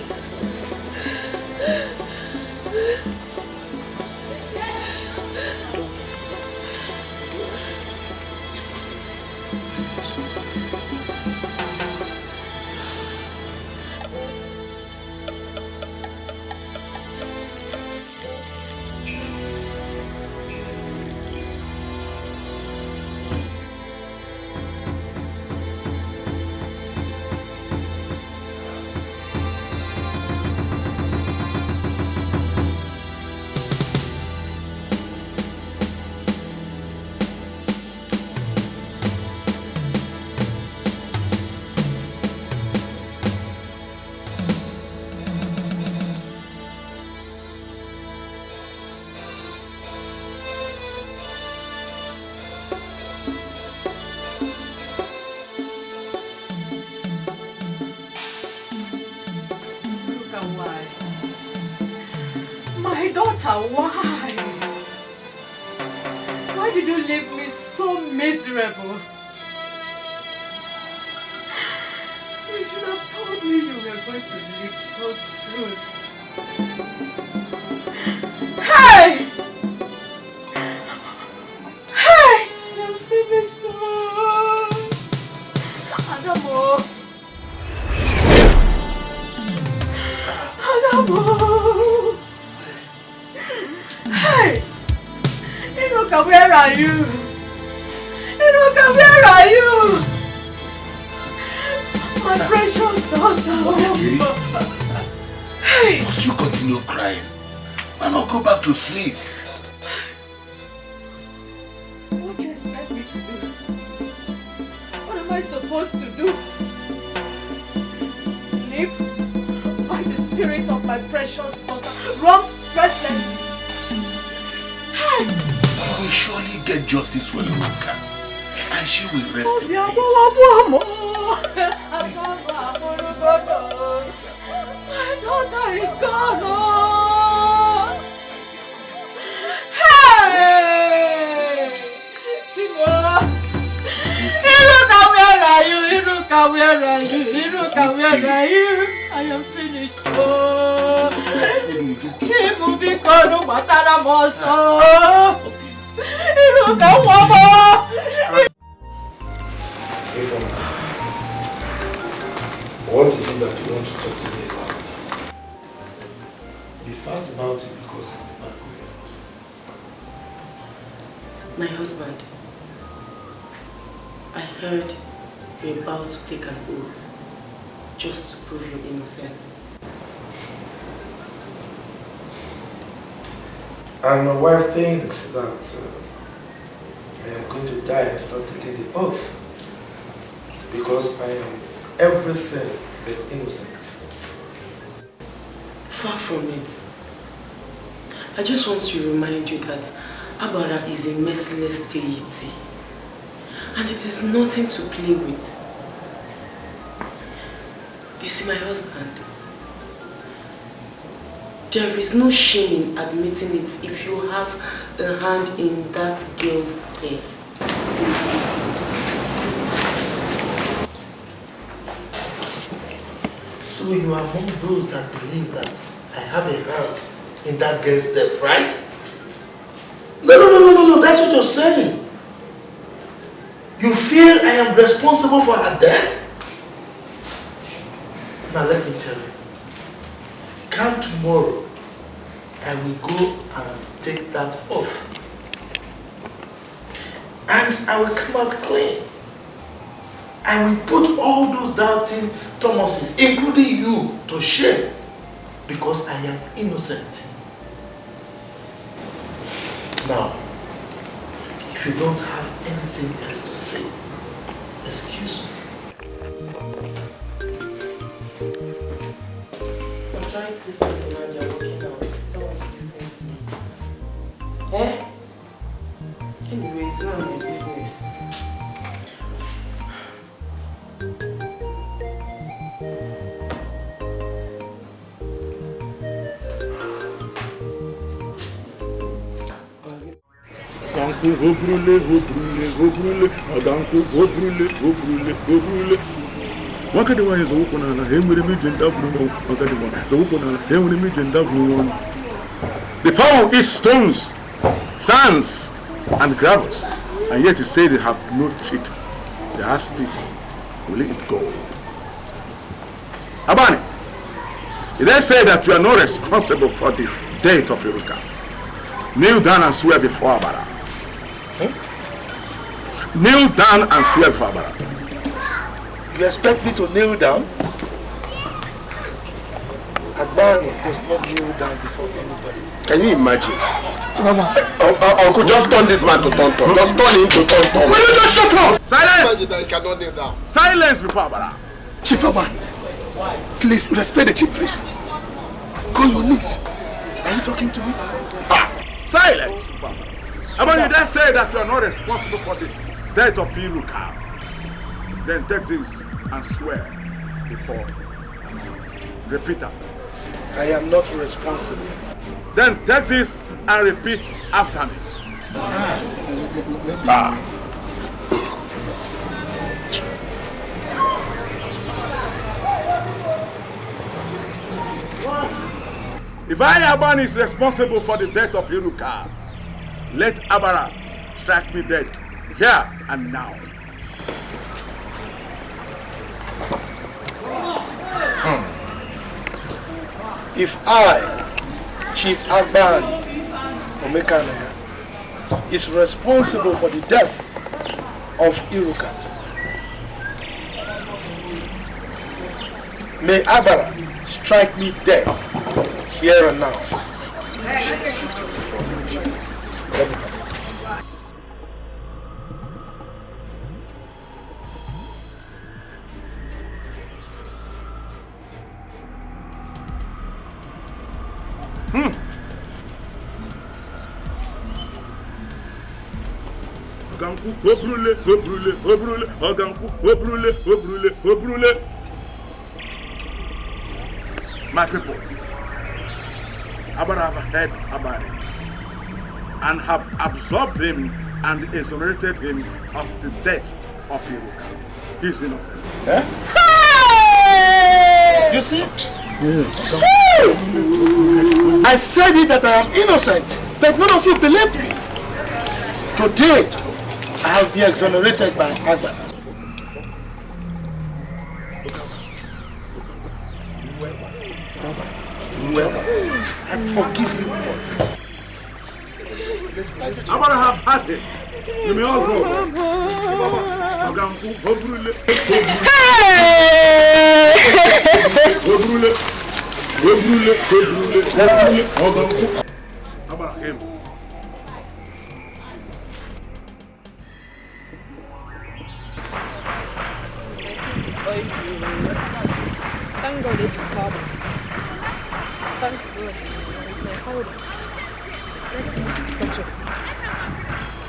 daughter, why? Why did you leave me so miserable? You should have told me you were going to leave so soon. Hey! Hey! I'm finished. Adamo! Adamo! Hey! Inuka, where are you? Inuka, where are you? My precious daughter. Hey! Must you continue crying? Why not go back to sleep? What do you expect me to do? What am I supposed to do? Sleep? Why the spirit of my precious daughter runs restless? Hey! You will surely get justice for Iruka, and she will rest in peace. My daughter is gone. Oh. Hey! Chimo! Iruka, where are you? Iruka, where are you? Iruka, where are you? I am finished. Oh. Chimo, because no matter what. Iruka, Mama! What is it that you want to talk to me about? Be fast about it because I'm not going out. My husband, I heard you're about to take an oath just to prove your innocence. And my wife thinks that I am going to die after taking the oath because I am everything but innocent. Far from it. I just want to remind you that Abara is a merciless deity and it is nothing to play with. You see, my husband, there is no shame in admitting it if you have a hand in that girl's death. So you are among those that believe that I have a hand in that girl's death, right? No, that's what you're saying. You feel I am responsible for her death? Now let me tell you. Come tomorrow, I will go and take that oath. And I will come out clean. I will put all those doubting Thomases, including you, to shame because I am innocent. Now, if you don't have anything else to say, excuse me. I'm trying to see something and you're walking out. Don't want to listen to me. Eh? Anyway, it's not my business. The fowl eats stones, sands, and gravels, and yet it says they have no teeth. They have teeth. Will it eat gold? Abani, you then say that you are not responsible for the death of Iruka. Kneel down and swear before Abara. Kneel down and swear before Abara. You expect me to kneel down? Agbani does not kneel down before anybody. Can you imagine? Uncle, just turn this man to tonton. Just turn him to tonton. Will you just shut up? Silence! Imagine that he cannot kneel down. Silence before Abara. Chief Aban, please respect the chief priest. Go on your knees. Are you talking to me? Silence! Abani, you then say that you are not responsible for the death of Iruka. Then take this and swear before. Repeat after. I am not responsible Then take this and repeat after me. If I, Aban, is responsible for the death of Iruka, let Abara strike me dead here and now. If I, Chief Agban Omekanaya, is responsible for the death of Iruka, may Abara strike me dead here and now. My people, Abara have heard about it and have absorbed him and exonerated him of the death of Iruka. He is innocent. Eh? You see? I said it that I am innocent, but none of you believed me. Today, I have been exonerated by Agba. I forgive you. Abara have had it. You may all go. Abara him. Thank God it's recorded. Thank God. Hold it. Let me touch it.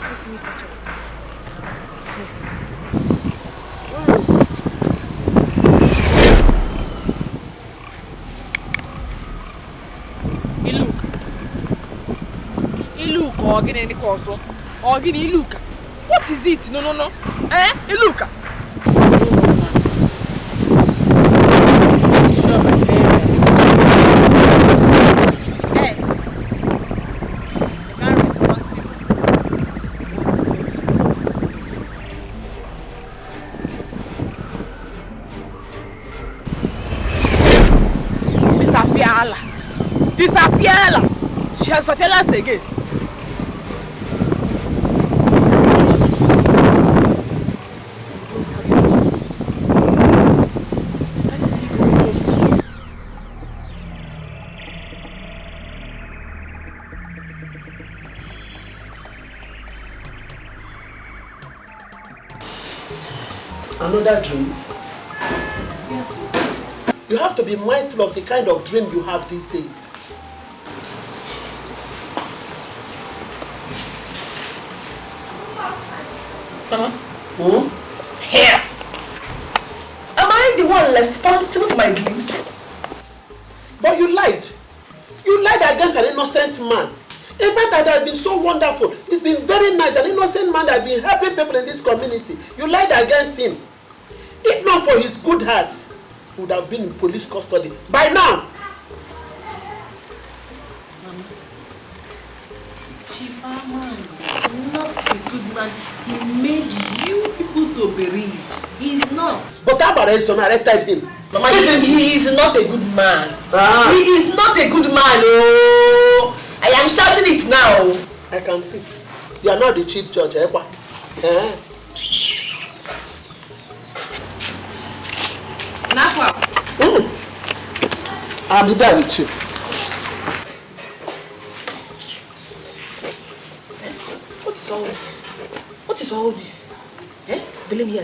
Let me touch it. Iluka, ogini ni koso. Ogini Iluka. What is it? No. Eh? Iluka. Disappear! She has disappeared us again. Another dream? Yes. You have to be mindful of the kind of dream you have these days. Here. Am I the one responsible for my dreams? But you lied. You lied against an innocent man. A man that has been so wonderful. He's been very nice. An innocent man that has been helping people in this community. You lied against him. If not for his good heart, he would have been in police custody by now. Chief Aman is not a good man. He made you people to believe. He is not. But Abara exonerated him. Mama, he is not a good man. He is not a good man. Oh, I am shouting it now. I can see. You are not the chief judge, Ekwa. Eh? I'll be there with you. What is all this? What is all this? Eh? Delemia.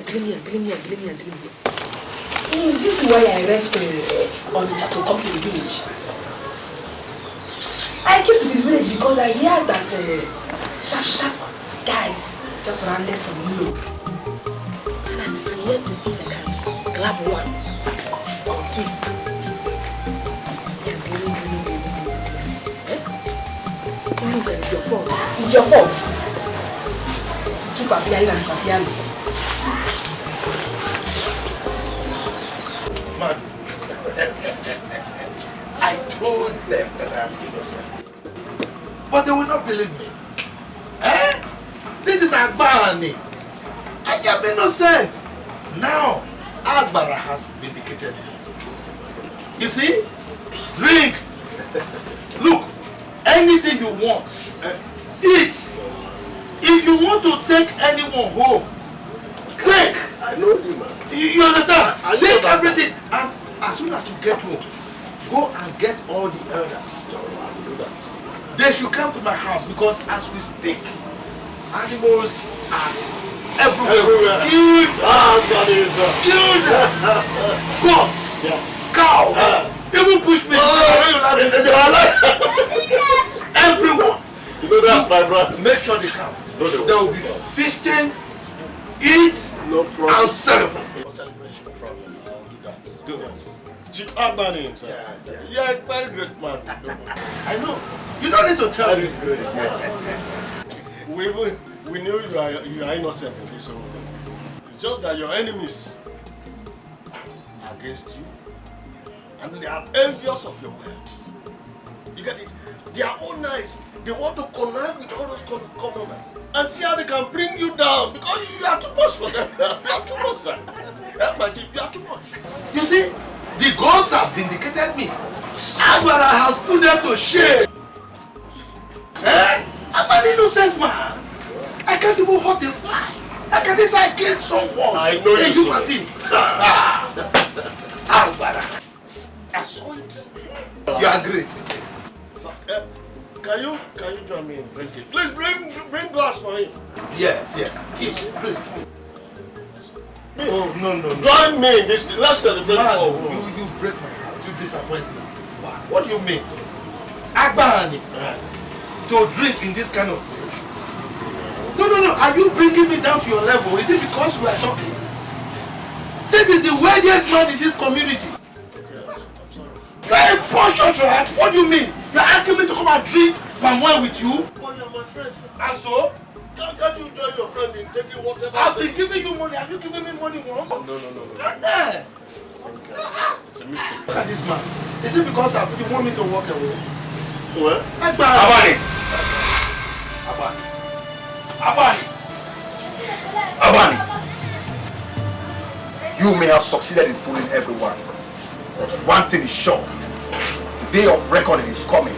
Is this why I left on the chat to come to the village? I came to the village because I hear that sharp guys just landed from Europe. And I'm here to see if I can grab one or two. It's your fault. It's your fault. Keep appearing and disappearing. Man, I told them that I'm innocent. But they will not believe me. Eh? This is Agbani. I am innocent. Now, Agbara has vindicated him. You see? Drink. Look, anything you want. Eat. If you want to take anyone home, take. I know you, man. You understand? I Take know everything. And as soon as you get home, go and get all the elders. They should come to my house because as we speak, animals are everywhere. Huge. Huge. Goats. Yes. Cows. Even bushmeat. Everyone. You know that's my brother. Make sure they come. No, they will be feasting, eat, no problem. and celebrate. Good. Chief Agbani himself. Yeah, a very great man. I know. You don't need to tell me. We knew you are innocent in this whole thing. It's just that your enemies are against you. And they are envious of your wealth. You get it? They are all nice. They want to connect with all those commoners and see how they can bring you down because you are too much for them. You are too much, sir. You are too much. You see, the gods have vindicated me. Agbara has put them to shame. Eh? I'm an innocent man. I can't even hurt a fly. I can say I killed someone. I know you human being. Agbara. I saw it. You are great. Can you join me in drinking? Please bring glass for him. Yes. Kiss, drink. Oh, no. Join me in this. Let's celebrate. Man, you break my heart. You disappoint me. What do you mean? Agbani to drink in this kind of place? No. Are you bringing me down to your level? Is it because we are talking? This is the wealthiest man in this community. You are a portion trap. What do you mean? You are asking me to come and drink palm wine with you? But you're my friend. And so? Can't you join your friend in taking whatever? I've been giving you money. Have you given me money once? No. It's a mistake. Look at this man. Is it because you want me to walk away? Well, Abani! You may have succeeded in fooling everyone, but one thing is sure. The day of reckoning is coming.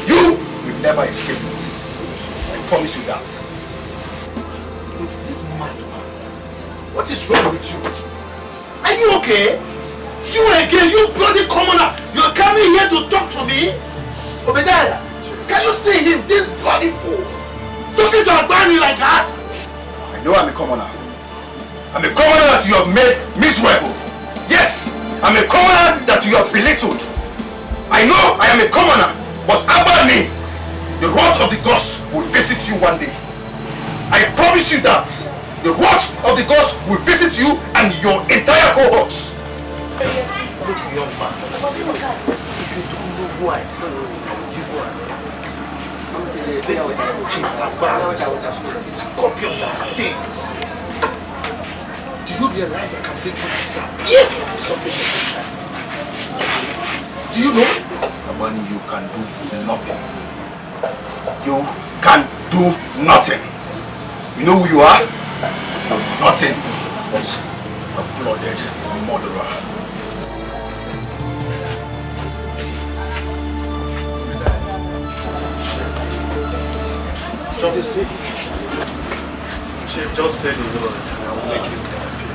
You will never escape it. I promise you that. Look, this man. What is wrong with you? Are you okay? You again, you bloody commoner! You're coming here to talk to me? Obadiah, can you see him, this bloody fool? Talking to Agbani like that? I know I'm a commoner. I'm a commoner that you have made miserable. Yes, I'm a commoner that you have belittled. I know I am a commoner, but Agbani, the wrath of the gods will visit you one day. I promise you that. The wrath of the gods will visit you and your entire cohorts. Look, young man, if you don't know who I am, you go and ask. This is Chief Agbani, the scorpion that stings. Do you realize I can make you disappear from the surface of this life? Do you know? Agbani, you can do nothing. You can do nothing. You know who you are? Nothing but a blooded murderer. Chief just said the word and I will make him disappear.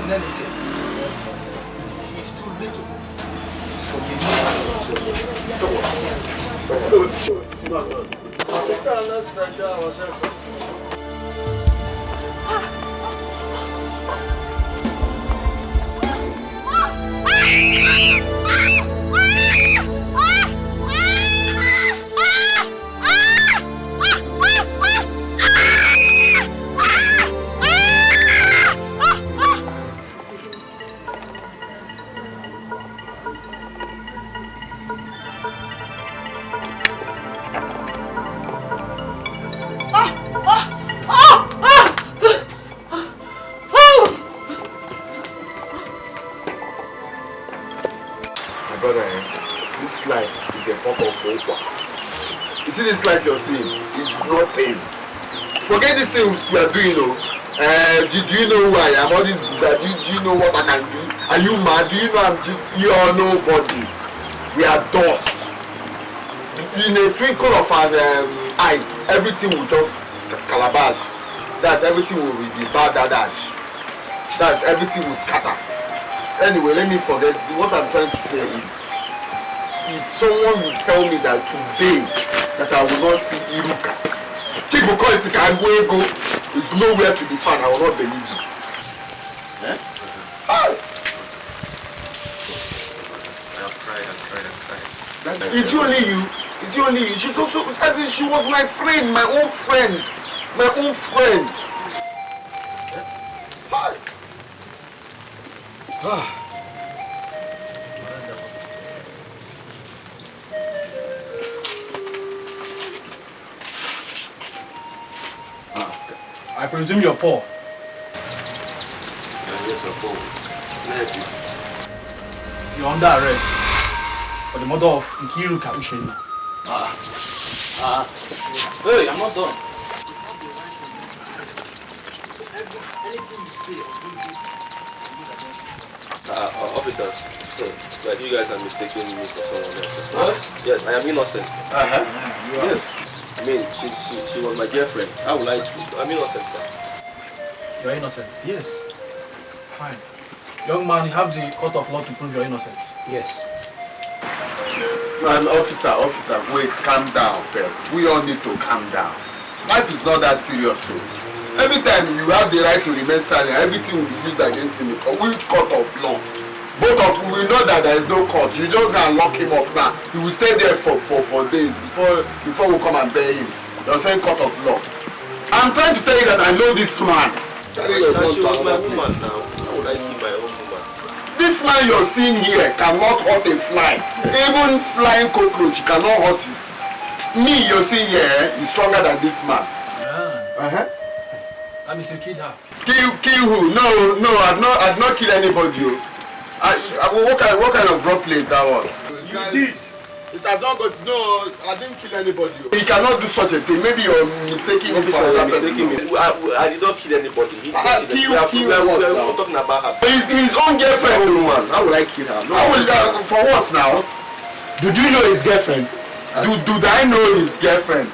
In any case, it's too little for me to Don't worry. Let's enjoy ourselves. pot of okwa. You see this life you're seeing is nothing. Forget these things we are doing, do you know who I am? All these Buddha, do you know what I can do? Are you mad? Do you know you are nobody? We are dust. In a twinkle of an eyes, everything will just scalabash. That's everything will be bad dash. That's everything will scatter. Anyway, let me forget. What I'm trying to say is, if someone will tell me that today that I will not see Iruka, Chibuko is nowhere to be found, I will not believe it. Eh? I've tried. It's only you. It's only you. She's also, as in, she was my friend, my own friend. My own friend. Hi. I presume you're poor. Yes, I'm poor. You're under arrest for the murder of Nkiru Kaushena. Hey, I'm not done. Officers, but you guys are mistaking me for someone else. What? Yes, I am innocent. Yes. I mean, she was my girlfriend. How will I? I'm innocent, sir. You're innocent? Yes. Fine. Young man, you have the court of law to prove you're innocent. Yes. Man, officer, wait, calm down first. We all need to calm down. Life is not that serious, so. Every time you have the right to remain silent, everything will be used against him. Which court of law? Both of you will know that there is no court. You just gonna lock him up now. He will stay there for days before we come and pay him. You're saying court of law. I'm trying to tell you that I know this man. She was my woman now. How would I keep my own woman? This man you're seeing here cannot hurt a fly. Even flying cockroach cannot hurt it. Me you're seeing here is stronger than this man. That means you killed her. Kill who? No, I've not killed anybody. What kind of rough place that was? You did. It has not got. No, I didn't kill anybody. He cannot do such a thing. Maybe you're mistaking me for another person. I did not kill anybody. Kill what? We're talking about her. His own girlfriend. Woman. How will I kill her? No. For what now? Do you know his girlfriend? Do I know his girlfriend?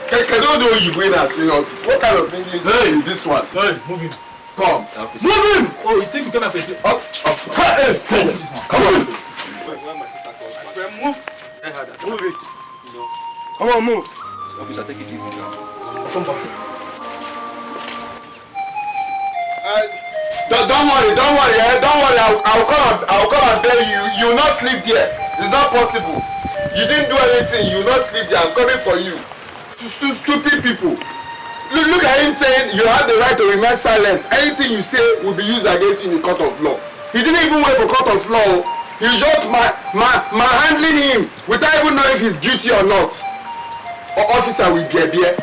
What kind of English is this one? Hey, move him. Come. Move him! Oh, you think you came here for a come on. Move. Move it. Come on, move. Officer, take it easy now. Come back. Don't worry. I'll come and bail you. You will not sleep there. It's not possible. You didn't do anything. You will not sleep there. I'm coming for you. Stupid people. Look at him saying you have the right to remain silent. Anything you say will be used against you in the court of law. He didn't even wait for court of law. He's just handling him without even knowing if he's guilty or not. Officer will be here.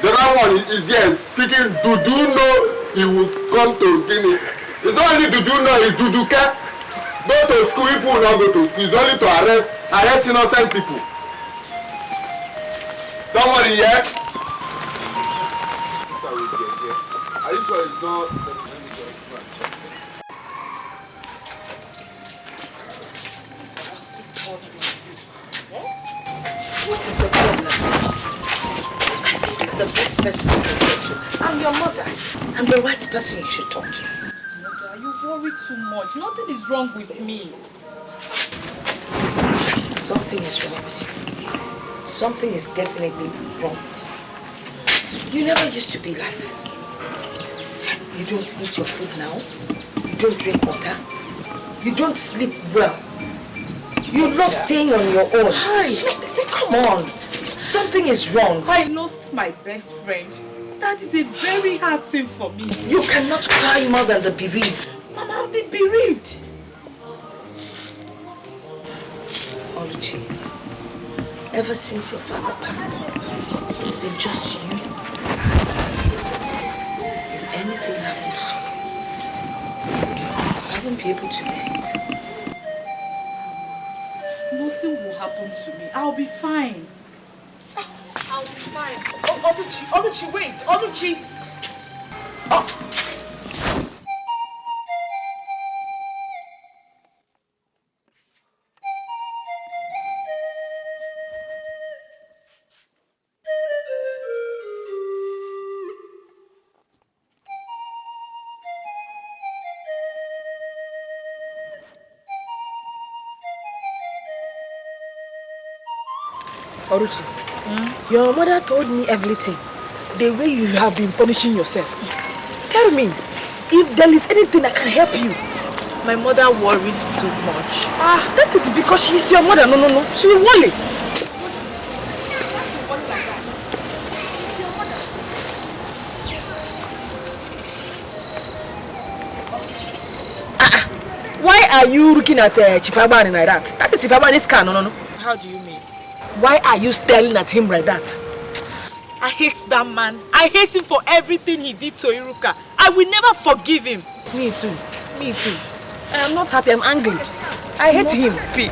The other one is here speaking. Do know he will come to Guinea? It's not only do know, it's Duduka. Go to school, people will not go to school. It's only to arrest innocent people. Don't worry, yeah? Are you sure it's not? What is the problem? The best person you can talk to. I'm your mother. I'm the right person you should talk to. Mother, you worry too much. Nothing is wrong with me. Something is wrong with you. Something is definitely wrong with you. You never used to be like this. You don't eat your food now. You don't drink water. You don't sleep well. You love staying on your own. Hi, come on. Something is wrong. I lost my best friend. That is a very hard thing for me. You cannot cry more than the bereaved. Mama, I'll be bereaved. Oluchi, ever since your father passed on, it's been just you. If anything happens to you, I won't be able to bear it. Not Nothing will happen to me. I'll be fine. I'll be fine. Oluchi, wait. Oluchi. Oh. Oluchi, your mother told me everything. The way you have been punishing yourself. Tell me, if there is anything that can help you. My mother worries too much. That is because she is your mother. No. She will worry. Why are you looking at Chief Agbani like that? That is Chief Agbani's car. No. How do you mean? Why are you staring at him like that? I hate that man. I hate him for everything he did to Iruka. I will never forgive him. Me too. I am not happy. I'm angry. I hate him. Happy.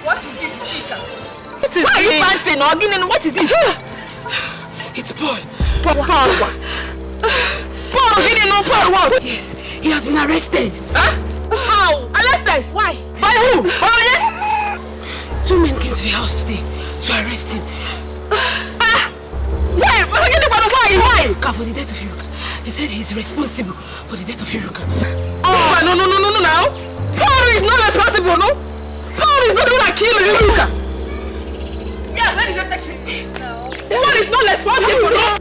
What is it, Chika? What is it? What is it? It's Paul. Paul, what? Yes, he has been arrested. Huh? How? Arrested? Why? By who? Two men came to the house today to arrest him. Why? Why? For the death of Iruka. They said he's responsible for the death of Iruka. No. Now. Paul is not responsible, no? Paul is not the one that killed Iruka. Yeah, let it get taken. Paul is not responsible, no?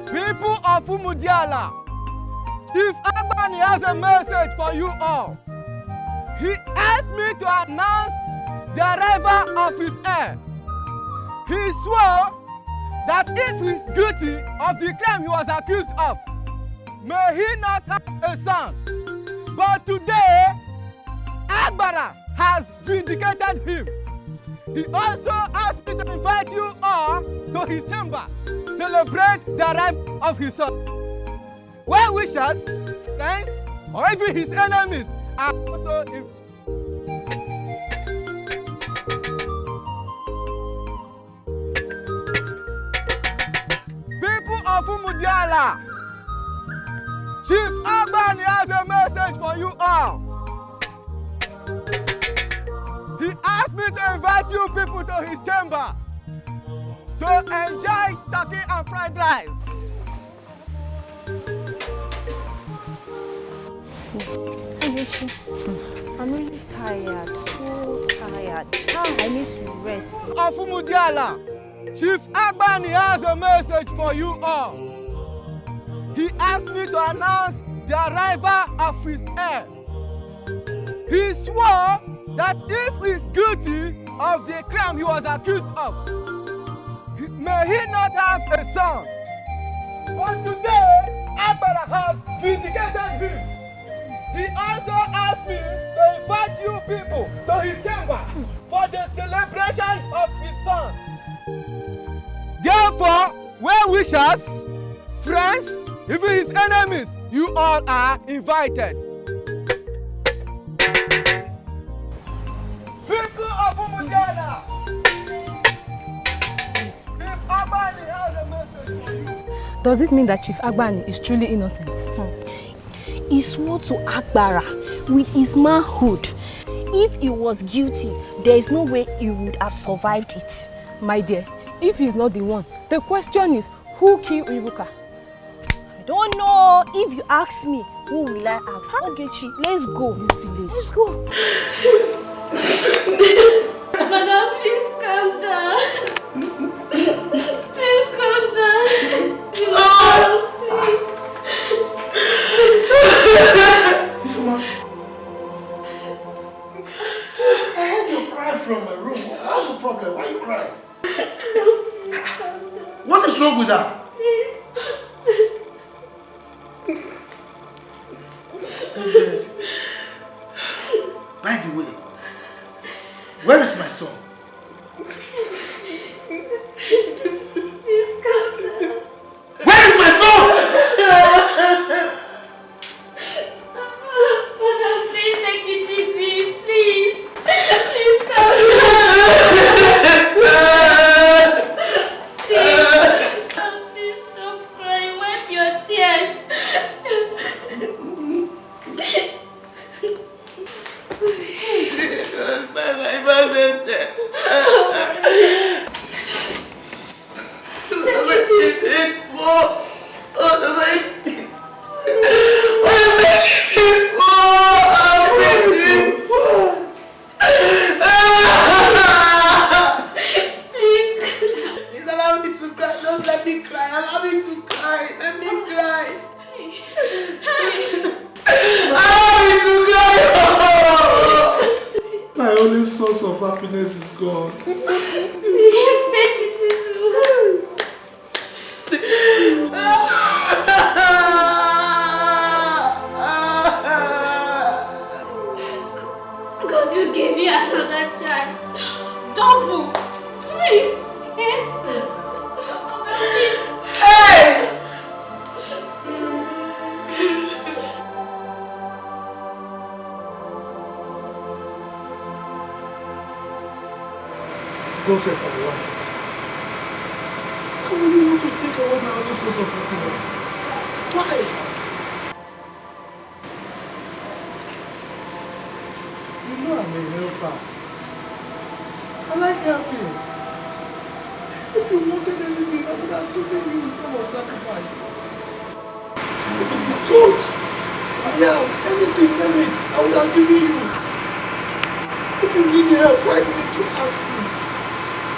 People of Umudiala, Chief Agbani has a message for you all. He asked me to announce the arrival of his heir. He swore that if he is guilty of the crime he was accused of, may he not have a son. But today, Agbara has vindicated him. He also asked me to invite you all to his chamber to celebrate the arrival of his son. Well wishers, friends, or even his enemies are also invited. People of Umudiala, Chief Agbani has a message for you all. He asked me to invite you people to his chamber to enjoy turkey and fried rice. I'm really tired, so tired. I need to rest. Of Umudiala, Chief Agbani has a message for you all. He asked me to announce the arrival of his heir. He swore that if he is guilty of the crime he was accused of, may he not have a son. But today, Agbara has vindicated him. He also asked me to invite you people to his chamber for the celebration of his son. Therefore, well wishers, friends, even his enemies, you all are invited. People of Umudiala, Chief Agbani has a message for you. Does it mean that Chief Agbani is truly innocent? He swore to Agbara with his manhood. If he was guilty, there is no way he would have survived it. My dear, if he's not the one, the question is, who killed Iruka? I don't know. If you ask me, who will I ask? Ogechi, let's go. This village. Let's go. Madam, please calm down. Please calm down. Please. Ifuma, I heard you cry from my room. What's the problem? Why are you crying? What is wrong with her? Please. By the way, where is my son? to cry. Let me cry. My only source of happiness is gone. God will give you another child. Double. Please. Hey! God save our lives. How will you want to take away my only source of happiness? Why? You know I'm a helper. I like helping. If you wanted anything, I would have given you in form of sacrifice. If it is good, anything, name it, I would have given you. If you need help, why did you ask me?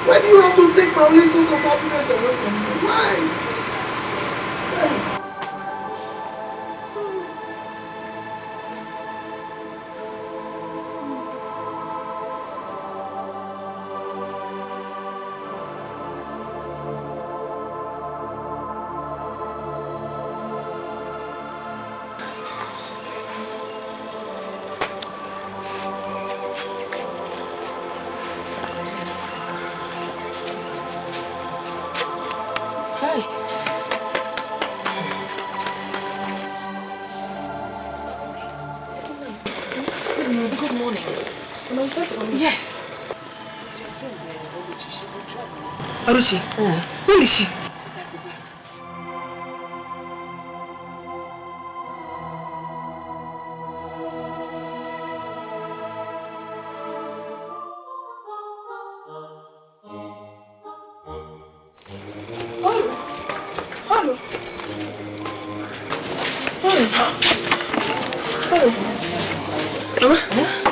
Why do you have to take my only source of happiness away from me? Why? Why? Good morning. Am I set for me? Yes. It's your friend there, Oluchi. She's in trouble. Oluchi? Where is she? She's at the back.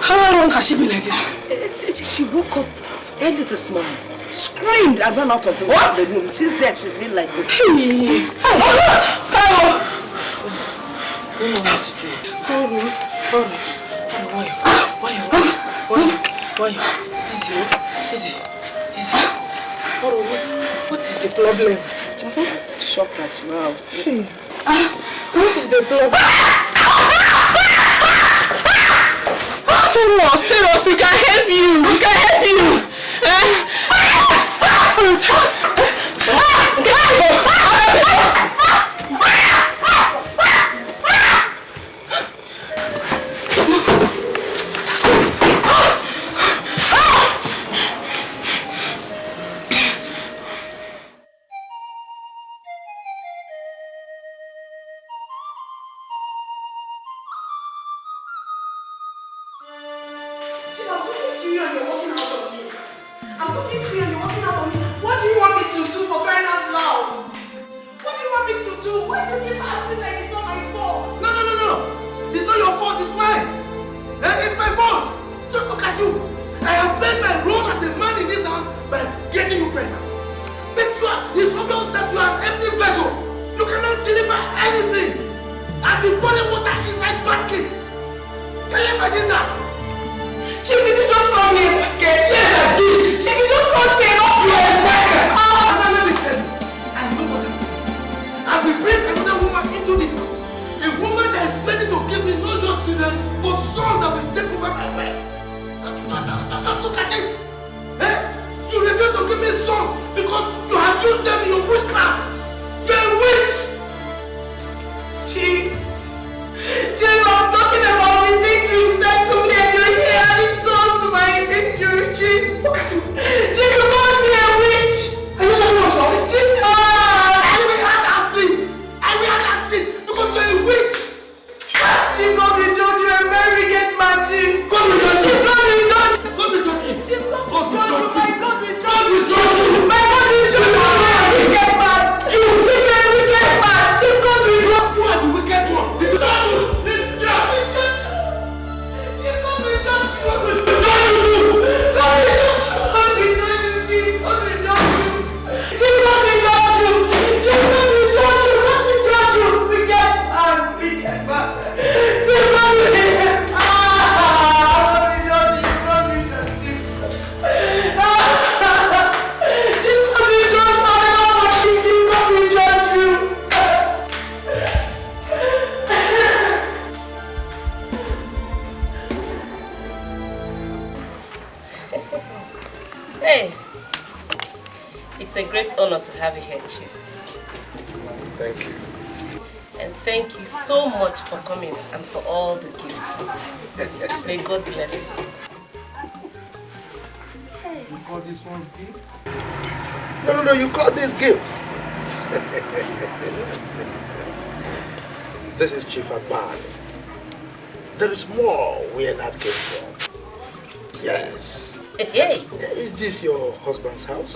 How long has she been like this? She woke up early this morning, screamed and ran out of the room. Since then, she's been like this. Hey! I don't know what to do. Why? Easy. What is the problem? Just as shocked as you are, see. What is the problem? Tell us, we can help you. Chief, God will judge you and Mary get magic. God will judge you. honor to have you here, Chief. Thank you. And thank you so much for coming and for all the gifts. May God bless you. You call this one's gifts? No, you call these gifts. This is Chief Abani. There is more where that came from. Yes. Hey. Is this your husband's house?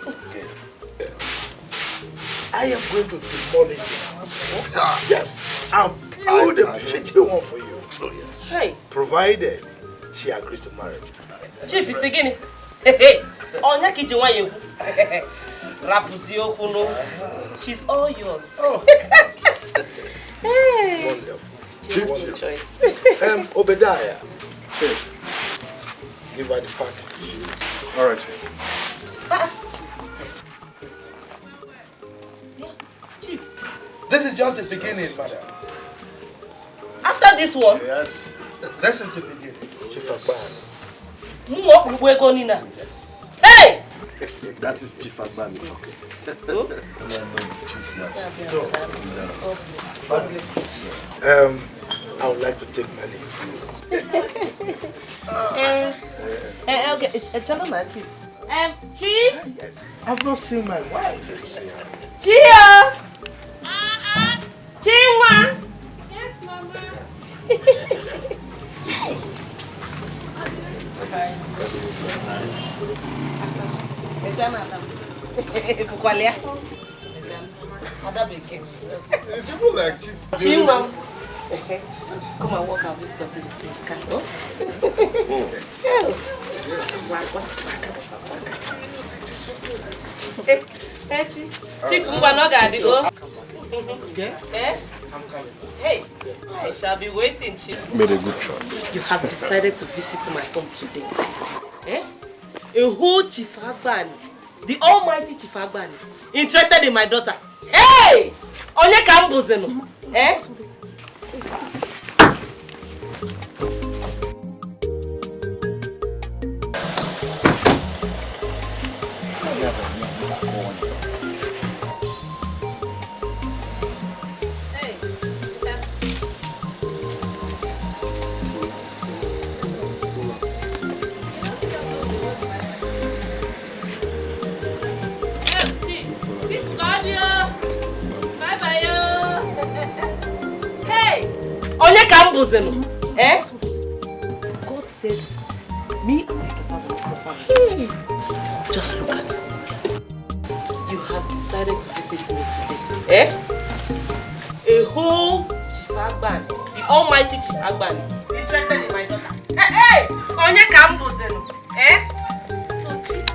Okay. I am going to demolish this house. Yes. I'll build a befitting one for you. Oh, yes. Hey. Provided she agrees to marry me. Chief is again. Hey. Onya kijiwaye. Rapuzio kuno. She's all yours. Oh. Hey. Wonderful. Chief, wonderful choice. Obadiah. Chief. Give her the package. All right, Chief. Chief. This is just the beginning, madam. After this one? Yes. This is the beginning. Chief Abani. Hey! That is Chief Abani. Okay. I would like to take my leave. Okay, tell my Chief. Chief? Yes. I've not seen my wife. Chia! Chinwa! Yes, Mama. People like Chief. Chinwa. Come and walk our visitor to this place, can you? Chief, Hey, I shall be waiting, Chief. Made a good choice. You have decided to visit my home today. A whole Chief Agbani, the almighty Chief Agbani, interested in my daughter. Hey! Onye kambuzeno. Onye kambuzeno. God said, me and my daughter will suffer. Just look at it. You have decided to visit me today. A whole Chief Agbani, the almighty Chief Agbani, interested in my daughter. Hey! Onye kambuzeno. So Chief.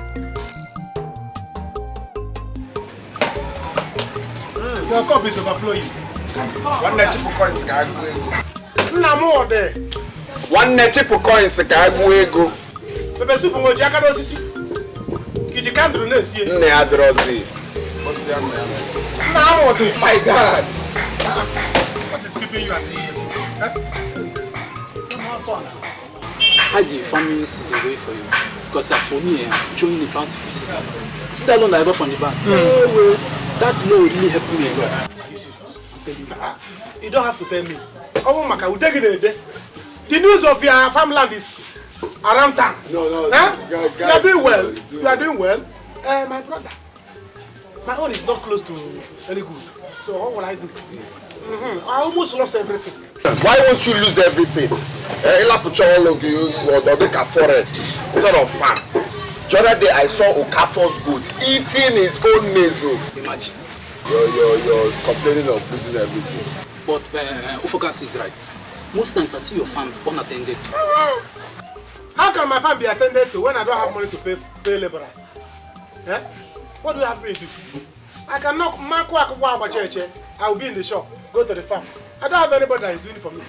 Your cup is overflowing. One net chip coins ka agụ ego. Nna m ode. One net chip coins ka agụ ego. Pepe soup ngo ji aka n'osisi. Kiji candle na-esi. Nne ya drozi. Nna m ode. My God. What is keeping you at the Haji, farming is a way for you. Because as for me, enjoying the bountiful season. See that loan I got from the bank? That loan really helped me a lot. You don't have to tell me. Oh, Maka, we'll take it in a day. The news of your farmland is around town. No. Huh? You are doing well. You are doing well. My brother, my own is not close to any good. So what will I do? I almost lost everything. Why won't you lose everything? Ododeka forest instead of farm. The other day I saw Okafor's goat eating his own maize. Imagine. You're complaining of losing everything. But Ufokas is right. Most times I see your farm unattended. How can my farm be attended to when I don't have money to pay laborers? Yeah? What do you have me to do? I can knock I will be in the shop, go to the farm. I don't have anybody that is doing it for me.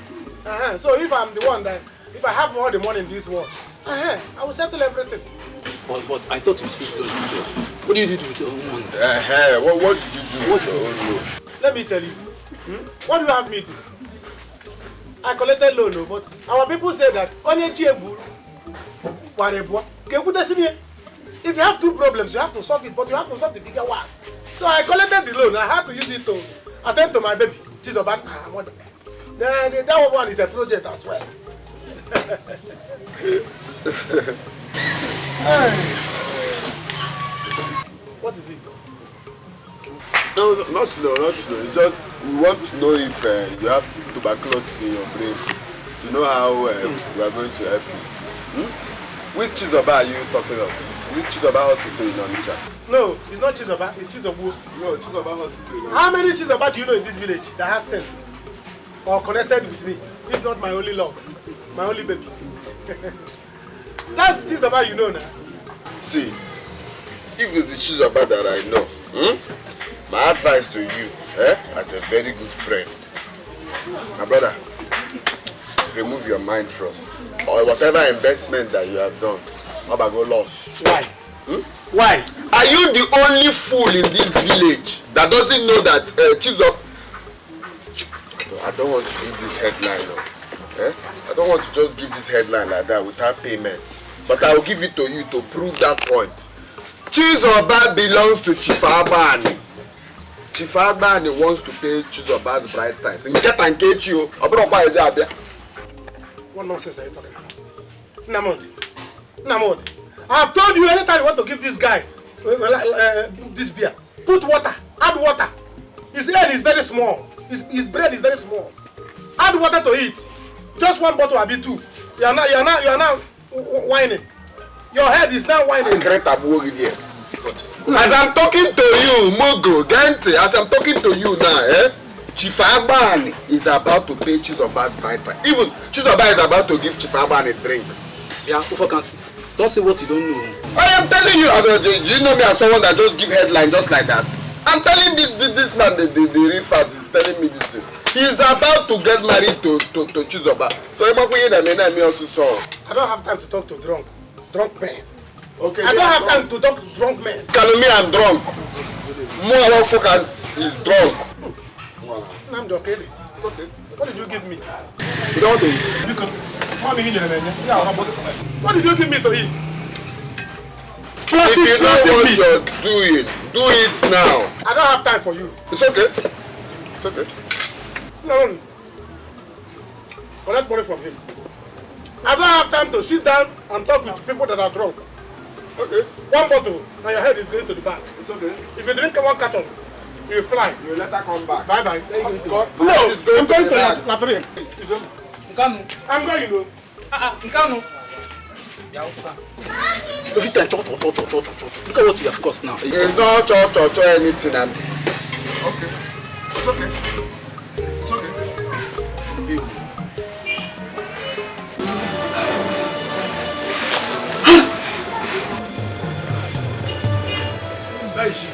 So if I'm the one that, if I have all the money in this world, I will settle everything. But I thought you still done this work. What do you do with your own money? What did you do with your own loan? Let me tell you. What do you have me do? I collected loan, but our people say that onye chiegbu warebua. If you have two problems, you have to solve it, but you have to solve the bigger one. So I collected the loan. I had to use it to attend to my baby. She's a bad mother. Then that one is a project as well. What is it? No, not to know. It's just we want to know if you have tuberculosis in your brain. To know how we are going to help you. Which Chizoba are you talking of? Which Chizoba hospital in Onitsha? No, it's not Chizoba, it's Chizobu. No, Chizoba hospital. How many Chizoba do you know in this village that has sense? Or connected with me? If not my only love, my only baby. That's Chizoba you know now. See, if it's the Chizoba that I know, my advice to you, as a very good friend, my brother, remove your mind from or whatever investment that you have done. Go loss. Why? Why? Are you the only fool in this village that doesn't know that Chizoba? I don't want to give this headline. I don't want to just give this headline like that without payment. But I will give it to you to prove that point. Chizoba belongs to Chief Abani. Chief Abani wants to pay Chizoba's bride price. What nonsense are you talking about? Namod, I have told you anytime you want to give this guy this beer, put water, add water. His head is very small. His bread is very small. Add water to it. Just one bottle, I'll be two. You are now whining. Your head is now whining. As I'm talking to you, Mogo, Gente, as I'm talking to you now, Chief Abani is about to pay Chizoba's bride price. Even Chizoba is about to give Chief Abani a drink. Yeah, don't say what you don't know. I am telling you, do you know me as someone that just give headline just like that? I'm telling this man, the real fact is telling me this thing. He's about to get married to Chizoba. So I don't have time to talk to drunk men. Okay. I don't have time to talk to drunk men. Me, I'm drunk. More focus is drunk. I'm okay. What did you give me? You don't eat. What did you give me to eat? If you know what you're doing, do it now. I don't have time for you. It's okay. It's okay. No. Collect money from him. I don't have time to sit down and talk with people that are drunk. Okay. One bottle and your head is going to the back. It's okay. If you drink one carton, you fly. You let her come back. Bye bye. No, I'm going to Latrine. I'm going, you know. Look at what you have cost now. It's not anything. Okay. It's okay. It's okay. Where is she?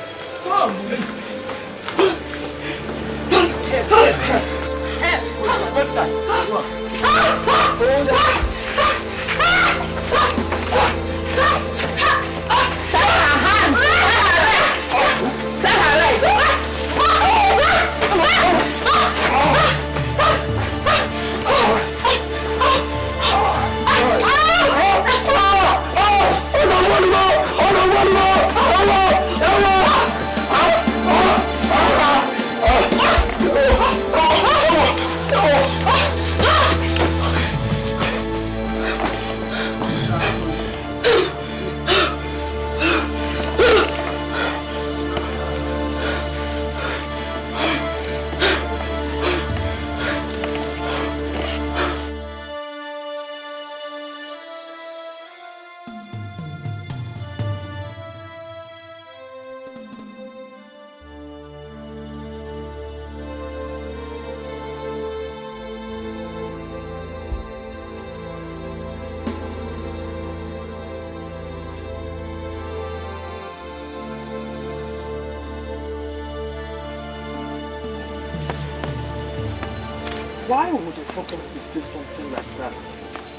Why would a prophecy say something like that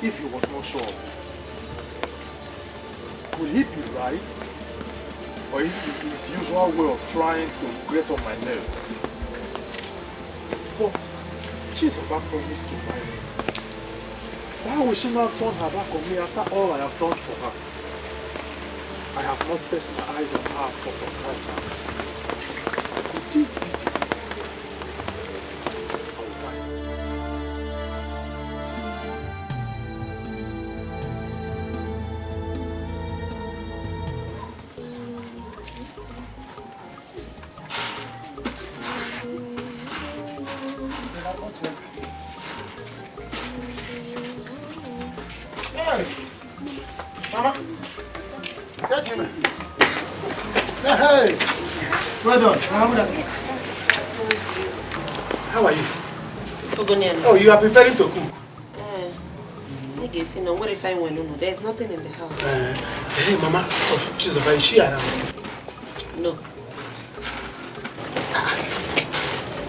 if he was not sure of it? Could he be right? Or is it his usual way of trying to get on my nerves? But Chizoba promised to marry me. Why would she not turn her back on me after all I have done for her? I have not set my eyes on her for some time now. Could this be the reason? I'll find Hey, Mama. Get him. Hey, well done. How are you? Oh, you are preparing to cook. There's nothing in the house. Hey, Mama, Chizoba, is she around? No.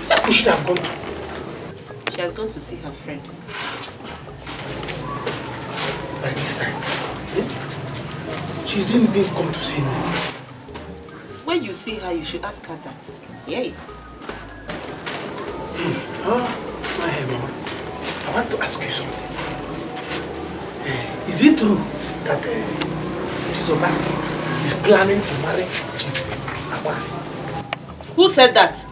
Where could she have gone to? She has gone to see her friend. By this time? She didn't even come to see me. When you see her, you should ask her that. Yay. Oh, my Mama, I want to ask you something. Is it true that Chizoba is planning to marry Chief Agba? Who said that?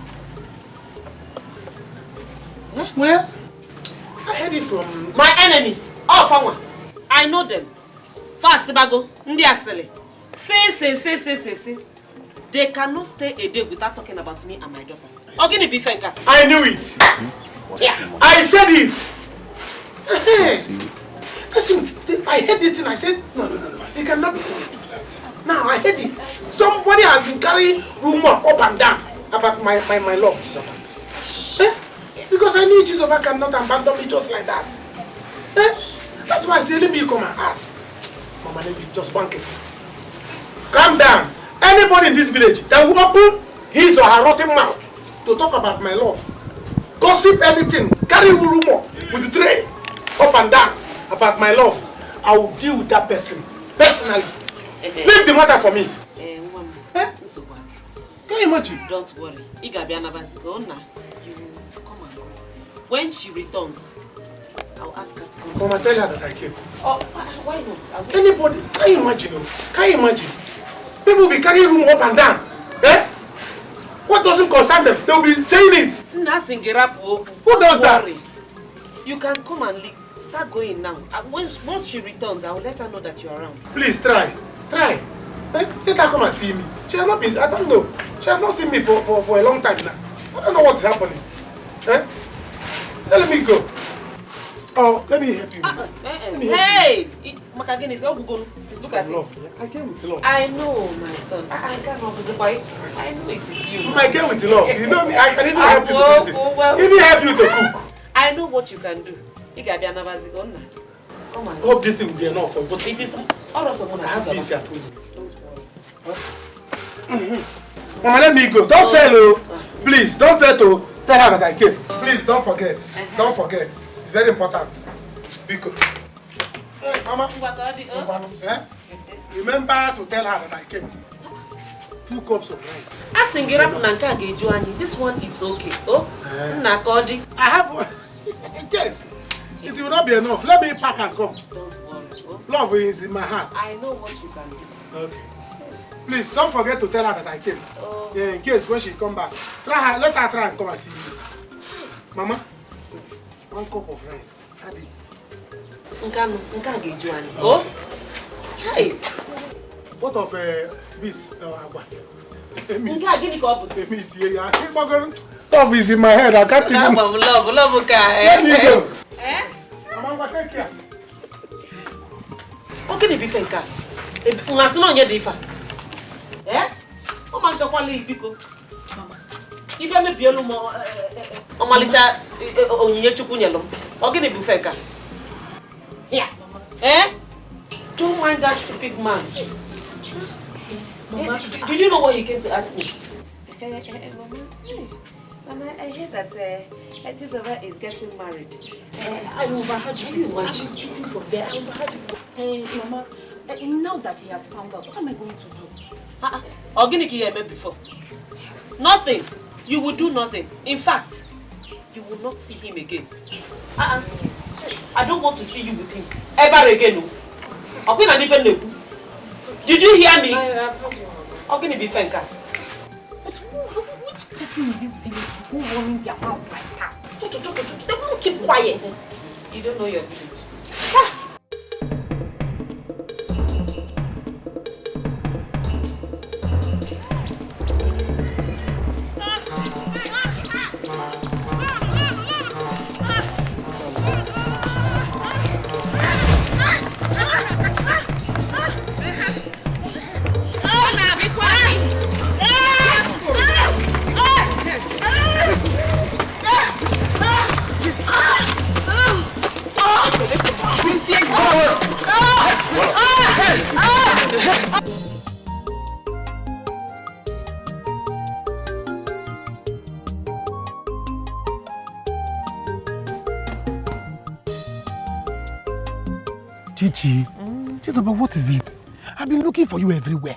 Huh? Well, I heard it from... My enemies. Oh, Fama. I know them. Fast, Sibago. Ndi asele. Say. They cannot stay a day without talking about me and my daughter. Ogini Bifenka. I knew it. Yeah. I said it. Listen, I heard this thing. I said, no. It cannot be true. Now, I heard it. Somebody has been carrying rumor up and down about my love, Chizoba. Because I knew Chizoba cannot abandon me just like that. That's why I say, let me come and ask. Mama, let me just bank it. Calm down. Anybody in this village that will open his or her rotten mouth to talk about my love, gossip anything, carry rumor with the tray up and down about my love, I will deal with that person personally. Leave the matter for me. Can you imagine? Don't worry. You come and go. When she returns, I'll ask her to come. Mama, tell her that I came. Oh, why not? Anybody? Can you imagine? Can you imagine? People will be carrying room up and down. What doesn't concern them? They will be saying it. Who does that? You can come and leave. Start going now. Once she returns, I will let her know that you're around. Please try. Let her come and see me. She has not been, I don't know. She has not seen me for a long time now. I don't know what is happening. Let me go. Oh, let me help you. Hey! Look at it. I came with love. I know, my son. I can't know it is you. I came with love. You know me, I can even help you to listen. Even help you to cook. I know what you can do. Come on. I hope this thing will be enough for both. It is also I have peace at home. Mama, let me go. Don't fail, oh. Please, don't fail to tell her that I came. Please, don't forget. Don't forget. It's very important. Because... Hey, Mama. Remember to tell her that I came. 2 cups of rice. This one, it's okay. Oh, I have one. Yes. It will not be enough. Let me pack and come. Don't worry. Oh. Love is in my heart. I know what you can do. Okay. Please don't forget to tell her that I came. Oh. Yeah, in case when she come back. Let her try and come and see me. Mama, 1 cup of rice. Add it. Oh. Hey. What of this? Agua. Love is in my head. I can't even. Love. Let me go. Mama, take care. Okay, the Bifenka. Unasino nye difa. O man ka kwali biko. Mama. Ife me bielu mo omalicha onyiye chukwu nyelo. Okay, the Bifenka. Yeah. Don't mind that stupid man. Mama, did you know what he came to ask me? Mama, I heard that Chizoba is getting married. I overheard you. I was speaking from there. I overheard you. Mama, now that he has found out, what am I going to do? Organic you met before. Nothing. You will do nothing. In fact, you will not see him again. I don't want to see you with him ever again. I'll be a different level. Did you hear me? I have heard you. How can it be Fenka? Which person in this village who running their mouth like that? They won't keep quiet. You don't know your village. Chichi, but what is it? I've been looking for you everywhere.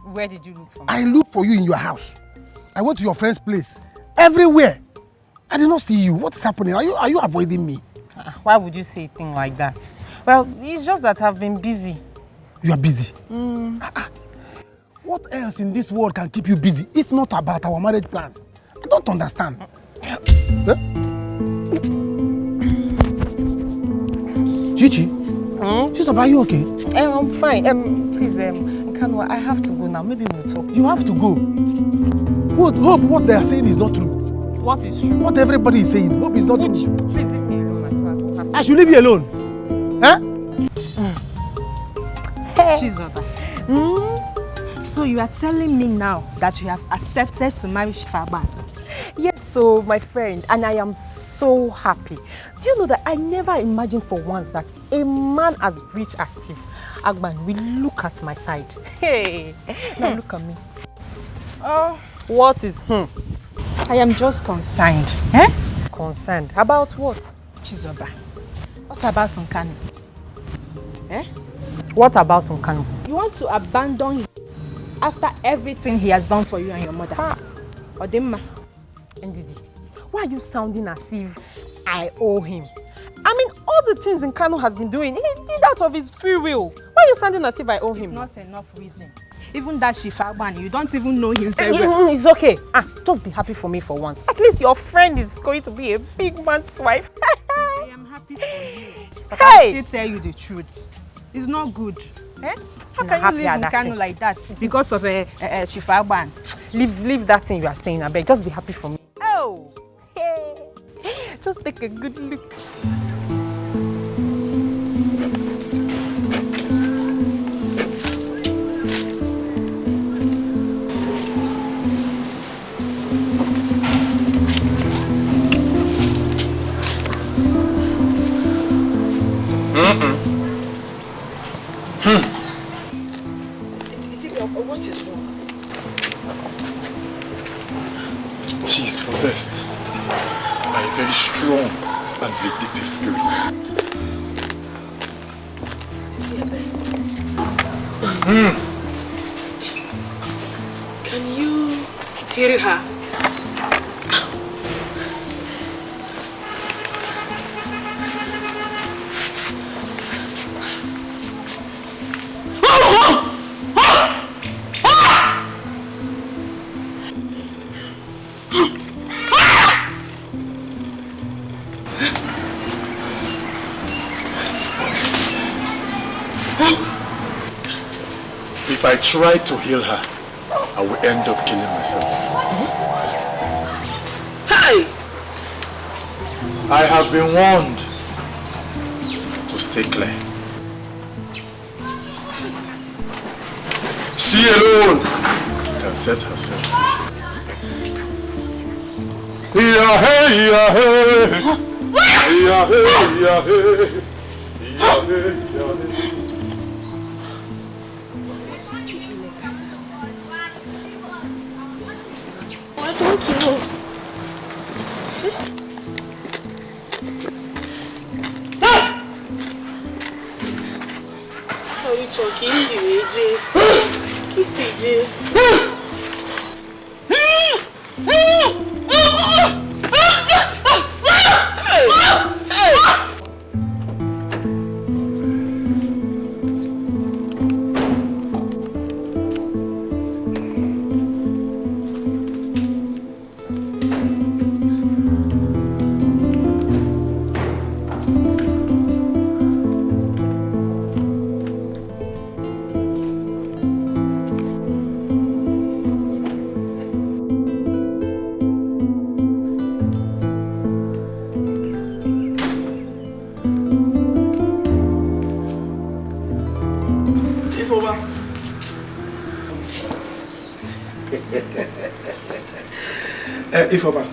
Where did you look for me? I looked for you in your house. I went to your friend's place. Everywhere. I did not see you. What is happening? Are you avoiding me? Why would you say a thing like that? Well, it's just that I've been busy. You are busy? What else in this world can keep you busy if not about our marriage plans? I don't understand. Chichi? Chichi, are you okay? I'm fine. Please, Kanwa, I have to go now. Maybe we'll talk. You have to go? Hope what they are saying is not true. What is true? What everybody is saying. Hope is not true. Please leave me alone. I should leave you alone. Huh? Chizoba. So you are telling me now that you have accepted to marry Shifagban? Yes, so my friend, and I am so happy. Do you know that I never imagined for once that a man as rich as Chief Agban will look at my side. Hey, now look at me. What is I am just concerned. Concerned? About what? Chizoba. What about Nkanu? What about Nkanu? You want to abandon him after everything he has done for you and your mother? Odemma. Ndidi, why are you sounding as if I owe him? I mean, all the things Nkanu has been doing, he did out of his free will. Why are you sounding as if I owe him? It's not enough reason. Even that Shifagban, you don't even know him very well. It's okay. Just be happy for me for once. At least your friend is going to be a big man's wife. I am happy for you. But I still tell you the truth. It's not good. How can you live in Kano like that because of a Shifagban? Leave that thing you are saying, I beg. Just be happy for me. Oh, hey. Just take a good look. What is wrong? She is possessed by a very strong and vindictive spirit. Can you hear her? If I try to heal her, I will end up killing myself. Hey! I have been warned to stay clear. She alone can set herself. I don't know. How we talk easy, AJ? Kiss AJ. Ifoma,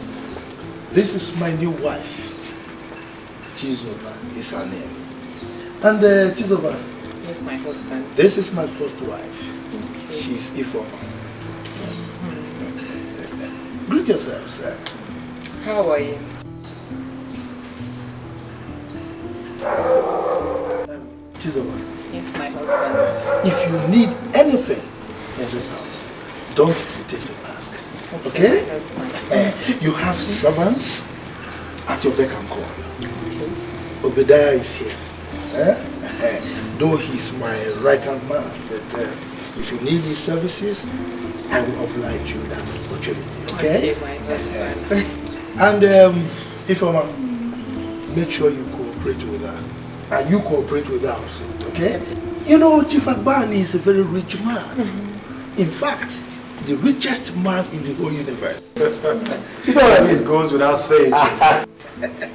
this is my new wife. Chizoba is her name. And Chizoba. Yes, my husband. This is my first wife. Okay. She's Ifoma. Greet yourself, sir. How are you? Chizoba. Yes, my husband. If you need anything in this house, don't hesitate to ask. Okay? You have servants at your beck and call. Okay. Obadiah is here. Though he's my right-hand man, but if you need his services, I will oblige you that opportunity. Okay? Okay, my husband. And Ifoma, make sure you cooperate with her. And you cooperate with her also. Okay? You know, Chief Agbani is a very rich man. In fact, the richest man in the whole universe. You know what it goes without saying, Chief.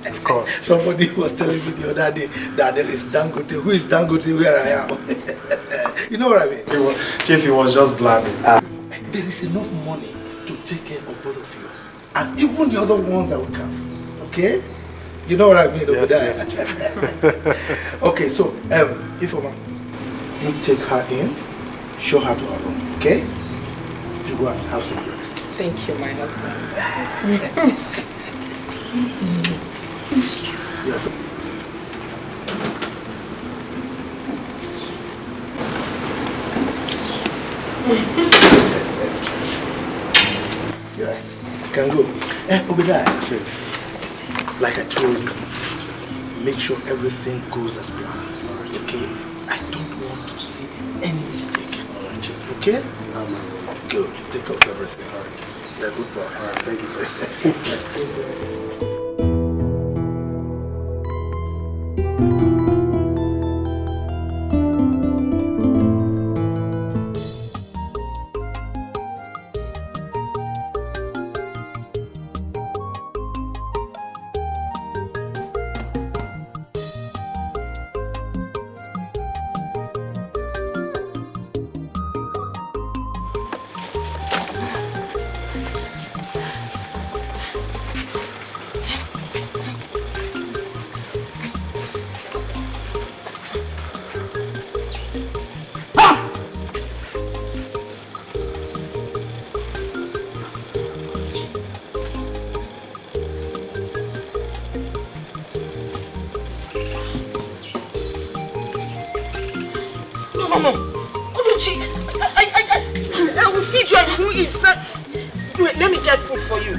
Of course. Somebody was telling me the other day that there is Dangote. Who is Dangote where I am? You know what I mean? Chief, he was just blabbing. There is enough money to take care of both of you. And even the other ones that will come. Okay? You know what I mean over there? Yes. Okay, so, Ifoma, you take her in, show her to her room, okay? You go and have some rest. Thank you, my husband. Yes. Yeah, I can go. Obadiah, like I told you, make sure everything goes as planned. Okay? I don't want to see any mistake. Okay? Good. Take care of everything. All right. Yeah, good boy. All right. Thank you, sir. No. Oluchi, I will feed you and you will eat. Wait, let me get food for you.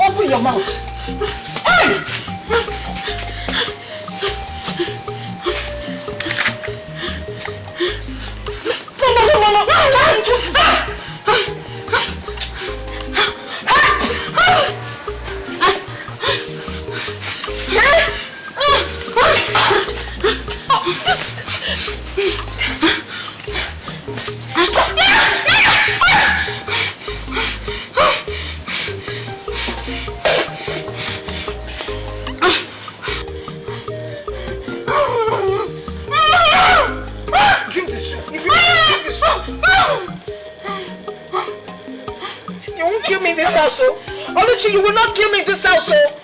Open your mouth. Drink the soup. If you drink the soup, you won't kill me in this house, oh. Oluchi, you will not kill me in this house, oh.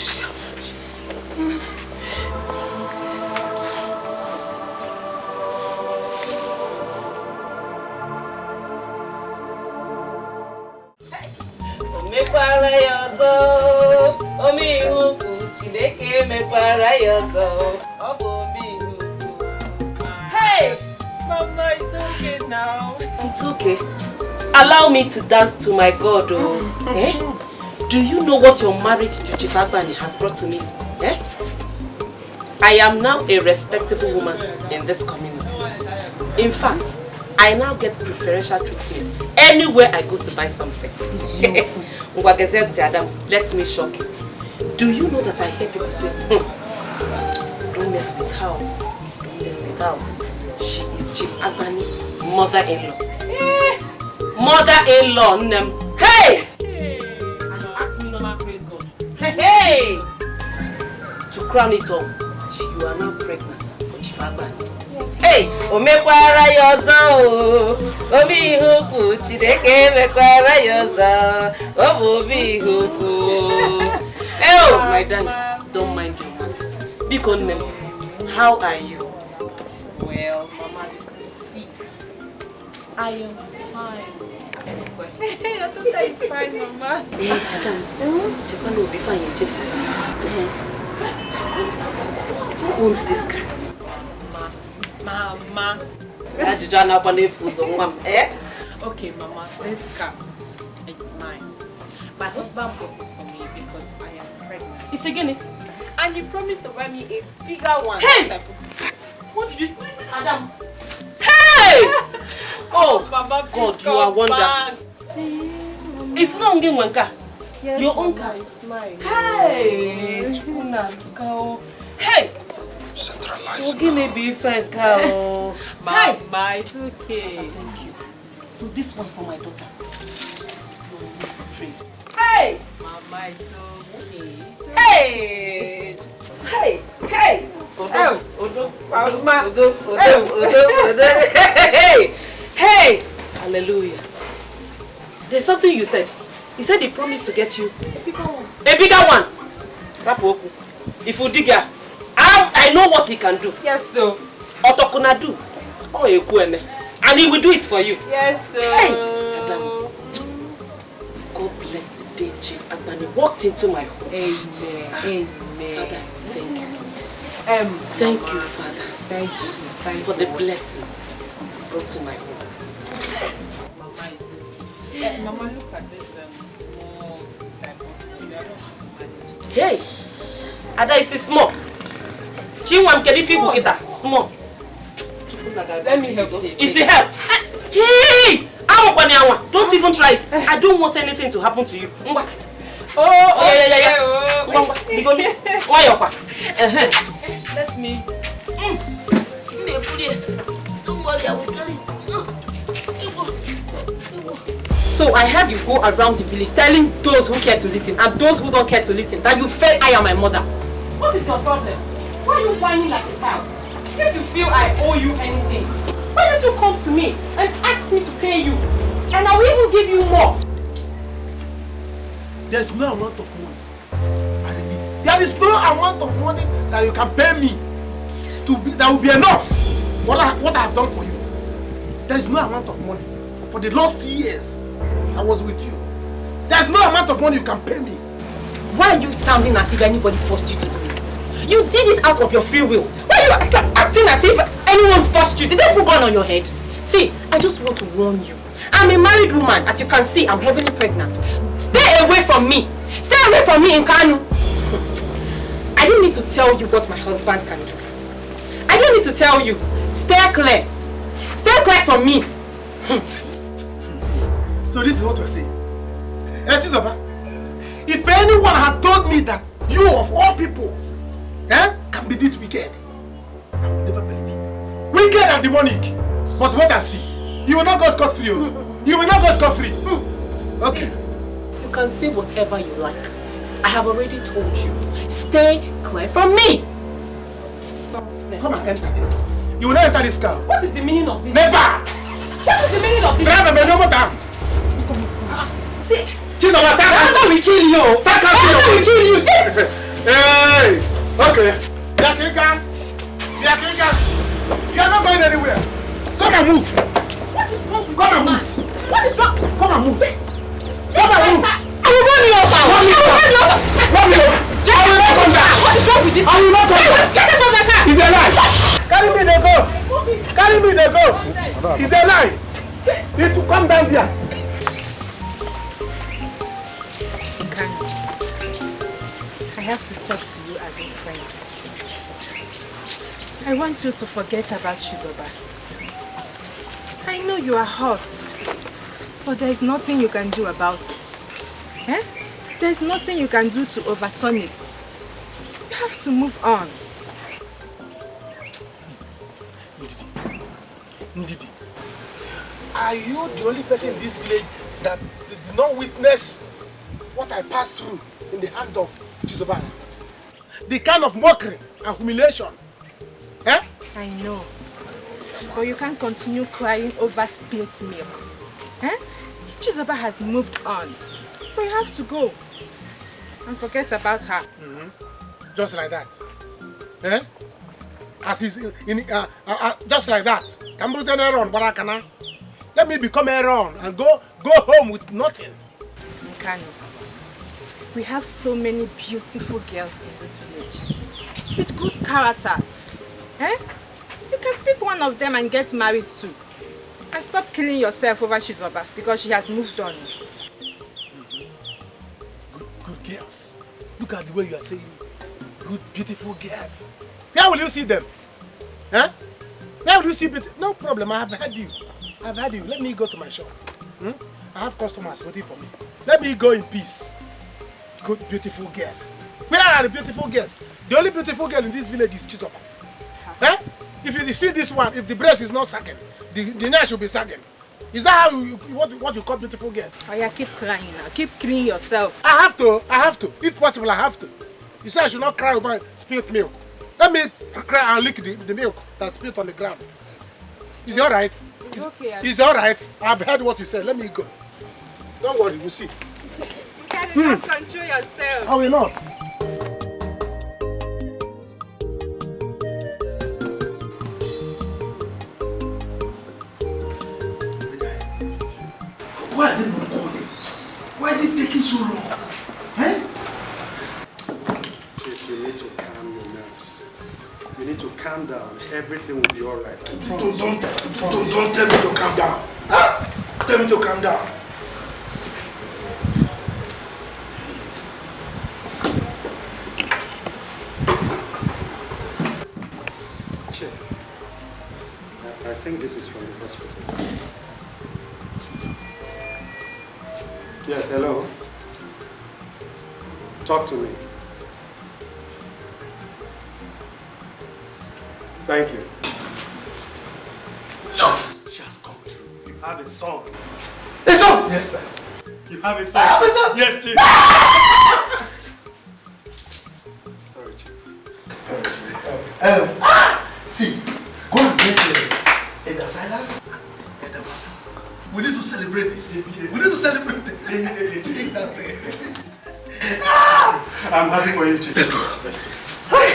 shout at you. Mekwara yozo, omi huku, Chineke mekwara yozo, omi huku. Hey! Mama, it's okay now. It's okay. Allow me to dance to my God, oh. Eh? Do you know what your marriage to Chief Agbani has brought to me? Eh? I am now a respectable woman in this community. In fact, I now get preferential treatment anywhere I go to buy something. Let me shock you. Do you know that I hear people say, don't mess with her, don't mess with her. She is Chief Agbani's mother-in-law. Mother-in-law, hey! And you ask me normal praise God. Hey! To crown it all, you are now pregnant for Chief Agbani. Hey! Omekwara yozo, obi huku, Chineke mekwara yozo, obi huku. Oh, my darling, don't mind your mother. Bikonem, how are you? Well, Mama, as you can see, I am fine. I thought that is fine, Mama. Hey, Adam, Japan will be fine, Jeff. Who owns this car? Mama. Okay, Mama, this car, it's mine. My husband bought it for me because I am pregnant. It's a guinea. And he promised to buy me a bigger one. Hey! I put it. What did you do, Adam? Hey! Oh, Mama, God, you are wonderful. It's not only one car. Yes, your own Mama, car. it's mine. Hey! Hey! Centralize. Give me beef and cow. Mama, it's okay. Thank you. So this one for my daughter. Praise. Hey! Mama, it's okay. It's okay. Hey! Hey! Hey! Hey! Hey! Hallelujah. There's something you said. He said he promised to get you a bigger one. A bigger one! Rapoku. If you dig her, I know what he can do. Yes, sir. Otokuna do. Oh, and he will do it for you. Yes, sir. Hey! Adam. God bless the day Chief Agbani walked into my home. Amen. Amen. Father, thank you. Thank you, Father. Thank you. For the blessings brought to my home. Mama is okay. Mama, look at this small type of food. I don't want to manage. Hey! Ada is small. Chinwam kedifi bukita. Small. Let me help you. Is it help? Hey! Don't even try it. I don't want anything to happen to you. Oh, yeah. Let me. Don't worry, I will carry it. So I have you go around the village telling those who care to listen and those who don't care to listen that you fed I am my mother. What is your problem? Why are you whining like a child? If you feel I owe you anything, why don't you come to me and ask me to pay you? And I will even give you more. There is no amount of money. I repeat, there is no amount of money that you can pay me that will be enough. What I have done for you. There is no amount of money. For the last 2 years, I was with you. There is no amount of money you can pay me. Why are you sounding as if anybody forced you to do it? You did it out of your free will. Why are you acting as if anyone forced you? Did they put gun on your head? See, I just want to warn you. I'm a married woman. As you can see, I'm heavily pregnant. Stay away from me. Stay away from me in Kanu. I don't need to tell you what my husband can do. I don't need to tell you. Stay clear. Stay clear from me. So this is what we're saying. If anyone had told me that you of all people can be this wicked, I would never believe it. Wicked and demonic. But wait and see. You will not go scot-free. You will not go scot-free. Okay. You can say whatever you like. I have already told you. Stay clear from me. Come and enter. You will not enter this car. What is the meaning of this? Never! What is the meaning of this? Drive me no more time. See, That's how we kill you. Start That's how we kill you. anywhere. Yakinga! You are not going anywhere. Come and move. What is wrong with Come and man? move. What is wrong? Come and move. Come and move. I will run you over. Run me over. Run me over. I will not come down. What is wrong with this? I will not come down. Get it from the car. It's a lie. Carry me, they go. Carry me, they go. It's a lie. You need to come down there. I have to talk to you as a friend. I want you to forget about Chizoba. I know you are hurt, but there is nothing you can do about it. Eh? There is nothing you can do to overturn it. You have to move on. Ndidi, are you the only person in this village that did not witness what I passed through in the hand of Chizoba? The kind of mockery and humiliation. Eh? I know. But you can't continue crying over spilt milk. Eh? Chizoba has moved on. So you have to go. And forget about her. Just like that. Eh? As is just like that. Let me become Aaron and go home with nothing. Nkano, we have so many beautiful girls in this village with good characters. Eh? You can pick one of them and get married too. And stop killing yourself over Chizoba because she has moved on. Good girls. Look at the way you are saying it. Good, beautiful girls. Where will you see them? Huh? Where will you see them? No problem, I have heard you. I've heard you. Let me go to my shop. I have customers waiting for me. Let me go in peace. Good, beautiful girls. Where are the beautiful girls? The only beautiful girl in this village is Chizoba. Huh? If you see this one, if the breast is not sagging, the neck should be sagging. Is that how what you call beautiful girls? Oh yeah, keep crying now. Keep cleaning yourself. I have to. If possible, I have to. You say I should not cry over spilt milk. Let me cry and lick the milk that's spilt on the ground. Is it alright? It's okay. It's alright. I've heard what you said. Let me go. Don't worry, we'll see. You can't just control yourself. I will not. Why are they not calling? Why is it taking so long? Eh? Chief, you need to calm your nerves. You need to calm down. Everything will be alright. Don't tell me to calm down. Huh? Tell me to calm down. Chief, I think this is from the hospital. Yes, hello. Talk to me. Thank you. She has come through. You have a song. A song? Yes, sir. You have a song. I have a song? Yes, Chief. Sorry, Chief. Sorry, Chief. See, go and get Edda Silas and Edda Martin. We need to celebrate this. We need to celebrate this. I'm happy for you, Chief. Let's go. Hey!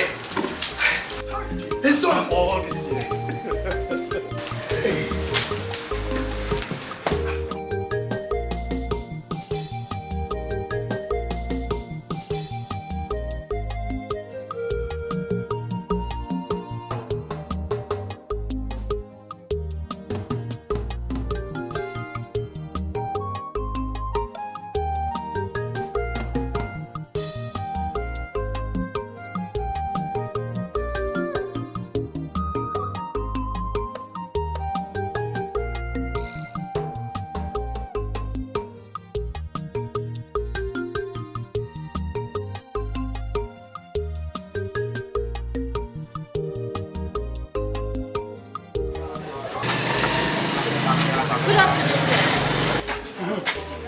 It's on all these years. Good afternoon, sir.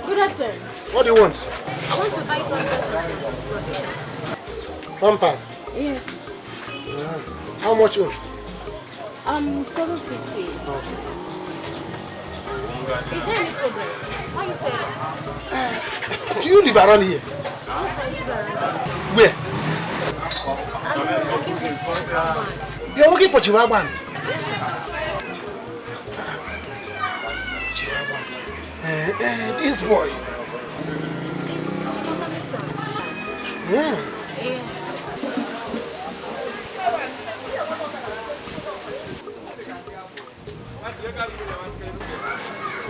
Good afternoon. What do you want? I want to buy pampers and some provisions. Pampers. Yes. How much you? 750. Okay. Is there any problem? Why you staying? Do you live around here? Yes, I live around. Where? You're working for Chihuahuan? Yes, sir. This boy. Yeah.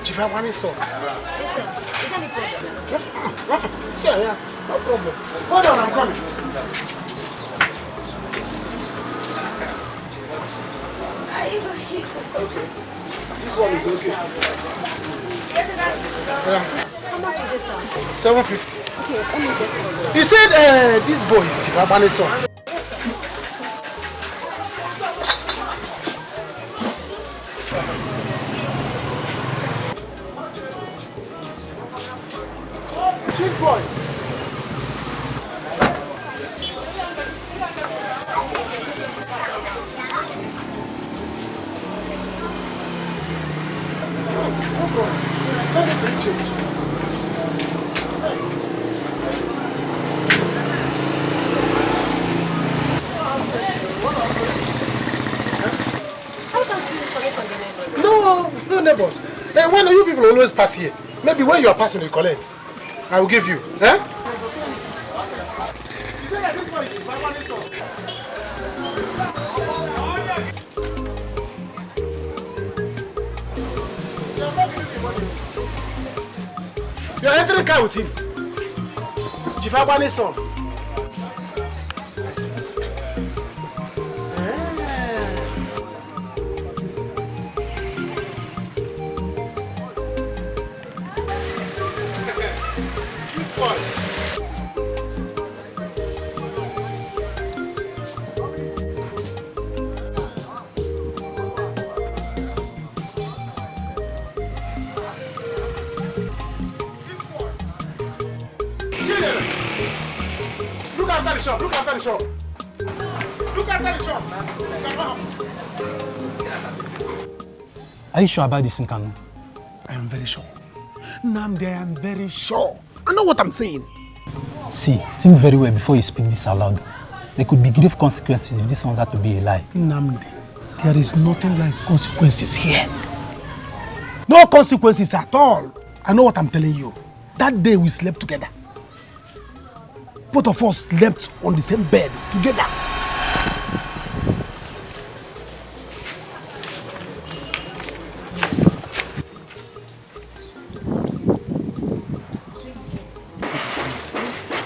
Chihuahuan is so. Listen, is there any problem? Sure, yeah, no problem. Hold on, I'm coming. Okay. This one is okay. Yeah. How much is it, sir? 750. Okay, let me get it. He said this boy is Chihuahuan son. This boy. No neighbors. Why do you people always pass here? Maybe when you are passing, you collect. I will give you. Eh? You are entering the car with him. Chihuahuan son. Look after the shop. Look after the shop. Look after the shop. Are you sure about this, Nkanu? I am very sure. Namde, I am very sure. I know what I'm saying. See, think very well before you speak this aloud. There could be grave consequences if this turns out to be a lie. Namde, there is nothing like consequences here. No consequences at all. I know what I'm telling you. That day we slept together. Both of us slept on the same bed together.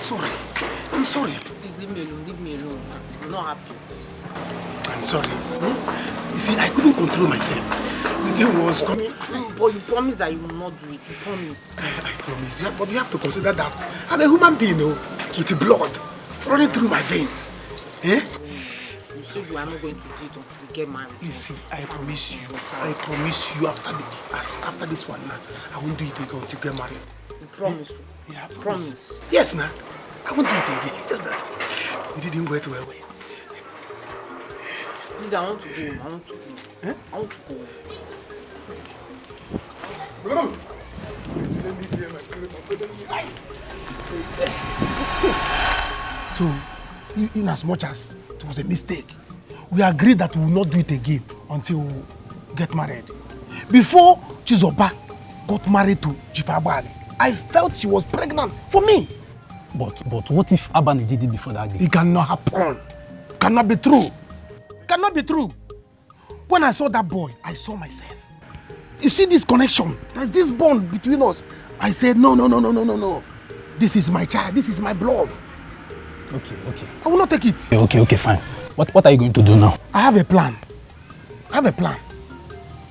Sorry. I'm sorry. Please leave me alone. Leave me alone. I'm not happy. I'm sorry. You see, I couldn't control myself. The thing was coming. But you promise that you will not do it. You promise. I promise. But you have to consider that I'm a human being, with the blood running through my veins. Eh? You say you are not going to do it until we get married. You see, I promise you after this one now, I won't do it again until we get married. You promise? Yeah, I promise. Yes, now. I won't do it again. It's just that you didn't wait well. Please, I want to go. I want to go. Eh? I want to go. So, in as much as it was a mistake, we agreed that we will not do it again until we get married. Before Chizoba got married to Chihuahuan, I felt she was pregnant for me. But what if Abani did it before that day? It cannot happen. Cannot be true. Cannot be true. When I saw that boy, I saw myself. You see this connection? There's this bond between us. I said, no. This is my child. This is my blood. Okay. I will not take it. Okay, fine. What are you going to do now? I have a plan.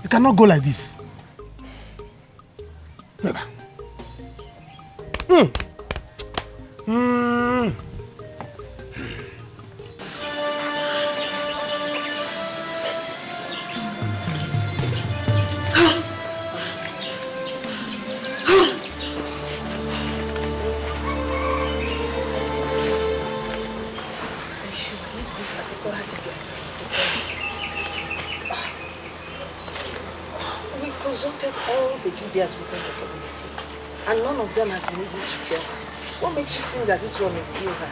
You cannot go like this. Never. We've consulted all the DBS within the community, and none of them has been able to cure her. What makes you think that this one will heal her?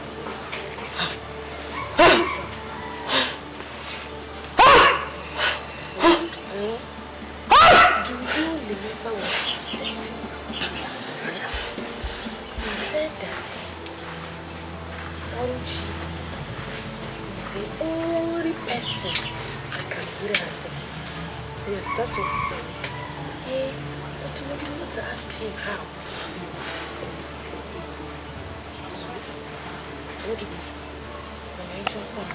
the only person that can heal herself. Yes, that's what he said. Hey, but what do you want to ask him how? So, what do you when I jump on,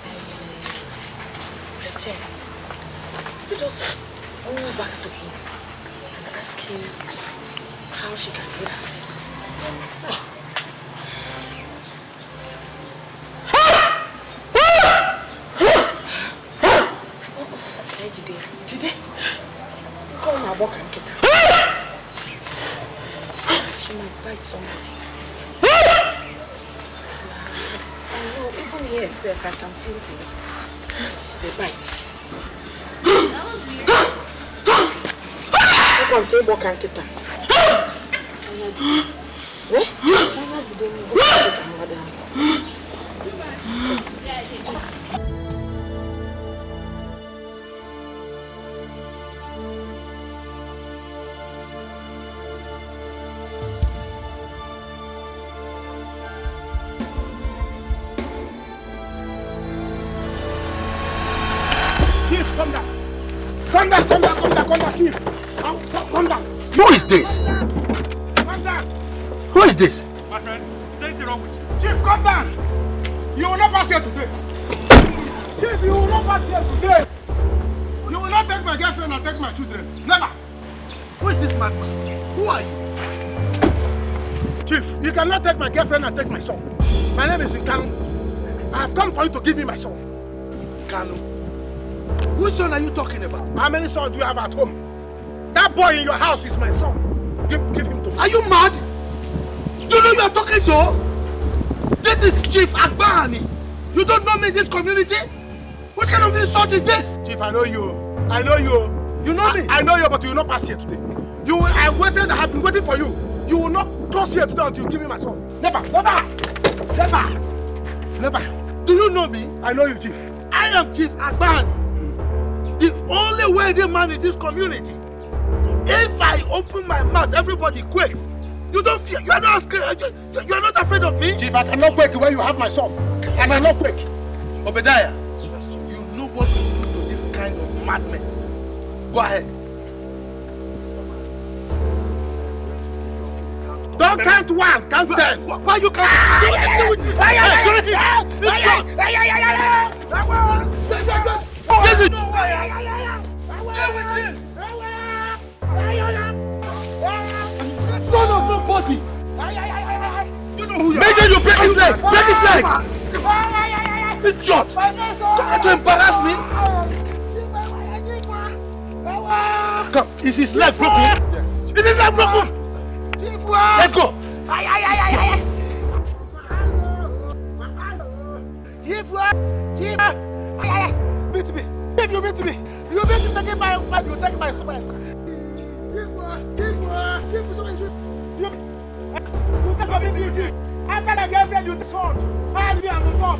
I suggest you just go back to him and ask him how she can heal herself. Jide, come and walk and get her. She might bite somebody. I know, even here itself, I can feel the bite. Come and walk and get her. Chief, come down. Come down, Chief. Come down. Who is this? Come down. Who is this? My friend, is anything wrong with you? Chief, come down. You will not pass here today. Chief, you will not pass here today. You will not take my girlfriend and take my children. Never. Who is this madman? Who are you? Chief, you cannot take my girlfriend and take my son. My name is Nkanu. I have come for you to give me my son. Nkanu? Which son are you talking about? How many sons do you have at home? That boy in your house is my son. Give him to me. Are you mad? You know you are talking to? This is Chief Agbani. You don't know me in this community? What kind of insult is this? Chief, I know you. I know you. You know me? I know you, but you will not pass here today. I have been waiting for you. You will not cross here today until you give me my son. Never. Do you know me? I know you, Chief. I am Chief Agbani. The only wealthy man in this community. If I open my mouth, everybody quakes. You don't fear. You are not scared. You are not afraid of me. Chief, I cannot quake when you have my son. I cannot quake. Obadiah, you know what to do to this kind of madmen. Go ahead. Don't count one, count 10. Why you can't do anything with me? Son of nobody. You know who you are. Major, you break his leg. Break his leg. Idiot. Come to embarrass me. Come. Is his leg broken? Yes. Is his leg broken? Let's go. Beat me. If you beat me, you take my wife, you take my son. You take my baby, after the girlfriend, you the son. And we are on top.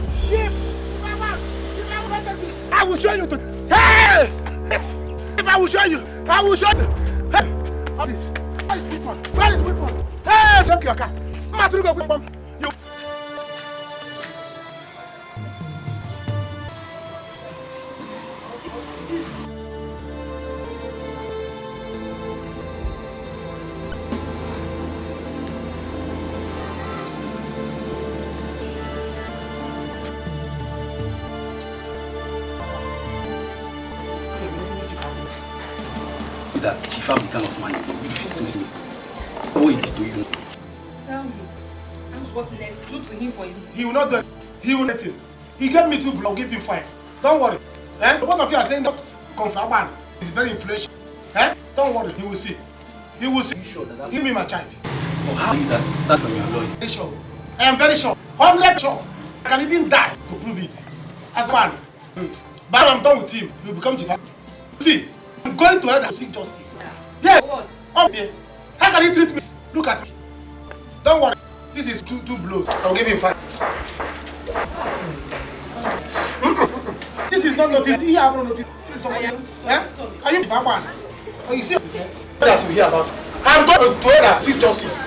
I will show you. Hey! If I will show you, I will show you. Hey! How is it? Where is weapon? Where is weapon? Hey! Check your car. Madruga weapon. You. That Chief have the kind of money you refuse to listen me. What he did to you? Tell me, what next? Do to him for you. He will not do it. He will let him. He gave me 2 blows, I'll give him 5. Don't worry. Eh? Both of you are saying that confirm. It's very inflation. Eh? Don't worry, he will see. He will see. Sure that give me my child. Oh, how you that from your lawyer? Very sure. I am very sure. 100% sure. I can even die to prove it. As one. But when I'm done with him, he will become Chief. See, I'm going to head and seek justice. Yes. What? Up here. How can he treat me? Look at me. Don't worry. This is two blows. I'll give him 5. This is not nothing. You have no nothing. This is somebody else. Eh? Are you Baba? Oh, you see? That's what we hear about. I'm going to head and seek justice.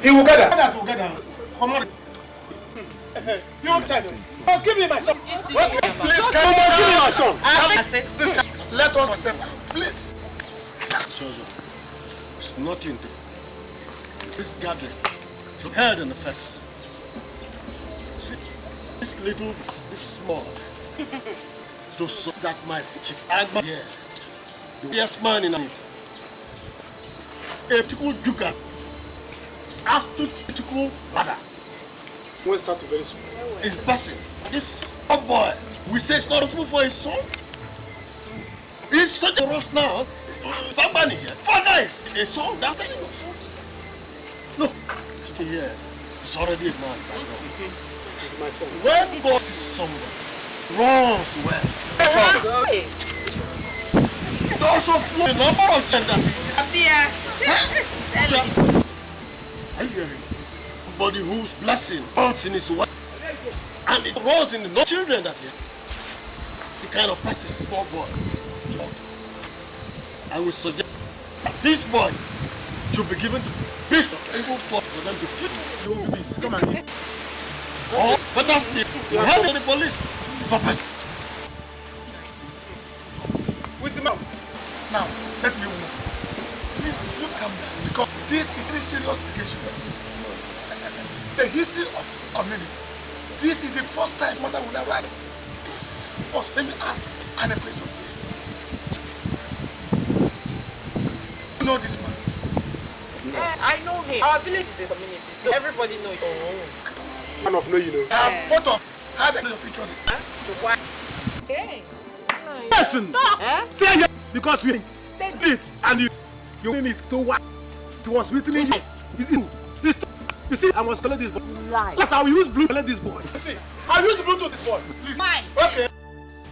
He will get that. Others will get that. Come on. You don't tell me. Must give me my son. Okay. Please, can you give me my son? Let us myself. Please. It's nothing. This gathering is held in the first. See, this small. So that my chief Agba here, the yes man in it. A particular Dugan asked to particular ladder. We'll start very soon. His person, this boy, we say it's not responsible for his son. He's such a rush now. Father is a son, that's it. Look, here, it's already a man. My son. When God sees someone, runs well. It also flows a number of gender. Are you hearing? Somebody whose blessing runs in his wife, and it runs in the no children, that is the kind of person small boy. I will suggest that this boy should be given to beast of evil for them to feed. Come and eat. Or better still, you help the police for person. With him out. Now, let me know. Please, you calm down. Because this is a serious occasion. The history of community. This is the first time mother will arrive. First, let me ask Anna a question. You know this man? I know him. Our village is a community, so everybody knows him. Man of no, you know. I have both of how they know of each other. Hey. Listen. Say yes, because we it and you mean it to what? It was written in you. You see, I must collect this boy. Yes, I will use blue to collect this boy. You see, I will use blue to this boy. Please. Mine. Okay.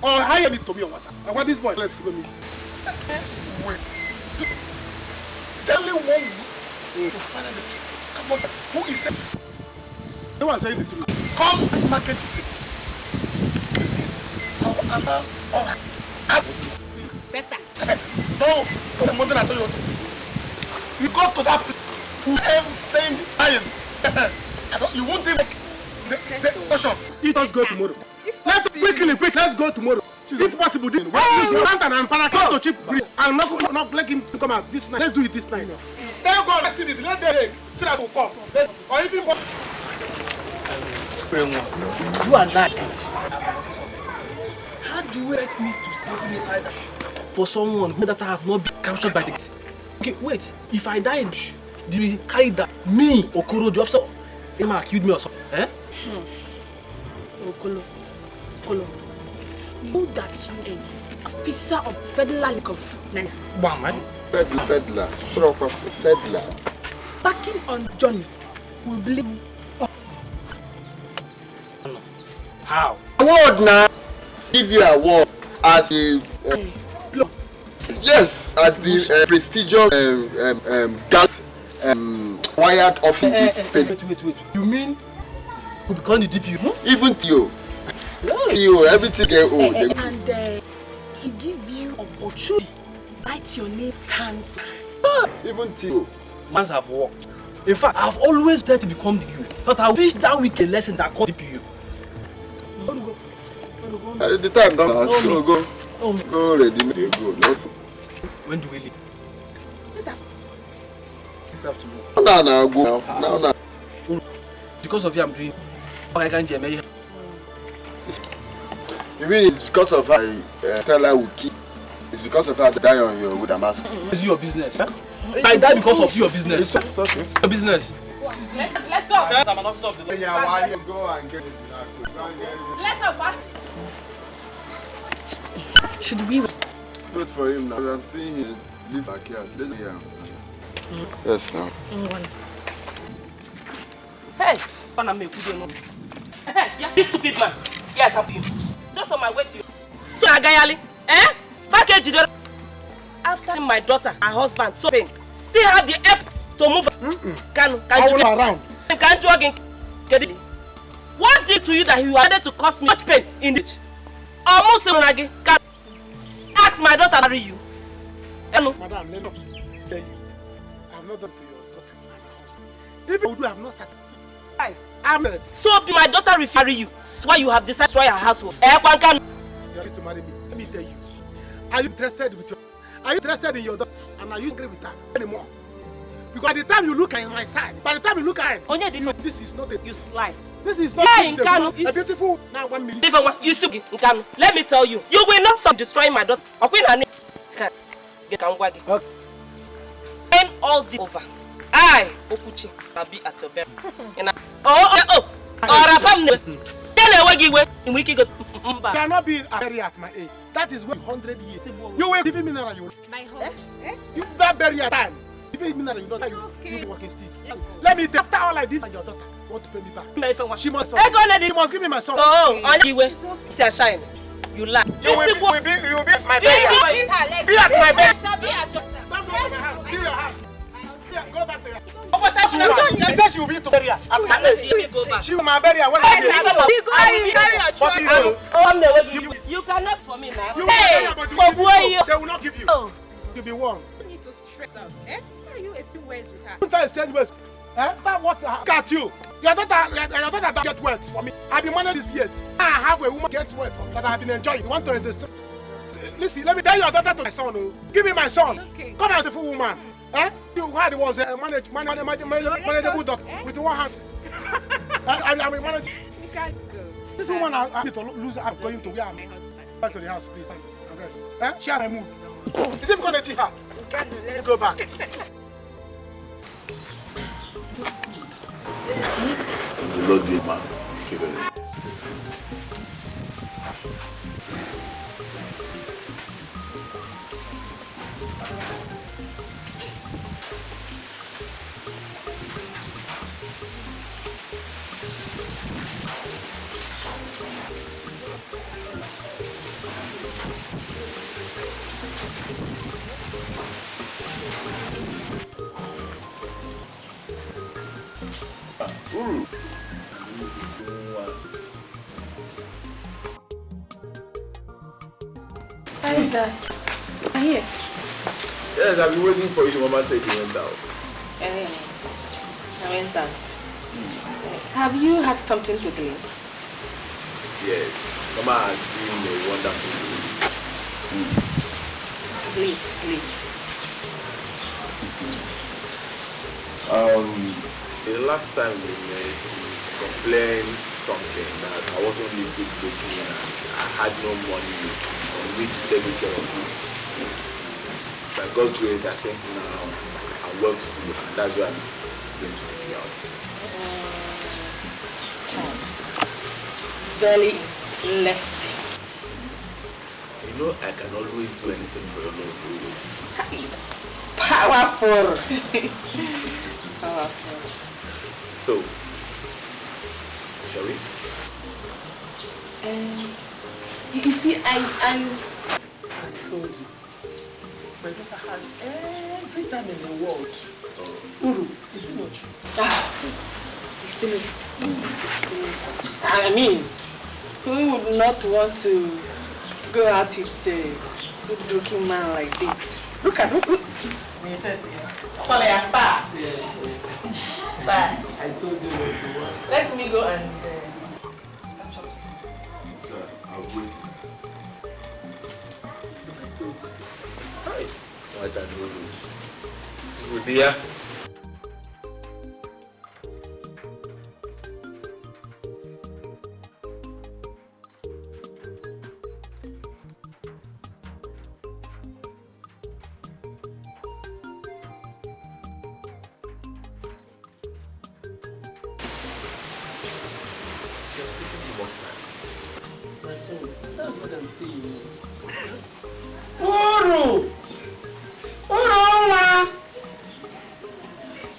Or hire it to me on WhatsApp. I want this boy. Let's go meet. Wait. Tell me one to find out the truth about who is it. No one saying the truth. Come as market today. You see it. I will answer. All right. Better. No, the mother I told you. You go to that place. Whoever saying I am. You won't even the question. Let us go tomorrow. Let's let's go tomorrow. If possible, then and come to Chief and not let him come out this night. Let's do it this night. Tell God, let it. Let the so that will come. Or even you are not it. How do you expect me to stay inside for someone who that I have not been captured by the... Okay, wait. If I die, do you carry that? Me, Okoro, the officer, Emma accused me or something. Eh? Okolo. You that you an officer of federal of Nigeria. Fedler. Backing on Johnny will believe. How? Award now. Give you a award as the yes, as the prestigious gas wired office. Wait. You mean you become the DPO? Even Theo. Theo, everything get old. And he give you opportunity. Write your name, Sans. Even Theo. Mans have worked. In fact, I've always tried to become the DPO. But I'll teach that week a lesson that called DPO. The time don't go ready, go. No. When do we leave? This afternoon. No, go now. Because of you, I'm doing. I can't jam. You mean it's because of her tell I would keep? It's because of her die on your wood mask. It's your business. Huh? I die because of your business. Your business. Let's go. I'm an officer of the law. Yeah, why you go and get it? Let's go fast. Should we Good for him now. I'm seeing him live back here. Let's hear him. Yes, now. Hey, Paname, yeah, this stupid man. Yes, I'm you. Just on my way to you. So, Agayali, package after my daughter, her husband, so pain. They have the F to move. Can you get around? Can't you again? What did to you that you wanted to cause me much pain in it? Almost can ask my daughter to marry you. Hello? Madam, let me tell you. I have not done to your daughter and her husband. Even I have not started. Hi. Ahmed. So be my daughter referring you. That's why you have decided to destroy her household. You are to marry me. Let me tell you. Are you interested in your daughter? And are you agree with her anymore? Because by the time you look at my side, this is not a you slide. This is not a beautiful now 1 million. Different one. You see, let me tell you, you will not stop destroying my daughter. Okay. When all this over, I, Okuchi, will be at your bed. You cannot be buried at my age. That is 100 years. You will give me now. My house. You that bury your time. Even me now, you know that you be walking stick. Let me after all I did, and your daughter want to pay me back. She must give me my son. Oh, anyway, see a shine. You lie. You will be my burial. Be at my bed. Don't go to my house. See your house. Yeah, go back to your house. You said she will be to burial at my age. She will my burial when I You cannot for me now. Hey, they will not give you. You'll be warned. You need to stress out. Why are you exchanging words with her? Don't exchange words. That what got you? Your daughter don't get words for me. I've been managing these years. I have a woman gets words for me that I've been enjoying. You want to understand? Listen, let me tell your daughter to my son. Oh. Give me my son. Okay. Come as a full woman. You had was a manageable dog with one hand. I'm managing. You guys go. This woman I need to lose. I'm going to where I'm back to the house, please. Rest. She has my mood. Is it because she had? Let's go back. The Lord be man. Keep it. Isa, are you here? Yes, I've been waiting for you. Mama said you went out. I went out. Have you had something to do? Yes. Mama has been a wonderful day. Great. The last time we met, you complained something that I wasn't really good looking and I had no money on which to take care of you. By God's grace, I think now I'm well to do and that's why I'm going to take you out. Very interesting. You know, I can always do anything for your love. Powerful. So, shall we? You see, I told you. My daughter has every time in the world. Uru, is it not true? It's true. I mean, who would not want to go out with a good-looking man like this? Look at him. I told you what to want. Let me go and catch up. Sir, I'll wait. Hi. What are you doing? Good dear. My son, that's what I'm saying. Uru! Uroma!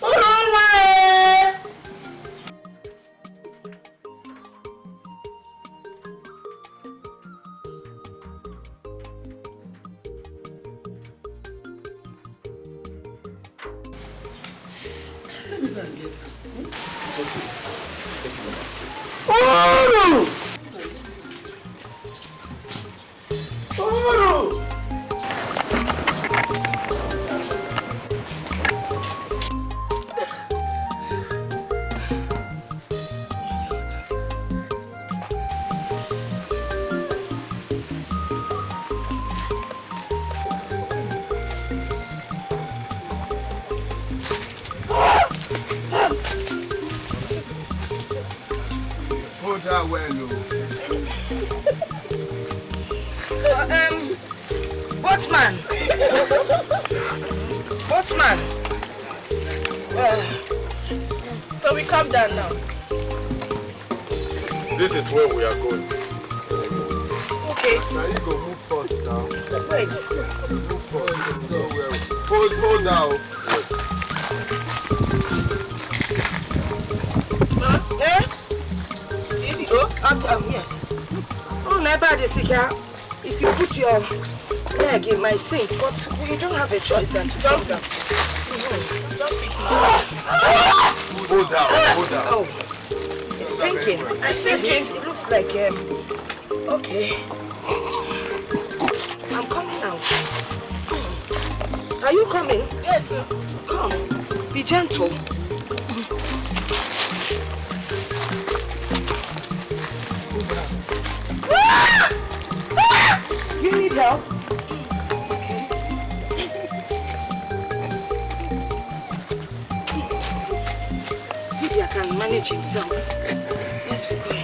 Uroma! Let me go and get her. It's okay. Thank you, Mama. Uru! Uru! Boatman. Boatman. So we come down now. This is where we are going. Okay. Now you go move first now. Wait. Move first. Go where? Hold down. Easy go. Yes. Oh, never if you put your leg in my sink, but you don't have a choice than to jump down. Hold down. Oh, it's sinking. It's sinking. It looks like okay. I'm coming now. Are you coming? Yes, sir. Come. Be gentle. You need help? Okay. Maybe I can manage himself. Let's be fair.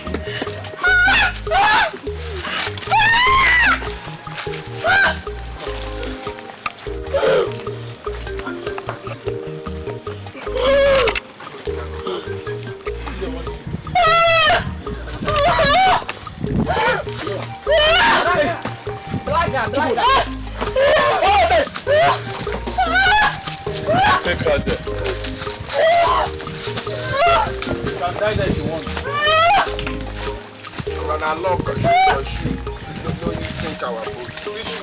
Take her there. You can die there if you want. When I lock your shoe, you don't sink our boat. See, she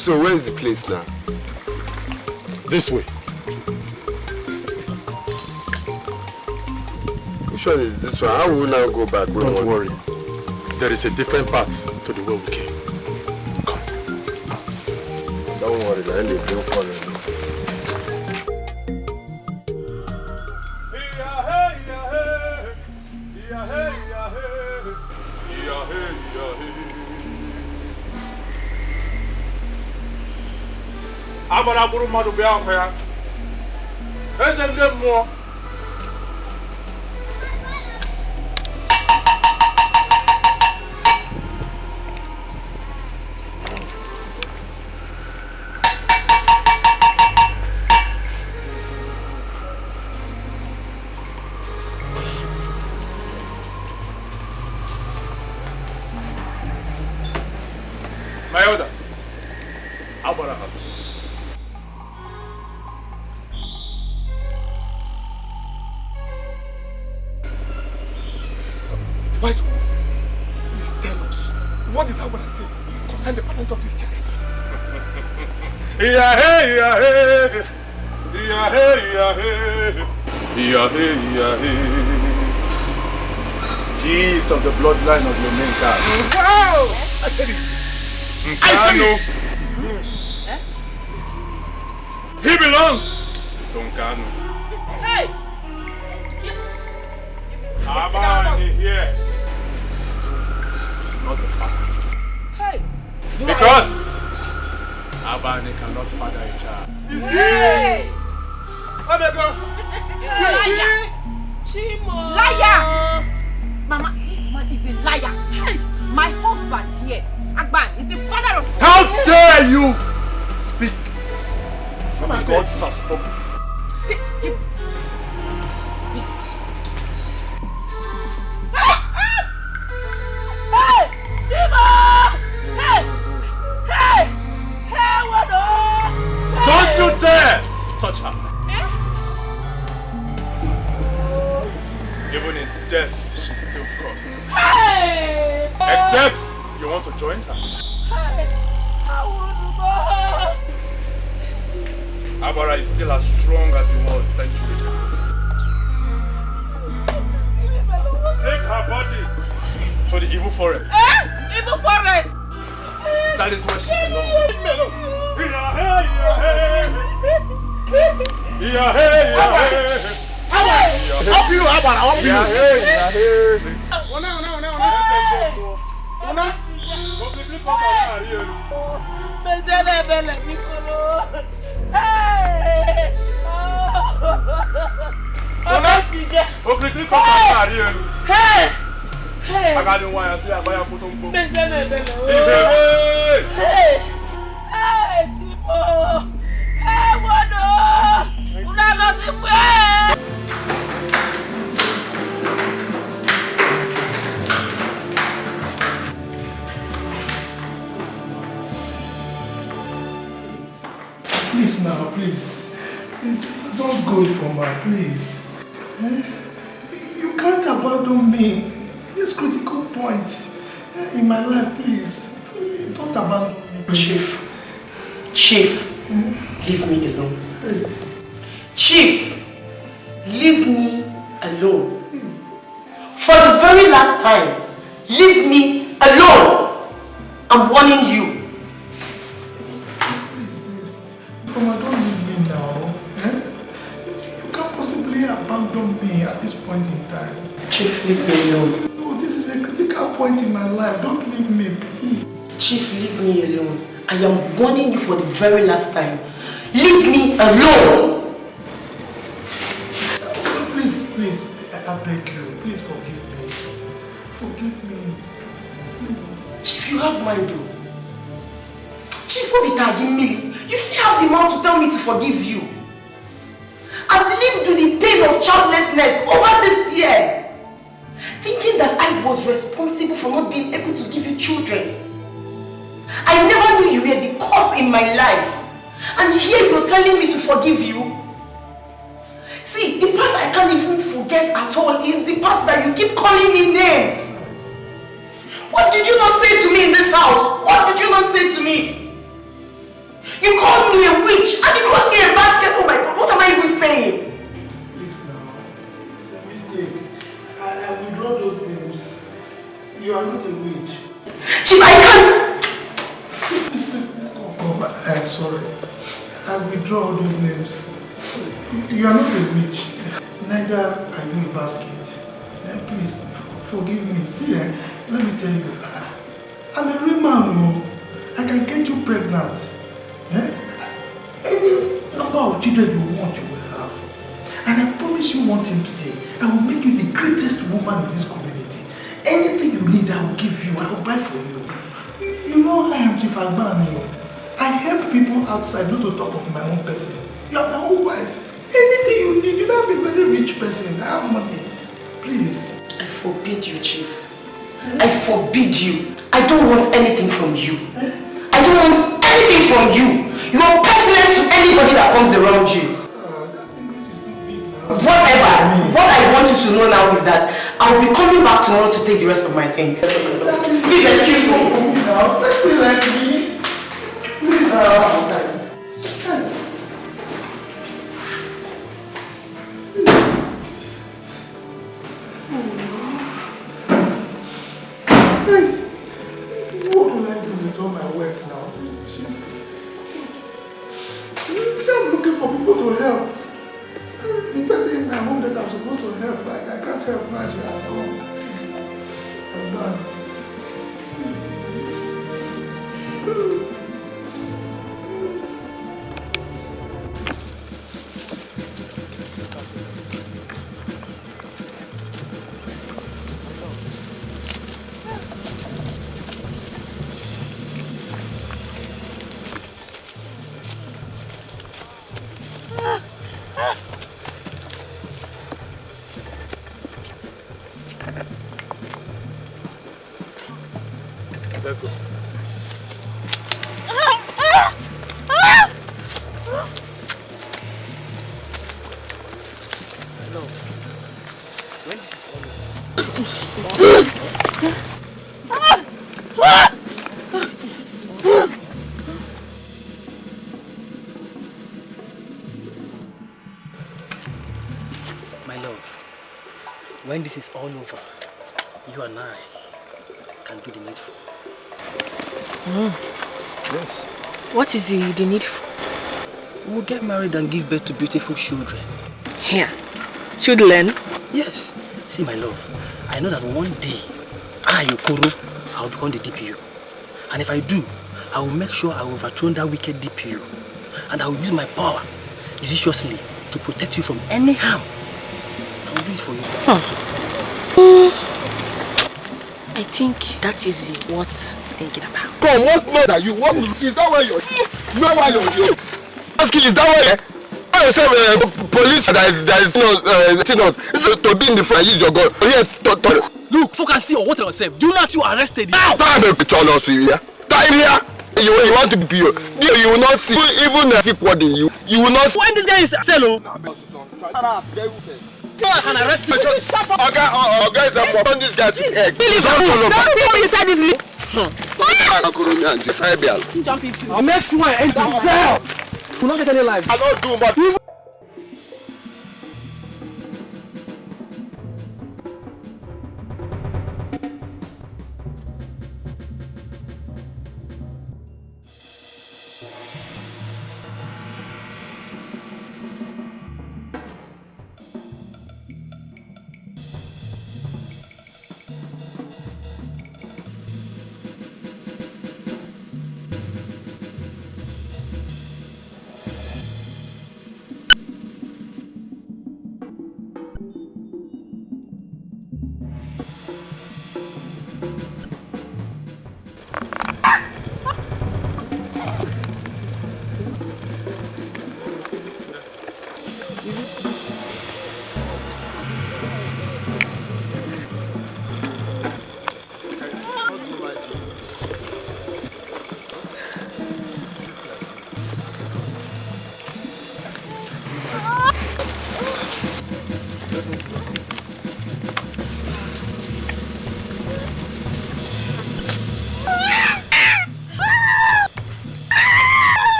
So where is the place now? This way. Which one is this one? How will we now go back? Don't worry. There is a different path to the way we came. Come. Don't worry, man. They don't follow me. Abara buru madu be akwa ya. Ese nde mo. My orders. Abara has. Wise one, please tell us, what did I want to say concerning the patent of this child? He is of the bloodline of your main card. Wow! I said it. I said it. He belongs to Nkanu. Hey! Abani here. It's not the father. Hey! Because Abani cannot father a child. You see? Hey! Omega! You see? Chimo! Liar! Mama, this man is a liar. Hey! My husband here, Agban, is the father of... How dare you speak? Mama, gods have spoken. Hey! Chimo! Hey! Hey! Hey, what Don't you dare touch her. Even in death, she's still cursed. Hey! Except you want to join her. Hey! I want to go. Abara is still as strong as he was centuries ago. Take her body to the evil forest. Evil forest! That is where she belongs. Up you, Abara, up you. Please now, please. Please, don't go from her, please. You can't abandon me. This critical point in my life, please. Don't abandon me, please. Chief, leave me alone. Chief, leave me alone. For the very last time, leave me alone. I'm warning you. Mama, don't leave me now. You can't possibly abandon me at this point in time. Chief, leave me alone. No, this is a critical point in my life. Don't leave me, please. Chief, leave me alone. I am warning you for the very last time. Leave me alone! Please, I beg you. Please forgive me. Forgive me. Please. Chief, you have mind though. Chief, what be tagging me? You still have the mouth to tell me to forgive you. I've lived with the pain of childlessness over these years, thinking that I was responsible for not being able to give you children. I never knew you were the cause in my life. And here you're telling me to forgive you? See, the part I can't even forget at all is the part that you keep calling me names. What did you not say to me in this house? What did you not say to me? You called me a witch and you called me a basket. Oh my God, what am I even saying? Please now, it's a mistake. I withdraw those names. You are not a witch. Chief, I can't. Please come. I'm sorry. I withdraw all those names. You are not a witch. Neither are you a basket. Please, forgive me. See, let me tell you. I'm a real man. I can get you pregnant. Any number of children you want, you will have. And I promise you one thing today. I will make you the greatest woman in this community. Anything you need, I will give you. I will buy for you. You know I am Chief Agban. I help people outside, not to talk of my own person. You are my own wife. Anything you need, you don't have a very rich person. I have money. Please. I forbid you, Chief. I forbid you. I don't want anything from you. I don't want anything from you. You are personal to anybody that comes around you. Whatever. What I want you to know now is that I will be coming back tomorrow to take the rest of my things. Please excuse me. Please, what will I do with all my wealth now? I'm looking for people to help. The person in my home that I'm supposed to help, like I can't help now, she has gone. I'm done. Let's go. Hello. When this is all My love, when this is all over, you and I can do the needful. Yes. What is the needful? We'll get married and give birth to beautiful children. Here. should learn. Yes. See, my love, I know that one day, Okoro, I will become the DPO. And if I do, I will make sure I will overthrow that wicked DPO. And I will use my power, judiciously, to protect you from any harm. I will do it for you. I think that is what you're thinking about. Come, what mess are you? What is that why you're here? You know why you're here? Asking, is that why yourself police that is to be in the front, use your gun. Here, look, focus on what yourself. Do not you arrested. Time to turn us here. Time here. You want to be PO. You will not see even if what you will not see. When this guy is selling. I can arrest you. Okay, guys, I'm on this guy to egg. Inside this lip. I'll make sure I end the cell. You will not take any life. I don't do much.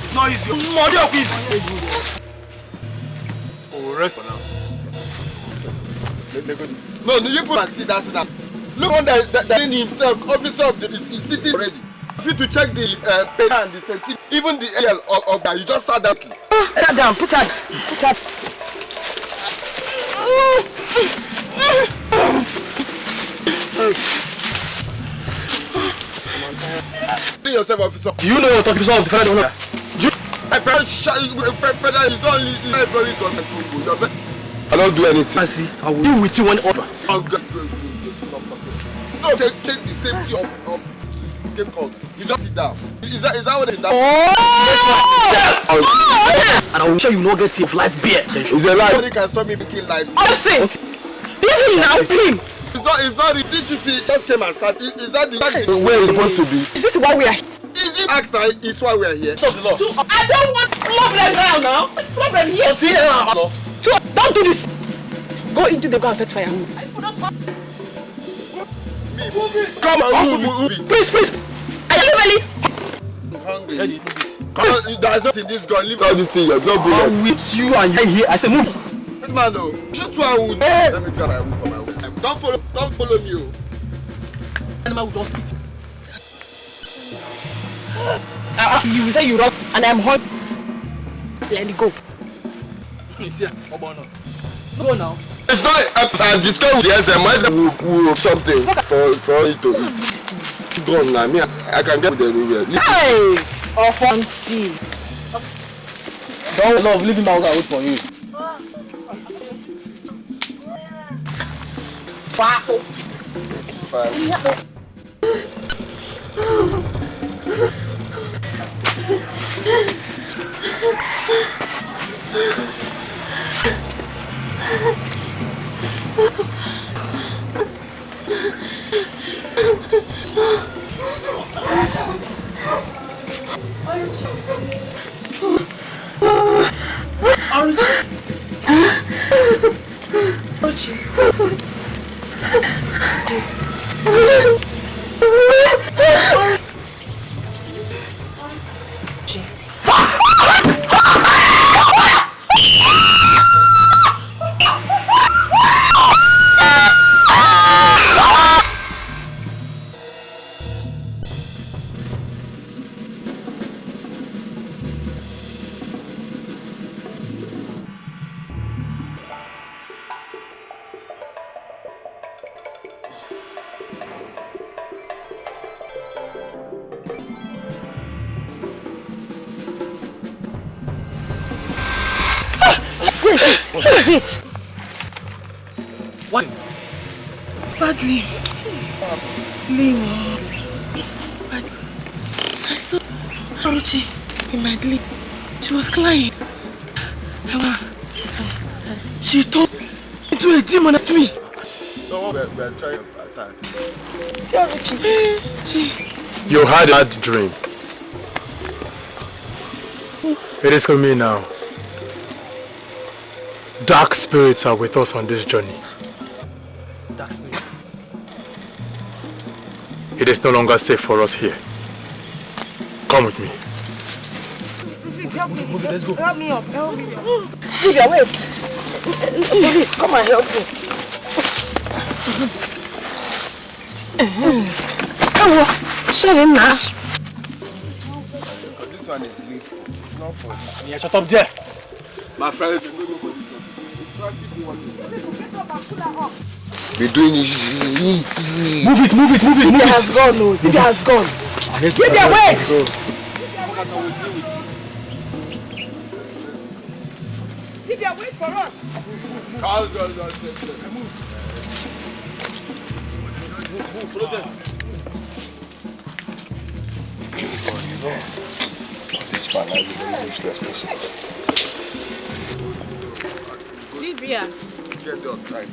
It's not easy. Money of peace. Oh, rest for now. No, you put and see that. Look on that in himself, officer of the is sitting ready. See to check the pen and the sentiment, even the AL of that. You just sat down. Put that down. Put that. Be yourself, officer. Do you know what officer of the federal owner? My friend, federal is not employee government. I don't do anything. I see. I will deal with you one offer. No, take the safety of game court. You just sit down. Is that what it is? And I will show you no get if life beer. It's a lie. Nobody can stop me from killing life. I'm saying. Leave him now, please. It's not. Did you see? It just came and sat. Is that the where it's supposed to be? Is this why we are here? Is it asked that is why we are here? Stop the law. I don't want problem now. There's problem here. See, don't do this. Go into the car and fetch firewood. Come on, move. Please. Are you ready? I'm hungry. Come on, there's nothing in this gun. Leave all this thing. You're not good. I'm with you and you're here. I say move. Good man, no. Shoot firewood. Let me grab firewood for my wood. Don't follow me. Animal will just eat you. You say you run and I'm hot. Let it go. Please, here. Go now. It's not a discuss with the SM. Will something for you to eat. Go on now. Me, I can get with anywhere. Hey! Offensive. Don't love. Leave him out. I wait for you. Wow. Who is it? Who is it? What? Badly. I saw Haruchi in my dream. She was crying. She turned into a demon at me. No, we're trying to attack. See Haruchi. You had a bad dream. It is for me now. Dark spirits are with us on this journey. Dark spirits? It is no longer safe for us here. Come with me. Please help me. Let's go. Help me up. Help me up. Lydia, wait. Please, come and help me. Sorry, now. This one is risky. It's not for this. Yeah, shut up there. My friend, we're doing it. Move it. Lydia has gone, no. Lydia has gone. Lydia, wait! Lydia, wait for us. Move. Follow them. This man is a very useless person. Lydia. Get done, right?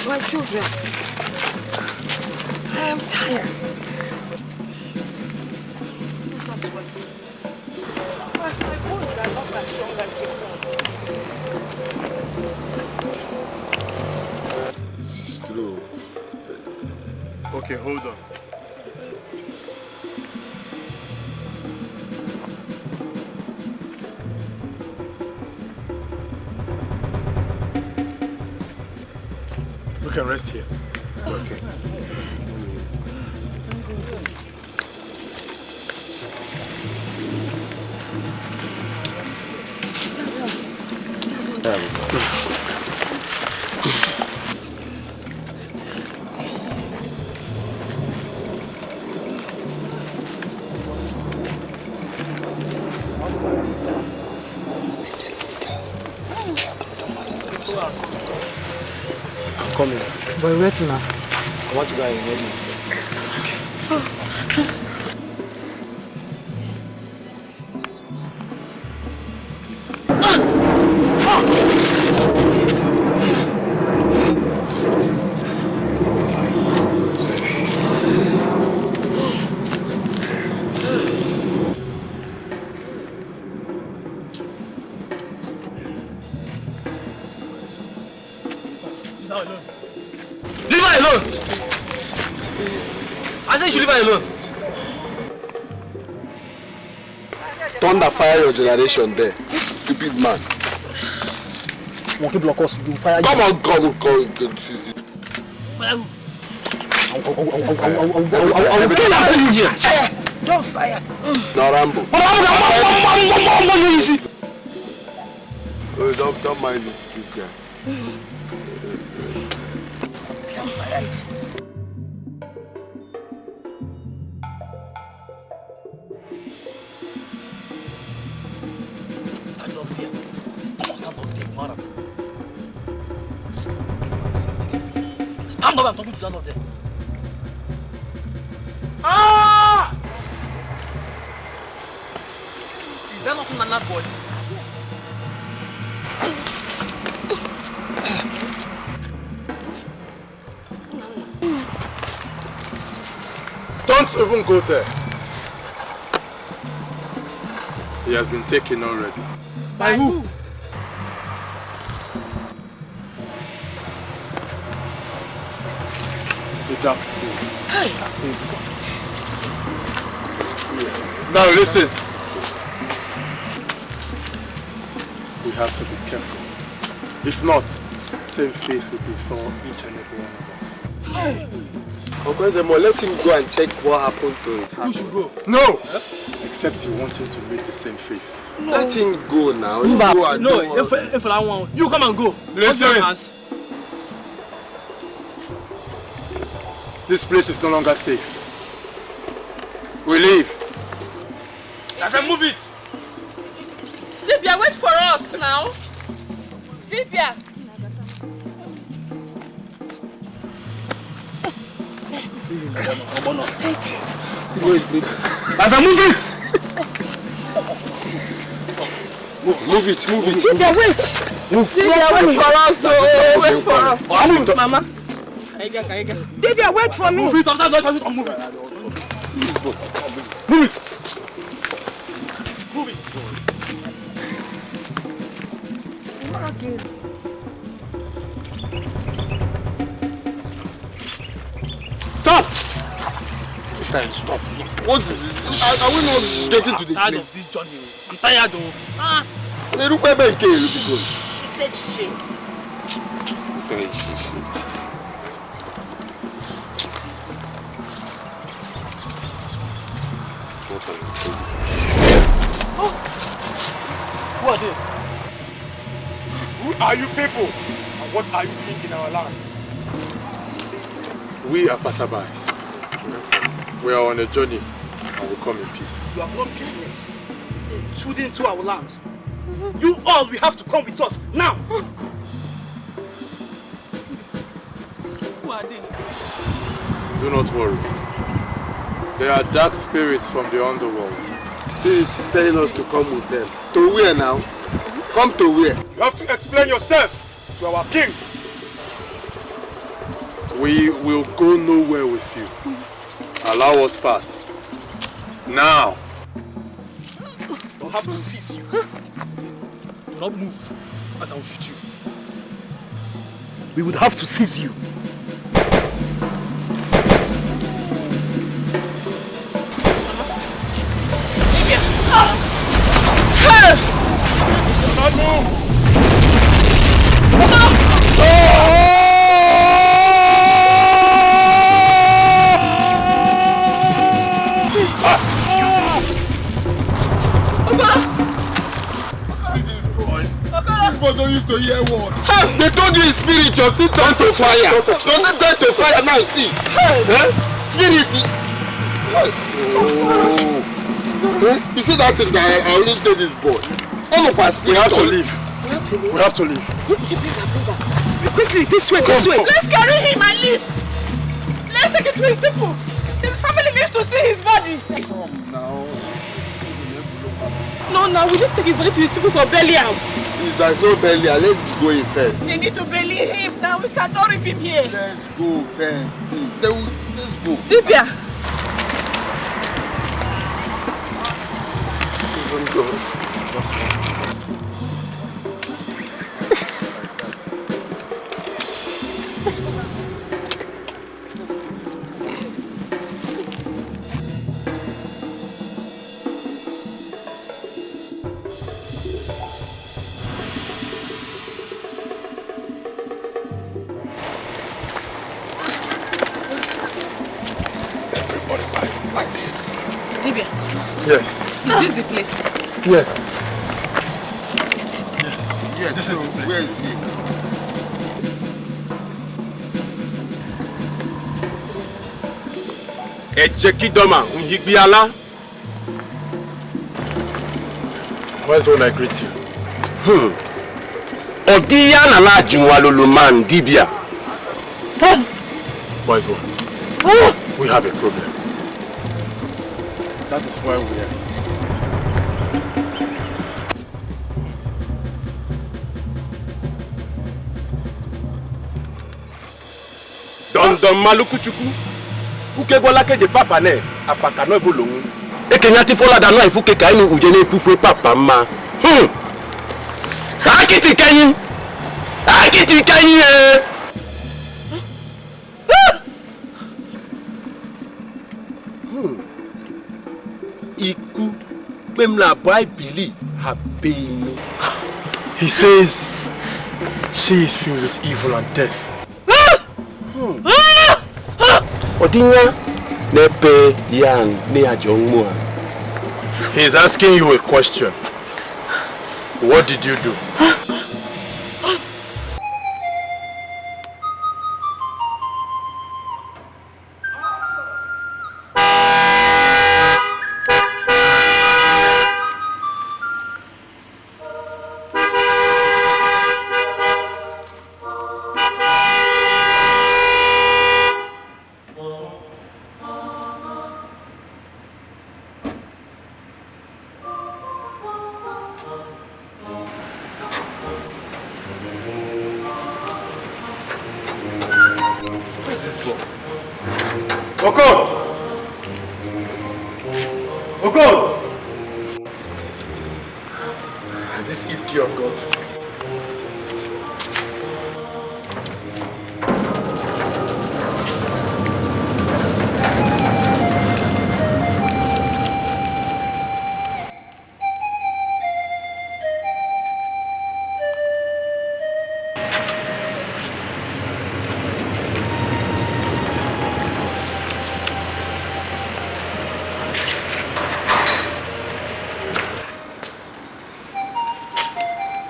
My children, I am tired. My bones are not as strong as your bones. It's true. Okay, hold on. We can rest here. Okay. There we go. I'm coming. But wait now. I want to go and ready myself. Leave her alone! I said you should leave her alone. Thunder fire your generation there. Stupid man. Monkey block us, you fire. Come on. Don't fire. No, Rambo. Don't mind this guy. Don't fire it. Stand up there. Stand up there, man. Stand up, I'm talking to stand up there. Ah! Is that not Nana's voice? Don't even go there. He has been taken already. By who? The dark spirits. Now listen. We have to be careful. If not, same fate will befall each and every one of us. Okwezemo, let him go and check what happened to it. You should go. No! Except you want him to meet the same faith. No. Let him go now. No, if I want, you come and go. Listen. This place is no longer safe. We leave. I can move it. Dibia, wait for us now. Dibia. I can move it. Move it. Dibia, wait. Dibia, wait for us. No, wait for us. Mama. Dibia, wait for me. Move it. I'm moving. Move it. Stop! Stop. What is it? Are we not getting to the place? I'm tired of this journey. I'm tired of. He said she. Who are they? Who are you people? And what are you doing in our land? We are passerbys. We are on a journey and will come in peace. You have no business intruding into our land. You all will have to come with us now. Who are they? Do not worry. They are dark spirits from the underworld. Spirits is telling us to come with them. To where now? Come to where? You have to explain yourself to our king. We will go nowhere with you. Allow us pass. Now. We'll have to seize you. Do not move, as I will shoot you. We would have to seize you. Don't used to hear word. They told you in spirit, you're still turn to fire. You're still turn to fire now, see. Spirit. Oh. You see that thing that I already told this boy? We have to leave. We have to leave. Quickly, this way. Let's carry him at least. Let's take it to his people. His family needs to see his body. Come now. No, we just take his body to his people for burial. If there's no burial, let's be going first. They need to bury him now. We cannot leave him here. Let's go first. Let's go. Dibia. Yes. Is this the place? Yes. Yes, this is the place. Where is he? Where's when I greet you? Wise one. We have a problem. That is why we are here. Dondon malukuchuku. Ukebola keje papa ne apaka no ebolongu. Ekenyati fola da no ifuke kai ni uje ne pufu papa ma. Akiti kanyi. Akiti kanyi eh. Iku Pemla Bible Habino. He says she is filled with evil and death. Odinya nepe yang ne ajongmo. He's asking you a question. What did you do?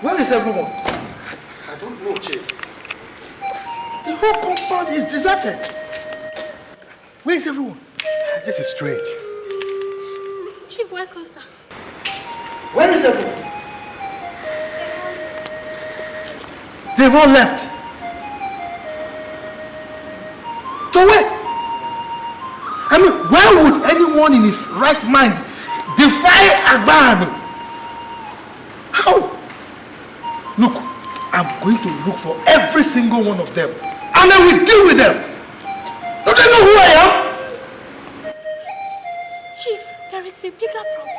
Where is everyone? I don't know, Chief. The whole compound is deserted. Where is everyone? This is strange. Chief, welcome, sir. Where is everyone? They've all left. So where? I mean, where would anyone in his right mind defy Agbani? How? Look, I'm going to look for every single one of them, and I will deal with them. Don't they know who I am? Chief, there is a bigger problem.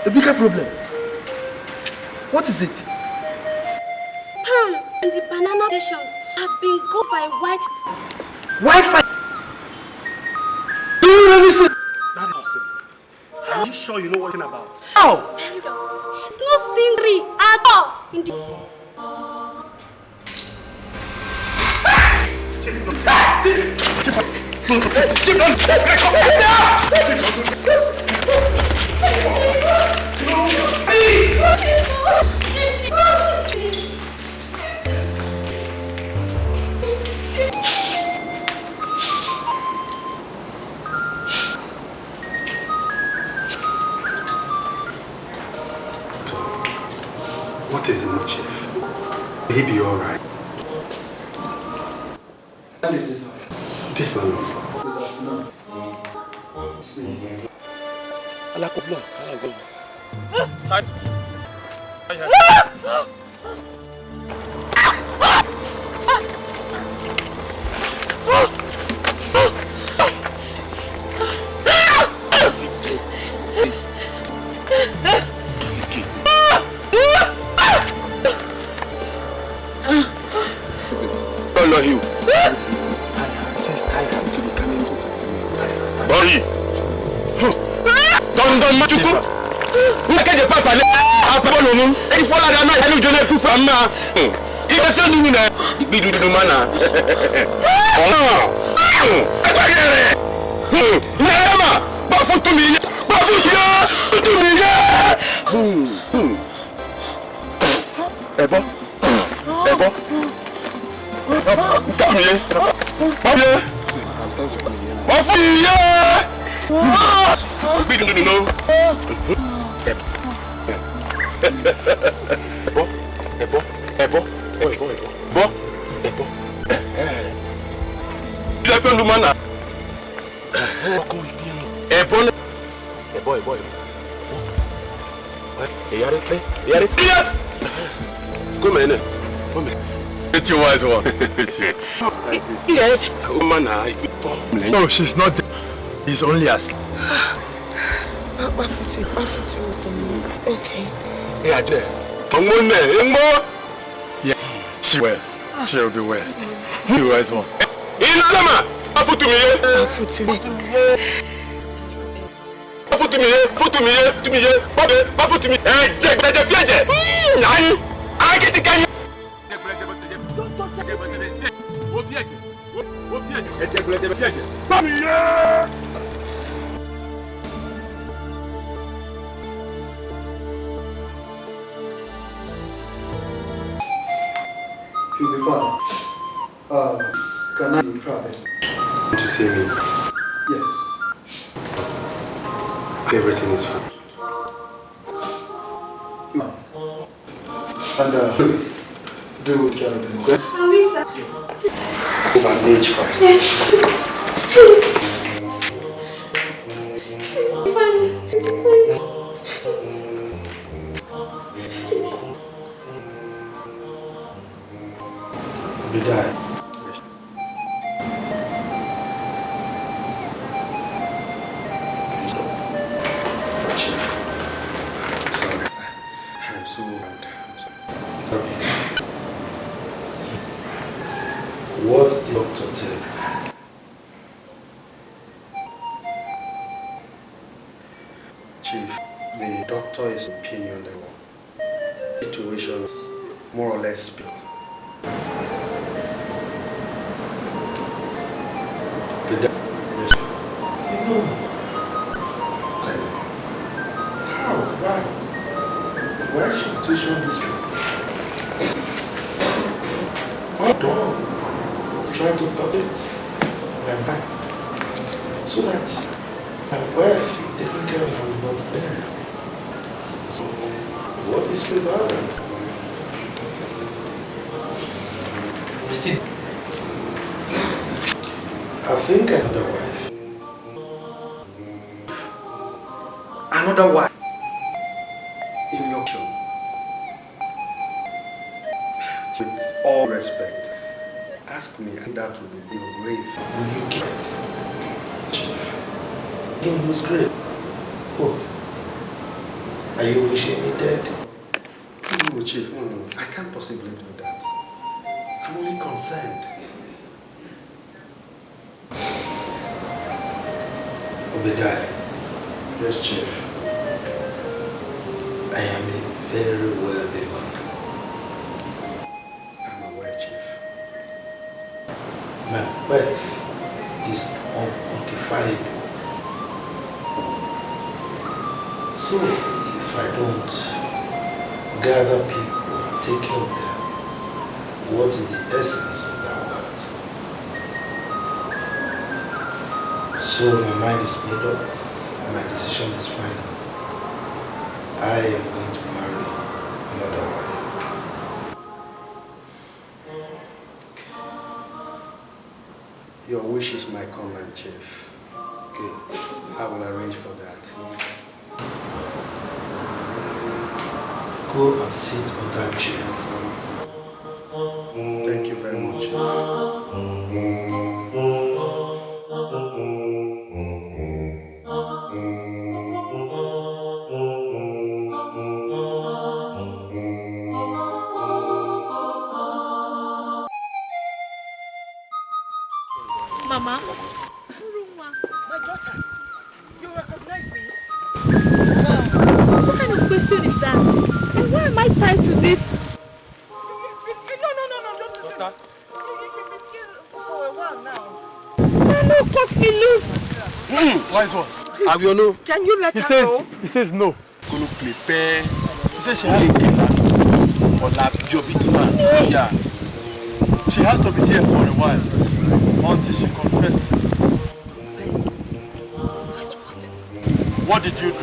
A bigger problem? What is it? Palm and the banana stations have been go by white. Wi-Fi? Do you really see? Not possible. Are you sure you know what you're talking about? How? Very well. It's not scenery at all in this. What is it, Chief? Will he be alright? This is you. Bori. Don't machuku. Wake the papa le apolo nu. E fola da na elu jole ku fama. Ibe se nu na. Igbidu du mana. Oh. Agbagere. Nema. Ba futu mi. Ba futu ya. Futu mi ya. Ebo. Ebo. Come here. Come here. What for you? We don't know. Ebo. You have found mana. Ebo. Come in. It's your wise one. It's you. Yes. No, she's not dead. He's only asleep. Okay. Yeah, there. Yes, she will. She will be well. You wise one. Inalama. You'll be fine. Can I be private? To see me? Yes. Everything is fine. And do care of them, okay? Arisa. Over an age fine. Be die. I'm so bad. Okay. What did the doctor tell you? Chief, the doctor is opinion that situations more or less spill. You know me. How? Why? Why should the situation this way? Why don't you try to perfect my mind so that my wealth is taken care of and will not bear? So, what is without that? Still, I think another wife. Another wife in your children. With all respect, ask me, and that will be your grave. Will you keep it? Chief. In whose grave? Oh. Are you wishing me dead? No, Chief, I can't possibly do that. I'm only concerned. Obadiah. Yes, Chief. I am a very wealthy man. I'm aware, Chief. My wealth is unquantifiable. So if I don't gather people and take care of them, what is the essence of that wealth? So my mind is made up and my decision is final. I am going to marry another wife. Your wish is my command, Chief. Okay, I will arrange for that. Go and sit on that chair. Thank you very much, Chief. Mama. My daughter, you recognize me? What kind of question is that? And why am I tied to this? No, don't listen. Doctor? You've been ill for a while now. Mama cut me loose. Wise one. Can you let her go? He says no. Gonna prepare. He says she has to be Yeah. She has to be here for a while until she confesses. Confess what? What did you do?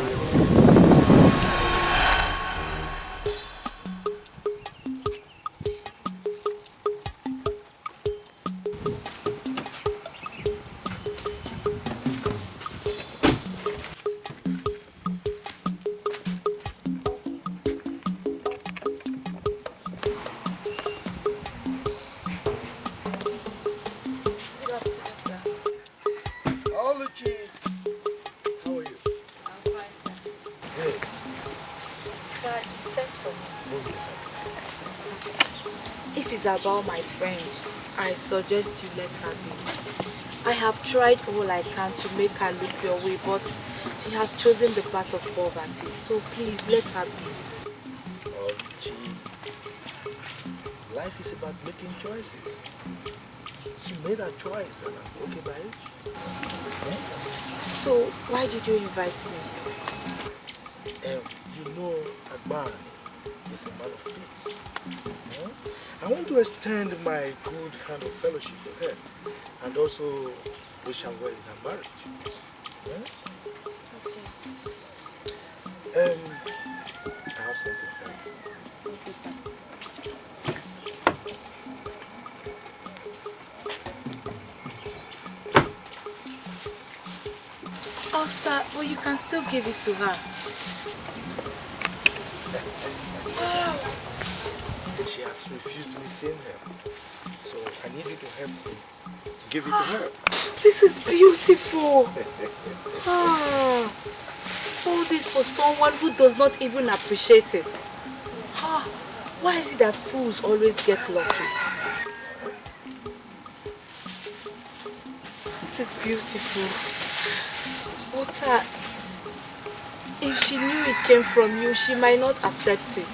If it's about my friend, I suggest you let her be. I have tried all I can to make her look your way, but she has chosen the path of poverty. So please, let her be. Oh, gee. Life is about making choices. made her choice and I'm okay by it. So, why did you invite me? You know, Agban is a man of peace. I want to extend my good hand of fellowship to her and also wish her well in her marriage. I have something for you. Oh, sir, well, you can still give it to her. She has refused me seeing her. So I need you to help me give it to her. This is beautiful. All this for someone who does not even appreciate it. Why is it that fools always get lucky? This is beautiful. But if she knew it came from you, she might not accept it.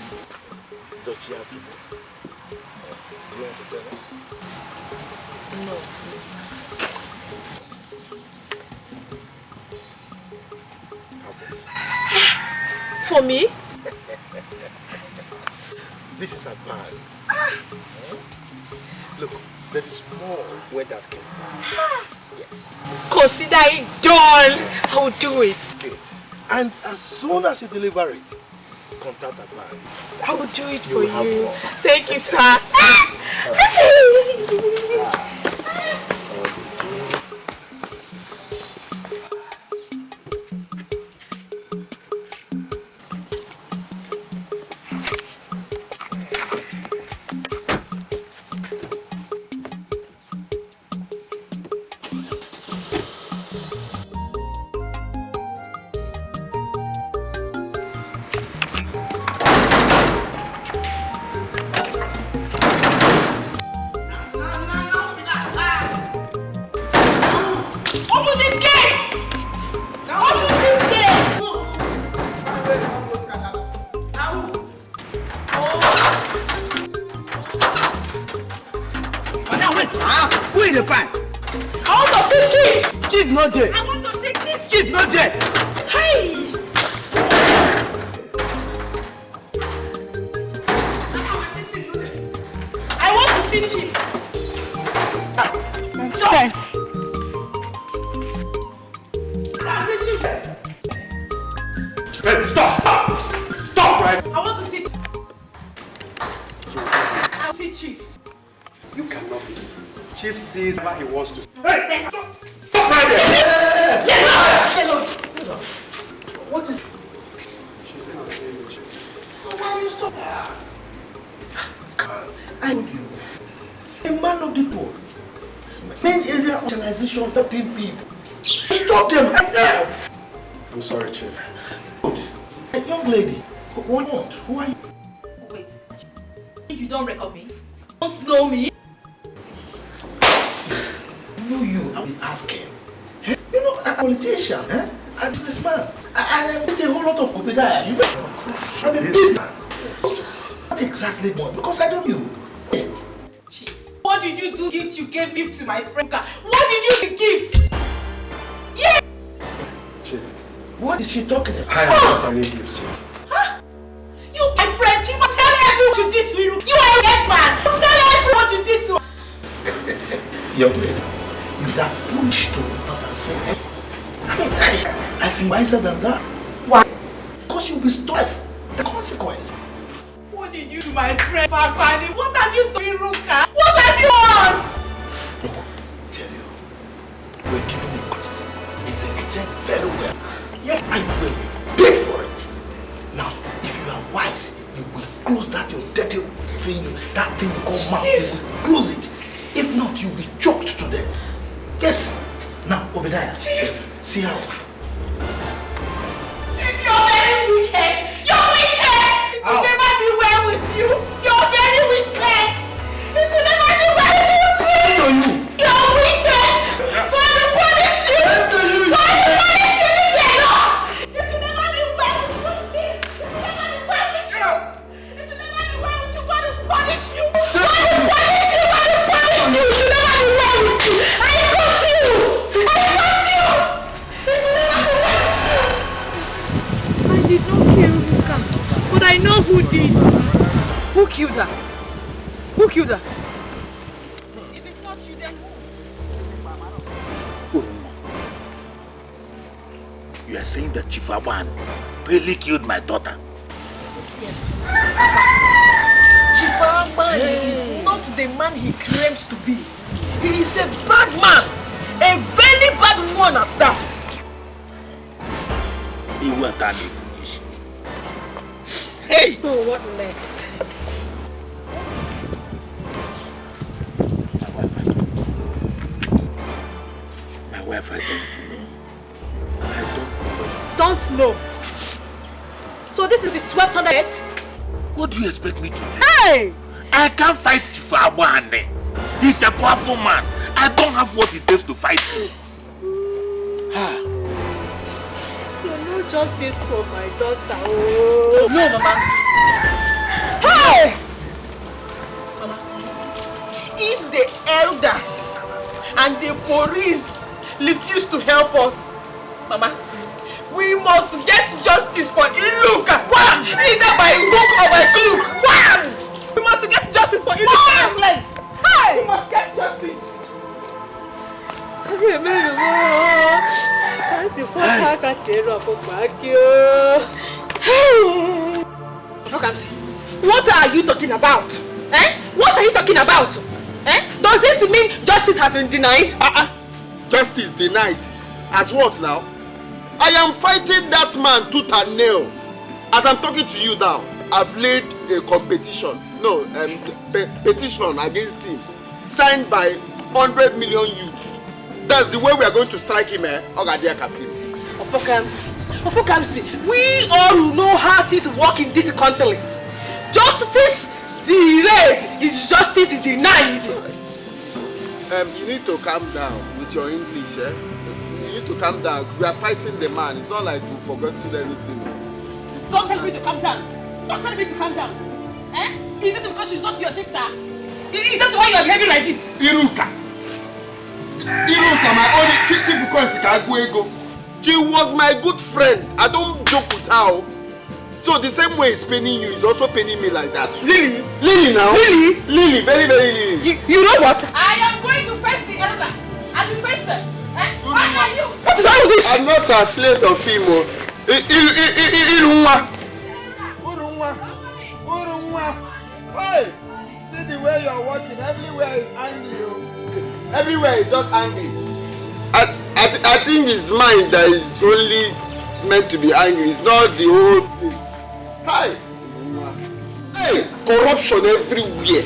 Does she have to know? Do you want to tell her? No. For me? This is a bad. Look, there is more where that came from. Yes. Consider it done. I will do it. Good. And as soon as you deliver it, contact a man. I will do it for you. Thank you, sir. I'm sorry, Chief. A young lady. What? Who are you? Wait. You don't reckon me? Don't know me? I know you. I'll be asking. You know, a politician, a businessman. I get a whole lot of Obadiah. You know? I'm a businessman. Not exactly one, because I don't know you. Wait. Chief, what did you do gift you gave me to my friend? What did you do gift? Yeah! Chief. What is she talking about? I am not any gifts, Chief. Huh? You, my friend, Chief, tell everyone what you did to Iru. You are a dead man. Tell everyone what you did to her. Young lady, you that foolish to not say that. I mean, I feel wiser than that. Why? Because you'll be stuffed. The consequence. What did you do, my friend Fagbani? What have you done, Iruka? What have you done? Look, tell you, we're giving a good, executed very well. Yes, I will pay for it. Now, if you are wise, you will close that your dirty thing, that thing you call mouth, you will close it. If not, you'll be choked to death. Yes. Now, Obadiah, see her off. Chief, you're very wicked. You're wicked. It will never be well with you. You're very wicked. It will never be well with you, Chief. To you. You're wicked. Try to punish you. Try to punish you. It will never be well with you, Chief. It will never be well with you. It will never be well with you. God will punish you. God will punish you. God will punish you. It will never be well with you. killed her? Who killed her? If it's not you, then who? You are saying that Chief Aban really killed my daughter? Yes. Chief Aban is not the man he claims to be. He is a bad man. A very bad one at that. He will tell me. Hey! So what next? My wife, I don't know. So this is the swept under it? What do you expect me to do? Hey! I can't fight Chief Aban. He's a powerful man. I don't have what it takes to fight him. So no justice for my daughter. Oh. No, Mama. Hey! Mama, if the elders and the police refuse to help us, Mama, we must get justice for Iluka. Wham! Either by hook or by crook. Wham! We must get justice for Iluka. Hey! We must get justice. What are you talking about? Eh? What are you talking about? Eh? Does this mean justice has been denied? Justice denied? As what now? I am fighting that man tooth and nail. As I'm talking to you now, I've laid a petition against him, signed by 100 million youths. That's the way we are going to strike him, Ogadia Kafim. Ofokamsi, we all know how things work in this country. Justice delayed is justice denied. You need to calm down with your English, You need to calm down. We are fighting the man. It's not like we've forgotten anything. Don't tell me to calm down. Don't tell me to calm down. Eh? Is it because she's not your sister? Is that why you are behaving like this? Iruka, my only typical Chicago. She was my good friend. I don't joke with her. So the same way he's paining you, he's also paining me like that. Lily? Lily now? Lily? Lily, very, very Lily. You know what? I am going to fetch the elders. I will fetch them. Eh? Why are you? What is all this? I'm not afraid of him. Hey! See the way you're walking. Everywhere is angry. Everywhere is just angry. I think it's mine that is only meant to be angry. It's not the whole place. Hi! Hey! Corruption everywhere.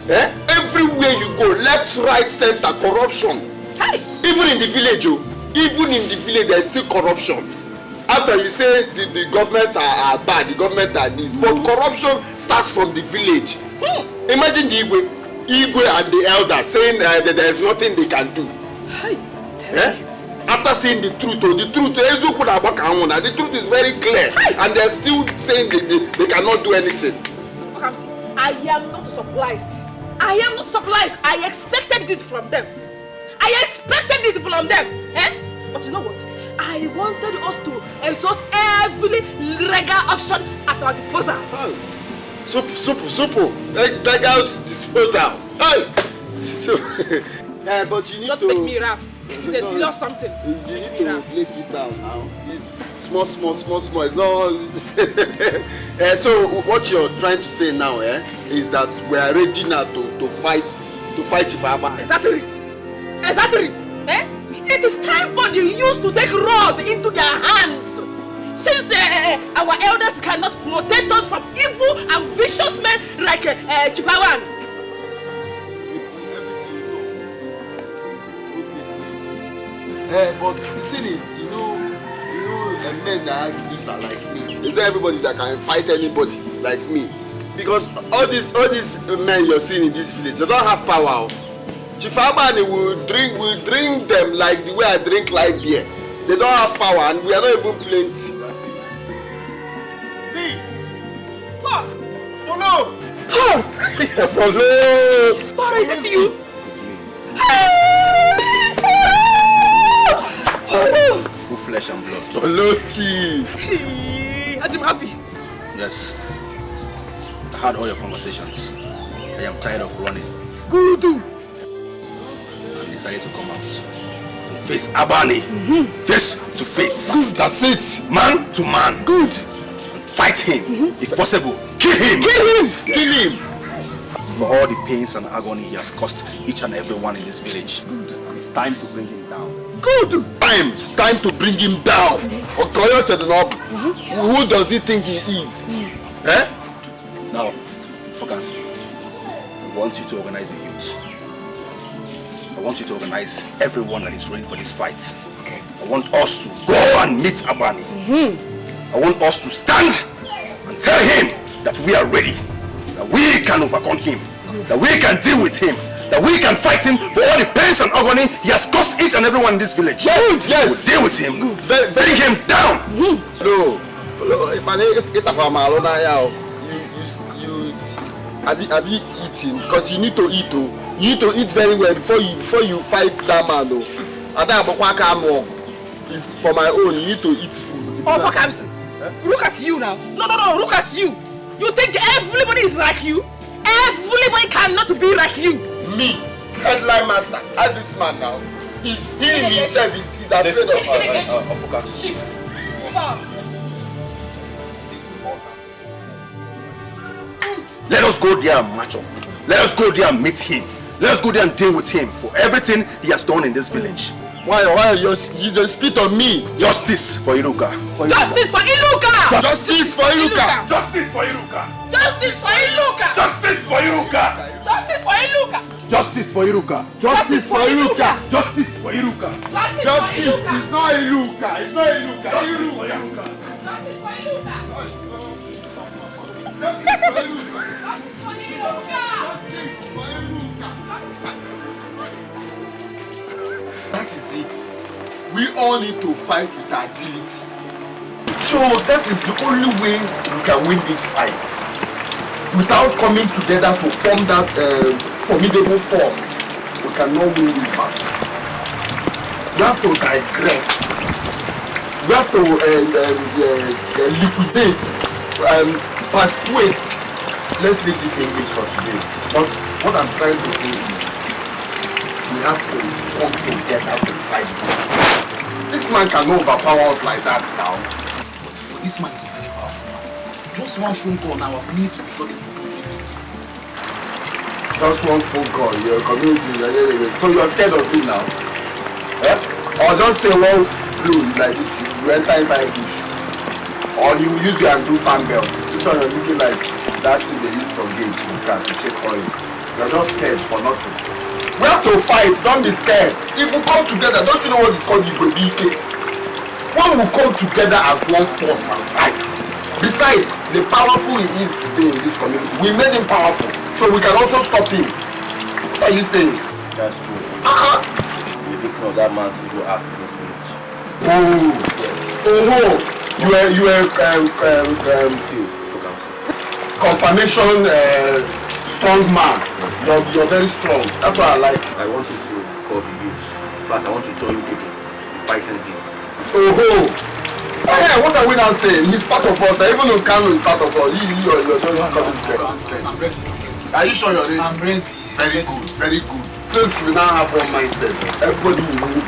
Eh? Everywhere you go, left, right, center, corruption. Hey! Even in the village, even in the village, there's still corruption. After you say the government are bad, the government are this, but corruption starts from the village. Imagine the Igwe and the elders saying that there is nothing they can do. After seeing the truth, the truth is very clear, and they're still saying they cannot do anything. I am not surprised. I am not surprised. I expected this from them. Eh? But you know what? I wanted us to exhaust every legal option at our disposal. Super. Legal disposal. Hey! So, but you need Don't make me laugh. It's a serious something. You need to break it down now. Small. It's not. So what you're trying to say now, is that we are ready now to fight Chief Aban. Exactly. Eh? It is time for the youth to take roles into their hands. Since our elders cannot protect us from evil and vicious men like Chief Aban. But the thing is, you know, men that have liver like me. It's not everybody that can fight anybody like me. Because all these men you're seeing in this village, they don't have power. Chief Aban will drink them like the way I drink light beer. They don't have power, and we are not even plenty. Paul! Paul, is this you? Full flesh and blood. Poloski! I'm happy. Yes. heard all your conversations. I am tired of running. Good. And decided to come out and face Abani. Face to face. That's it. Man to man. Good. And fight him. If possible, kill him. Kill him. Kill him. For all the pains and agony he has caused each and every one in this village. Good. It's time to bring him down. Good. It's time to bring him down. Who does he think he is? Eh? Now, focus. I want you to organize the youth. I want you to organize everyone that is ready for this fight. Okay. I want us to go and meet Abani. I want us to stand and tell him that we are ready. That we can overcome him. That we can deal with him. That we can fight him for all the pains and agony he has caused each and everyone in this village. Yes. We'll deal with him. Bring him down. No. Have you eaten? Because you need to eat. You need to eat very well before you fight that man. For my own, you need to eat food. Oh, fuck, look at you now. No, look at you. You think everybody is like you? Everybody cannot be like you. Me, headline master, as this man now, he himself is afraid of Shift. Let us go there and match up. Let us go there and meet him. Let us go there and deal with him for everything he has done in this village. Why you just spit on me? Justice for Iruka. Justice for Iruka! Justice for Iruka! Justice for Iruka! Justice for Iruka! Justice for Iruka! Justice for Iruka! Justice for Iruka! Justice for Iruka! Justice for Iruka! Justice is not Iruka! It's not Iruka! Justice for Iruka! Justice for Iruka! Justice for Iruka! That is it. We all need to fight with agility. So that is the only way we can win this fight. Without coming together to form that formidable force, we cannot win this battle. We have to digress. We have to liquidate, persuade. Let's leave this English for today. But what I'm trying to say is, we have to come together to fight this man. This man cannot overpower us like that now. But this man is very powerful. Just one phone call now, our community will be flooded. Just one phone call, your community, so you're scared of him now? Eh? Or just say one blue like this, you enter inside bush. Or you use your and do fan belt. This one you're looking like that thing they use for gauge to check oil. You're just scared for nothing. We have to fight, don't be scared. If we come together, don't you know what it's called? When we come together as one force and fight. Besides, the powerful he is today in this community, we made him powerful, so we can also stop him. What are you saying? That's true. The victim of that man's evil act in this village. You were confirmation strong man. You're very strong. That's what I like. I want you to call the youth, but I want to join people in fighting him. Yeah, what are we now saying? He's part of us. Even though Kano is part of us, you're just I'm ready. Are you sure you're ready? I'm ready. Very good, very good. Since we now have one mindset, everybody will move.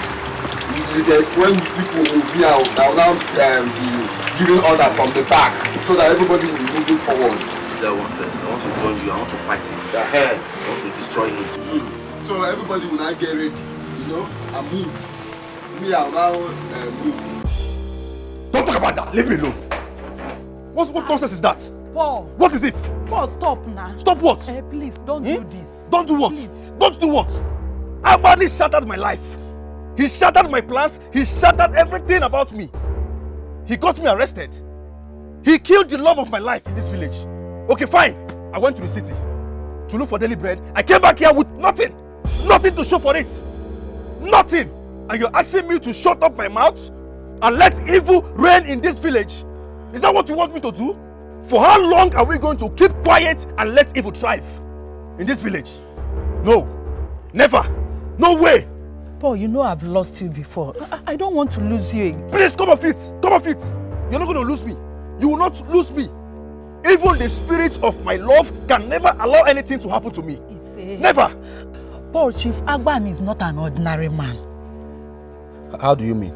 When people will be out, I'll now be giving order from the back so that everybody will be moving forward. That one first. I want to join you. I want to fight him. I want to destroy him. So everybody will now get ready, and move. We are now move. Don't talk about that. Leave me alone. What nonsense is that? Paul. What is it? Paul, stop now. Stop what? Please, don't do this. Don't do what? Please. Don't do what? Abani shattered my life. He shattered my plans. He shattered everything about me. He got me arrested. He killed the love of my life in this village. Okay, fine. I went to the city to look for daily bread. I came back here with nothing. Nothing to show for it. Nothing. And you're asking me to shut up my mouth and let evil reign in this village? Is that what you want me to do? For how long are we going to keep quiet and let evil thrive in this village? No. Never. No way. Paul, you know I've lost you before. I don't want to lose you again. Please, come off it. Come off it. You're not going to lose me. You will not lose me. Even the spirit of my love can never allow anything to happen to me. Never! Paul, Chief Agban is not an ordinary man. How do you mean?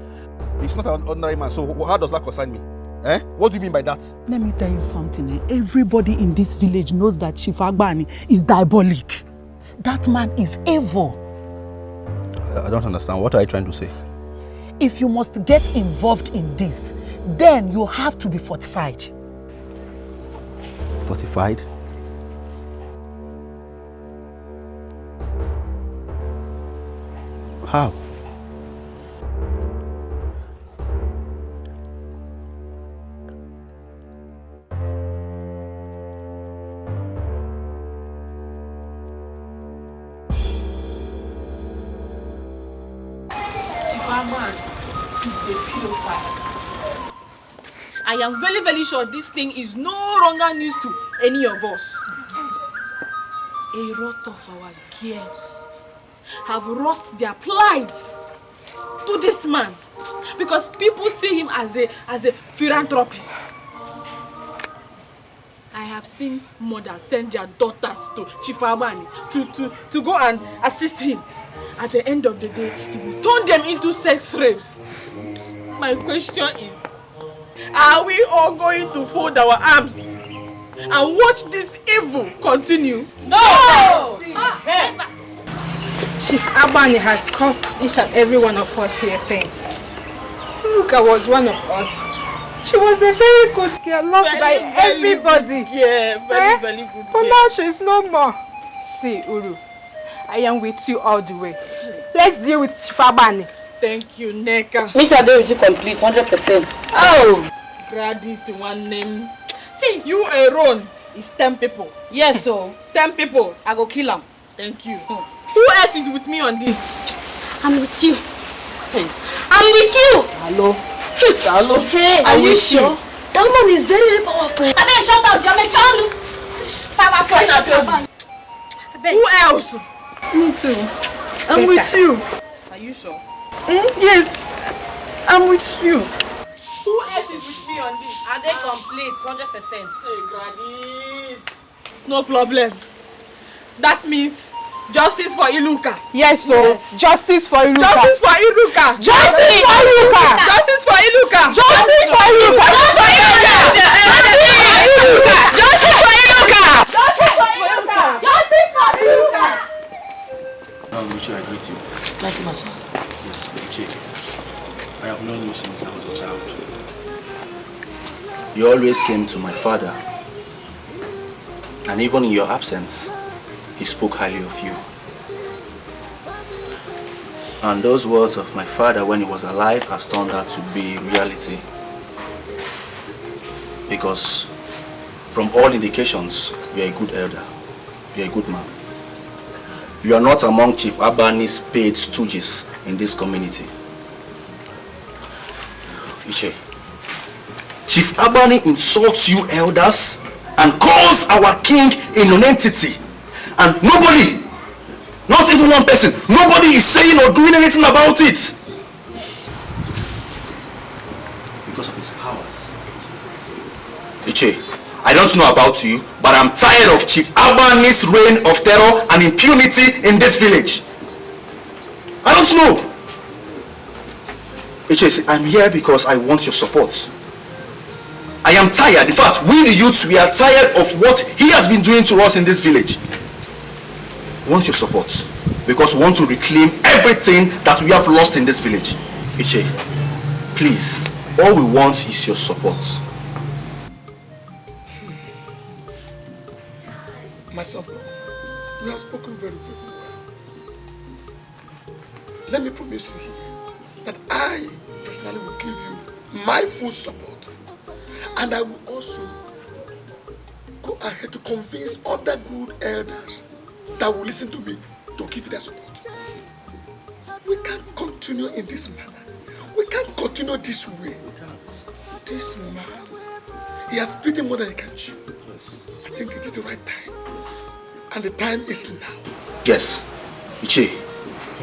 He's not an ordinary man, so how does that concern me? Eh? What do you mean by that? Let me tell you something. Everybody in this village knows that Chief Agban is diabolic. That man is evil. I don't understand. What are you trying to say? If you must get involved in this, then you have to be fortified. Fortified? How? I am very, very sure this thing is no longer news to any of us. A lot of our girls have lost their plights to this man because people see him as a philanthropist. I have seen mothers send their daughters to Chief Abani to go and assist him. At the end of the day, he will turn them into sex slaves. My question is, are we all going to fold our arms and watch this evil continue? No! Chief Abani has caused each and every one of us here pain. Luka was one of us. She was a very good girl, loved by everybody. Yeah, very good girl. But now she's no more. See, Uru, I am with you all the way. Let's deal with Chief Abani. Thank you, Neka. Me too, I will complete 100%. Oh! Gladys one name. See, you alone is 10 people. Yes, so 10 people. I go kill him. Thank you. Who else is with me on this? I'm with you. Hey. I'm with you. Hello. Hello. Hey, are you sure? That man is very, very powerful. I beg, shut up. You're my child. Who else? Me too. I'm with you. Are you sure? Yes. I'm with you. Who else is with me on this? Are they complete? 100%. Hey, Gladys. No problem. That means justice for Iluka. Yes, so justice for Iluka. Justice for Iluka. Justice for Iluka. Justice for Iluka. Justice for Iluka. Justice for Iluka. Justice for Iluka. Justice for Iluka. Richie, I greet you. Thank you, my son. Richie, I have known you since I was a child. You always came to my father, and even in your absence, he spoke highly of you. And those words of my father when he was alive has turned out to be reality. Because from all indications, you are a good elder. You are a good man. You are not among Chief Abani's paid stooges in this community. Iche, Chief Abani insults you elders and calls our king a non-entity. And nobody, not even one person, nobody is saying or doing anything about it. Because of his powers. Iche, I don't know about you, but I'm tired of Chief Abani's reign of terror and impunity in this village. I don't know. Iche, I'm here because I want your support. I am tired. In fact, we the youths, we are tired of what he has been doing to us in this village. We want your support because we want to reclaim everything that we have lost in this village. Iche, please, all we want is your support. My son, you have spoken very, very well. Let me promise you here that I personally will give you my full support. And I will also go ahead to convince other good elders that will listen to me to give you their support. We can't continue in this manner. We can't continue this way. This man, he has beaten more than he can chew. I think it is the right time. And the time is now. Yes, Iche,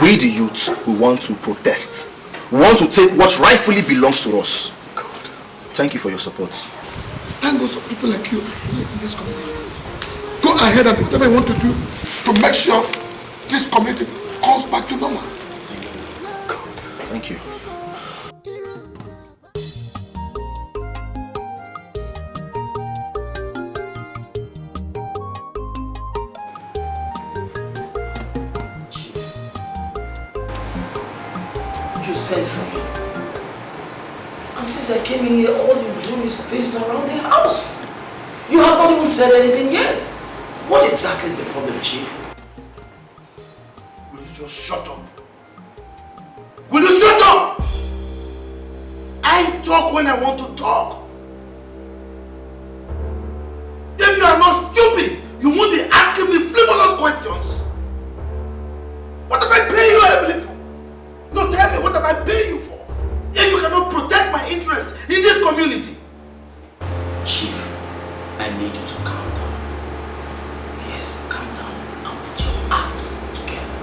we the youths, we want to protest. We want to take what rightfully belongs to us. Thank you for your support. Thank God some people like you in this community. Go ahead and do whatever you want to do to make sure this community comes back to normal. Thank you. You sent for me. And since I came in here, all you do is pacing around the house. You have not even said anything yet. What exactly is the problem, Chief? Will you just shut up? Will you shut up? I talk when I want to talk. If you are not stupid, you won't be asking me frivolous questions. What am I paying you heavily for? No, tell me, what am I paying you for? If you cannot protect my interest in this community. Chief, I need you to calm down. Yes, calm down and put your acts together.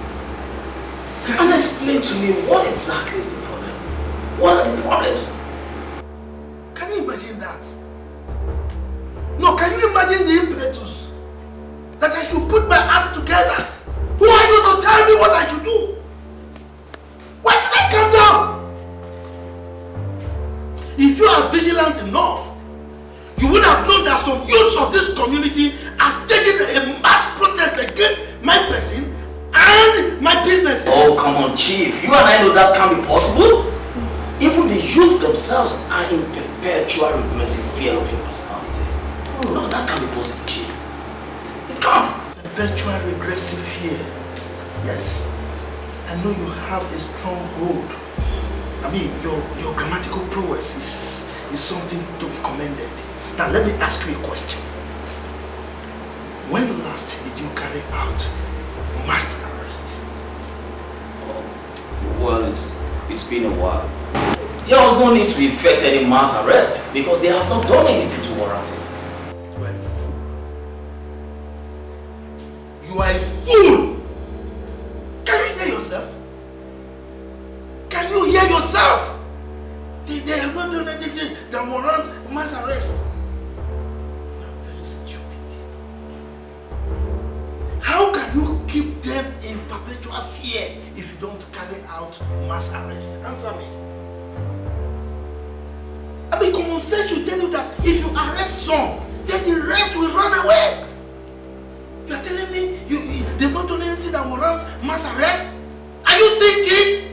And explain to me what exactly is the problem. What are the problems? Can you imagine that? No, can you imagine the impetus that I should put my acts together? Who are you to tell me what I should do? Why should I calm down? If you are vigilant enough, you would have known that some youths of this community are staging a mass protest against my person and my businesses. Oh, come on, Chief. You and I know that can't be possible. Even the youths themselves are in perpetual regressive fear of your personality. No, that can't be possible, Chief. It can't. Perpetual regressive fear. Yes. I know you have a strong hold. I mean, your grammatical prowess is something to be commended. Now let me ask you a question. When last did you carry out mass arrest? Well, it's been a while. There was no need to effect any mass arrest because they have not done anything to warrant it. You are a fool. You are a fool! Can you hear yourself? Can you hear yourself? They have not done anything that warrants mass arrest. You are very stupid. How can you keep them in perpetual fear if you don't carry out mass arrest? Answer me. I mean, common sense should tell you that if you arrest some, then the rest will run away. You are telling me they've not done anything that warrants mass arrest? Are you thinking?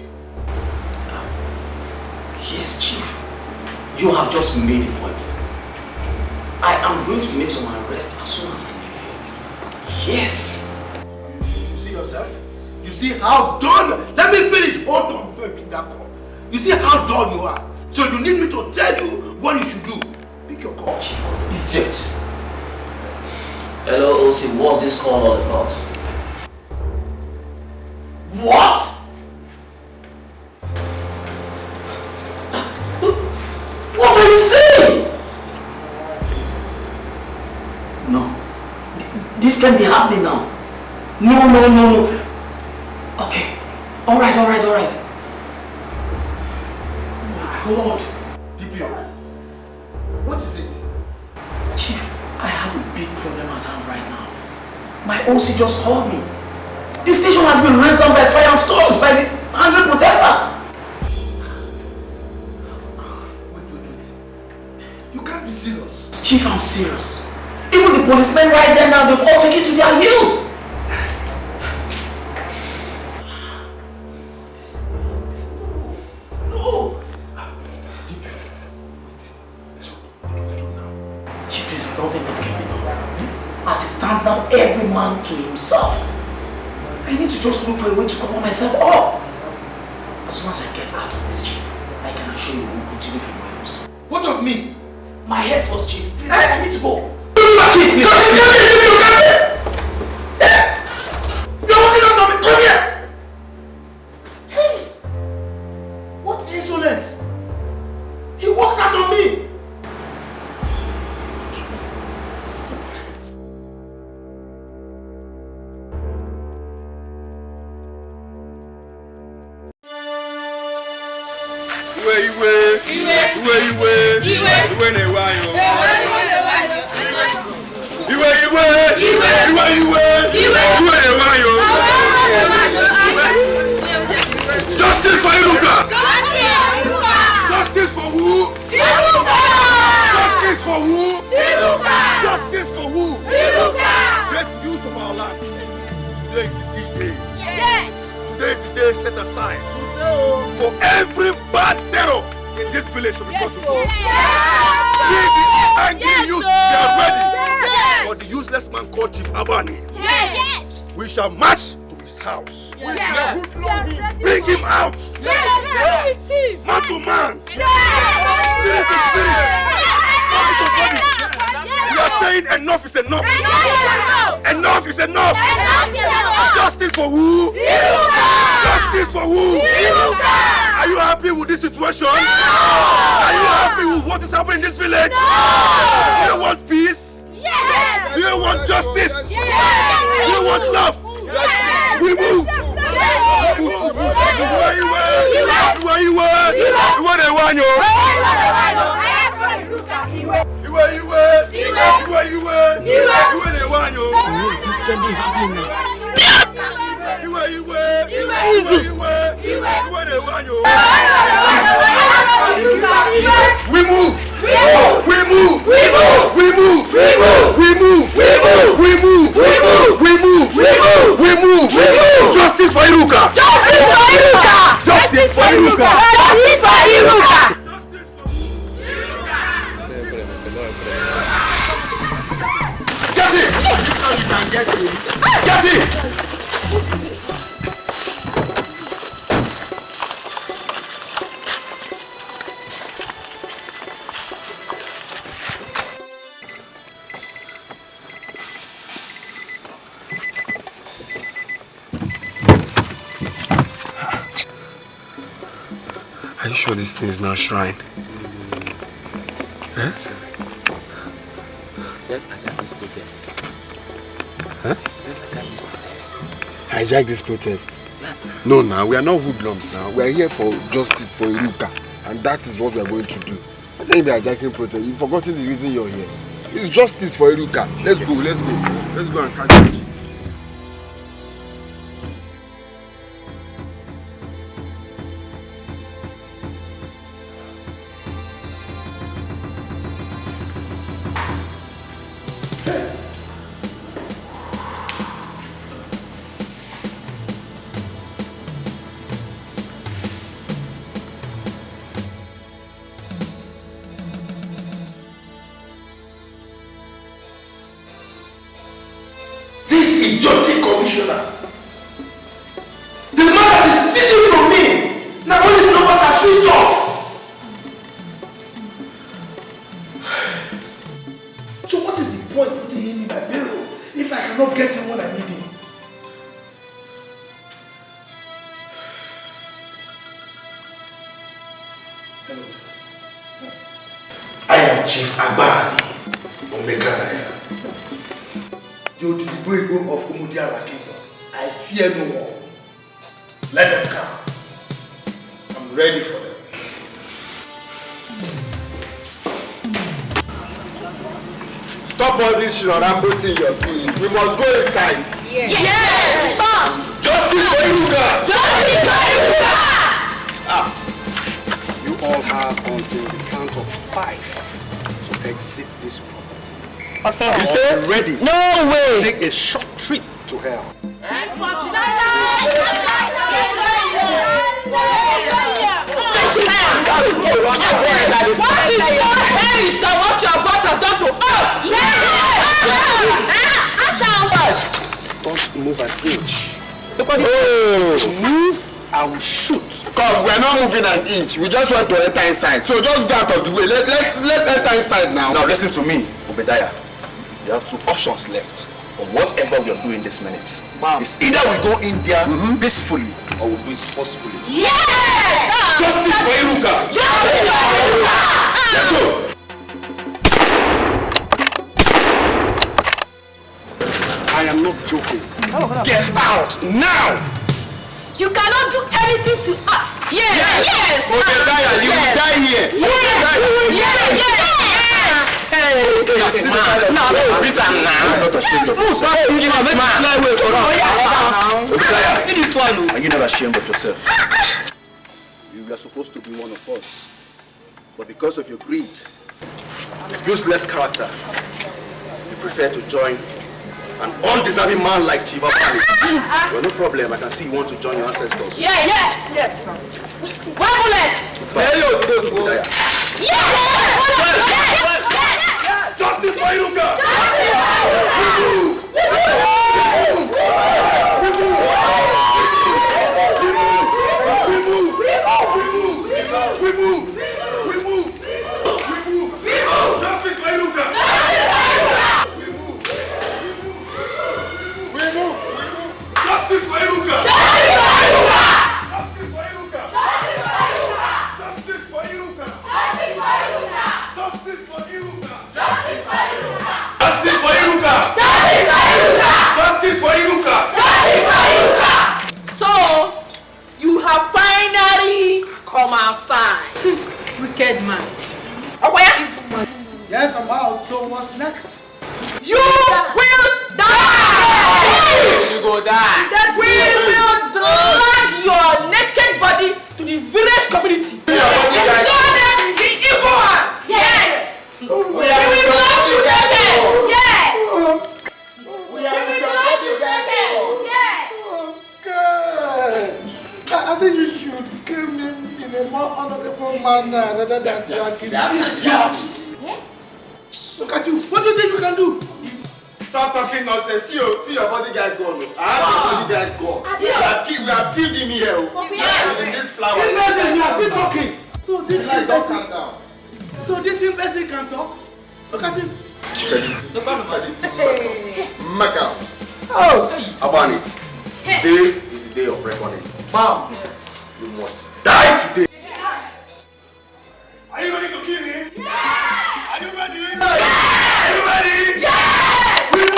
Yes, Chief. You have just made the point. I am going to make some arrests as soon as I leave here. Yes. You see yourself? You see how dull you are? Let me finish. Hold on before you pick that call. You see how dull you are? So you need me to tell you what you should do. Pick your call, Chief. Idiot. Hello, OC. What's this call all about? What? What are you saying? No. This can't be happening now. No. Okay. Alright. God. DPO. What is it? Chief, I have a big problem at hand right now. My OC just called me. The station has been raised down by fire and stones by the angry protesters. Wait. You can't be serious. Chief, I'm serious. Even the policemen right there now, they've all taken to their heels. No. Chief, there's nothing that can be done. As it stands now, every man to himself. I need to just look for a way to cover myself up. As soon as I get out of this, Chief, I can assure you we'll continue from my house. What of me? My head first, Chief. Please, Hey! I need to go. Chief, please. You're walking out of me. Come here. Hey! What insolence? He walked out on me. Justice for Iruka! Justice for who? Justice for who? Justice for who? Great youth of our land. Today is the D-Day. Yes! Today is the day set aside for every bad terror in this village to be brought to God. We the angry youth, they are ready for the useless man called Chief Abani. Yes! We shall march to his house. Yes. Bring him out. Yes. Man to man. Yes. Spirit to spirit. Body to body. We are saying enough is enough. Enough is enough. Justice for who? Justice for who? Are you happy with this situation? Are you happy with what is happening in this village? Do you want peace? Yes. Do you want justice? Yes. Do you want love? Yes. We move. Where you were? Where you were? Where they want you? Where you were? Where you were? Where they want you? This can be happening now. Stop! Where you were? Jesus! Where they want you? We move! We move! We move! We move! We move! We move! We move! We move! We move! We move! We move! We move! Justice for Iruka! Justice for Iruka! Justice for Iruka! Justice for Iruka! Get it! You can get it! Get it! Are you sure this thing is not shrine? Huh? Let's hijack this protest. Huh? Let's hijack this protest. Hijack this protest? Yes, sir. No, now we are not hoodlums now. We are here for justice for Iruka, and that is what we are going to do. I think we are hijacking protest. You've forgotten the reason you're here. It's justice for Iruka. Let's go, let's go. Let's go and catch it. Idiotic commissioner. The man that is stealing from me. Now all his numbers are switched off. So what is the point putting him in my bureau if I cannot get him when I need him? I am Chief Agbani Omega Raya. The Odudibo of Umudiara Kingdom. I fear no more. Let them come. I'm ready for them. Stop all this sharambo thing you're doing. We must go inside. Yes! Stop! Justice for Iruka! Justice for Iruka! You all have until the count of 5 to exit this property. You say ready? No way! Take a short trip to hell. What is your haste that what your boss has done to us? Don't move an inch. Move, I will shoot. Come, we're not moving an inch. We just want to enter inside. So just go out of the way. Let's enter inside now. Now listen to me, Obadiah. You have 2 options left for whatever we are doing this minute. It's either we go in there peacefully or we do it forcefully. Yes! Justice for Iruka! Justice for Iruka! Let's go! I am not joking. Get out now! You cannot do anything to us. Yes! Obadiah, you Now, beat him now. I'm not ashamed of yourself. See this one. Are you not ashamed of yourself? You were supposed to be one of us. But because of your greed, useless character, you prefer to join an undeserving man like Chief Abani. Well, no problem. I can see you want to join your ancestors. Yes. One bullet. Justice for Iruka! We move! Justice for Iruka! Justice for Iruka! So, you have finally come outside. Wicked man. Yes, I'm out. So what's next? You will die! You go die! That we will drag your naked body to the village community. Show them the evil one! Yes! We will love you naked! Yes! We will love you naked! Yes! Okay. I think you should kill him in a more honorable manner rather than slashing him. Look at you. What do you think you can do? Stop talking nonsense. See your bodyguard gone. I have a bodyguard gone. We are feeding here. In this flower. You are still talking. So this imbecile. Calm down. So this imbecile can talk? Look at him. Look at this. Makas. Oh. Abani. Today is the day of reckoning. Mom. You must die today. Are you ready to kill him? Yeah! Are you ready? Yeah! Are you ready? Yes! We move!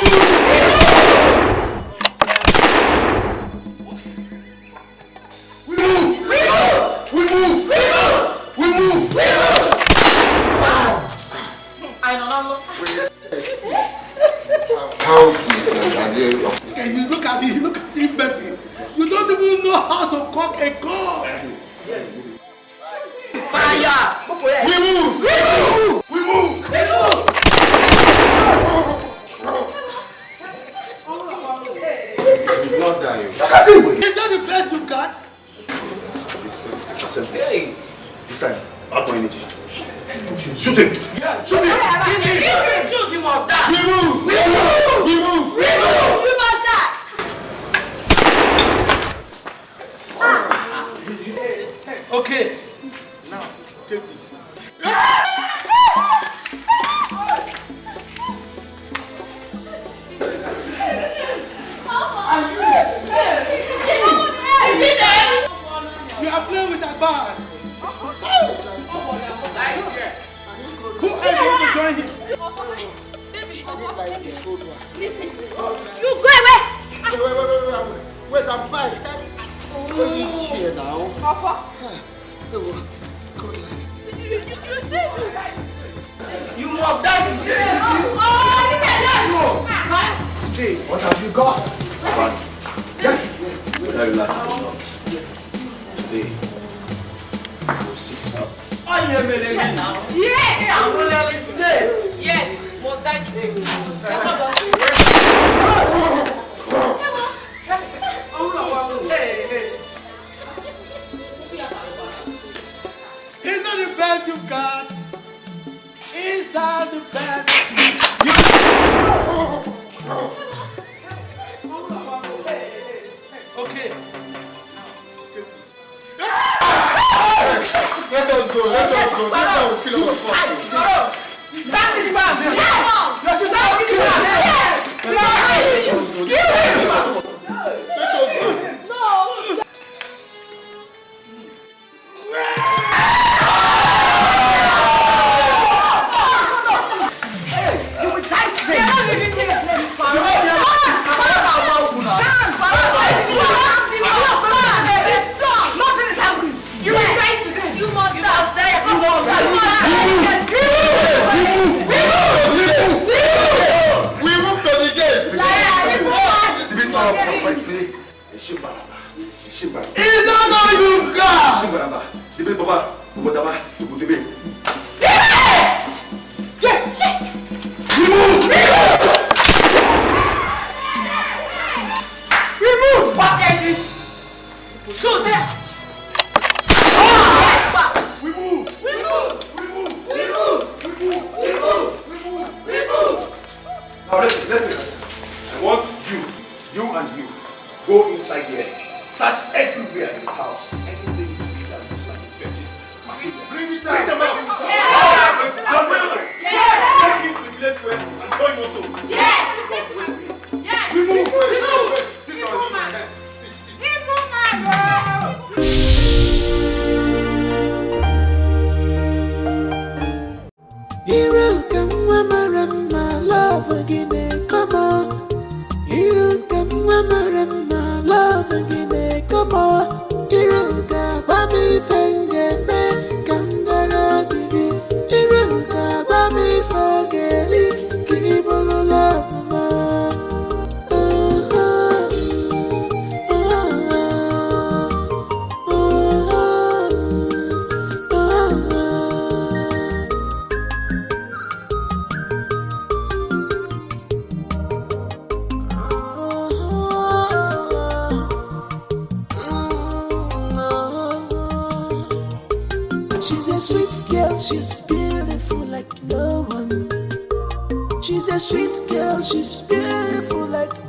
Okay, you look at the imbecile. You don't even know how to cock a gun. Fire! We move! We move! We move! We move! He did not die. Look at him! Is that the best you've got? Hey! This time, out more energy. Shoot him! Yeah. Shoot him! Shoot! You must die! We move! We move! We move! We move! You must die! Okay. Now, take this. You are playing with a ball. Who else wants to join him? You go away! Wait, I'm fine. Go here now. You must die today! Today, what have you got? Yes. Whether you like it or not, today, you will see smart. Yes! Yes! I'm rolling today! Yes! Must die today! Is that the best you got? Is that the best you Okay. Let us go. This guy will kill our first. Stand in the back! Yes! Stand in the back! Yes! We move! whatever you go do. Yes! Yes! Remove! What is this? Shoot them! We move! We move! We move! We move! We move! We move! We move! Now listen. I want you and you, go inside here. Search everywhere in this house. Anything you see that looks like infectious material. Bring them out. Take it to the place where and join also. Yes! We move! Sit down. Hero come my love again, come on. Hero come my love again, come on. Hero come me finger me kangara gigi. Hero come me forget keep all love ma. She's a sweet girl, she's beautiful like no one. She's a sweet girl, she's beautiful like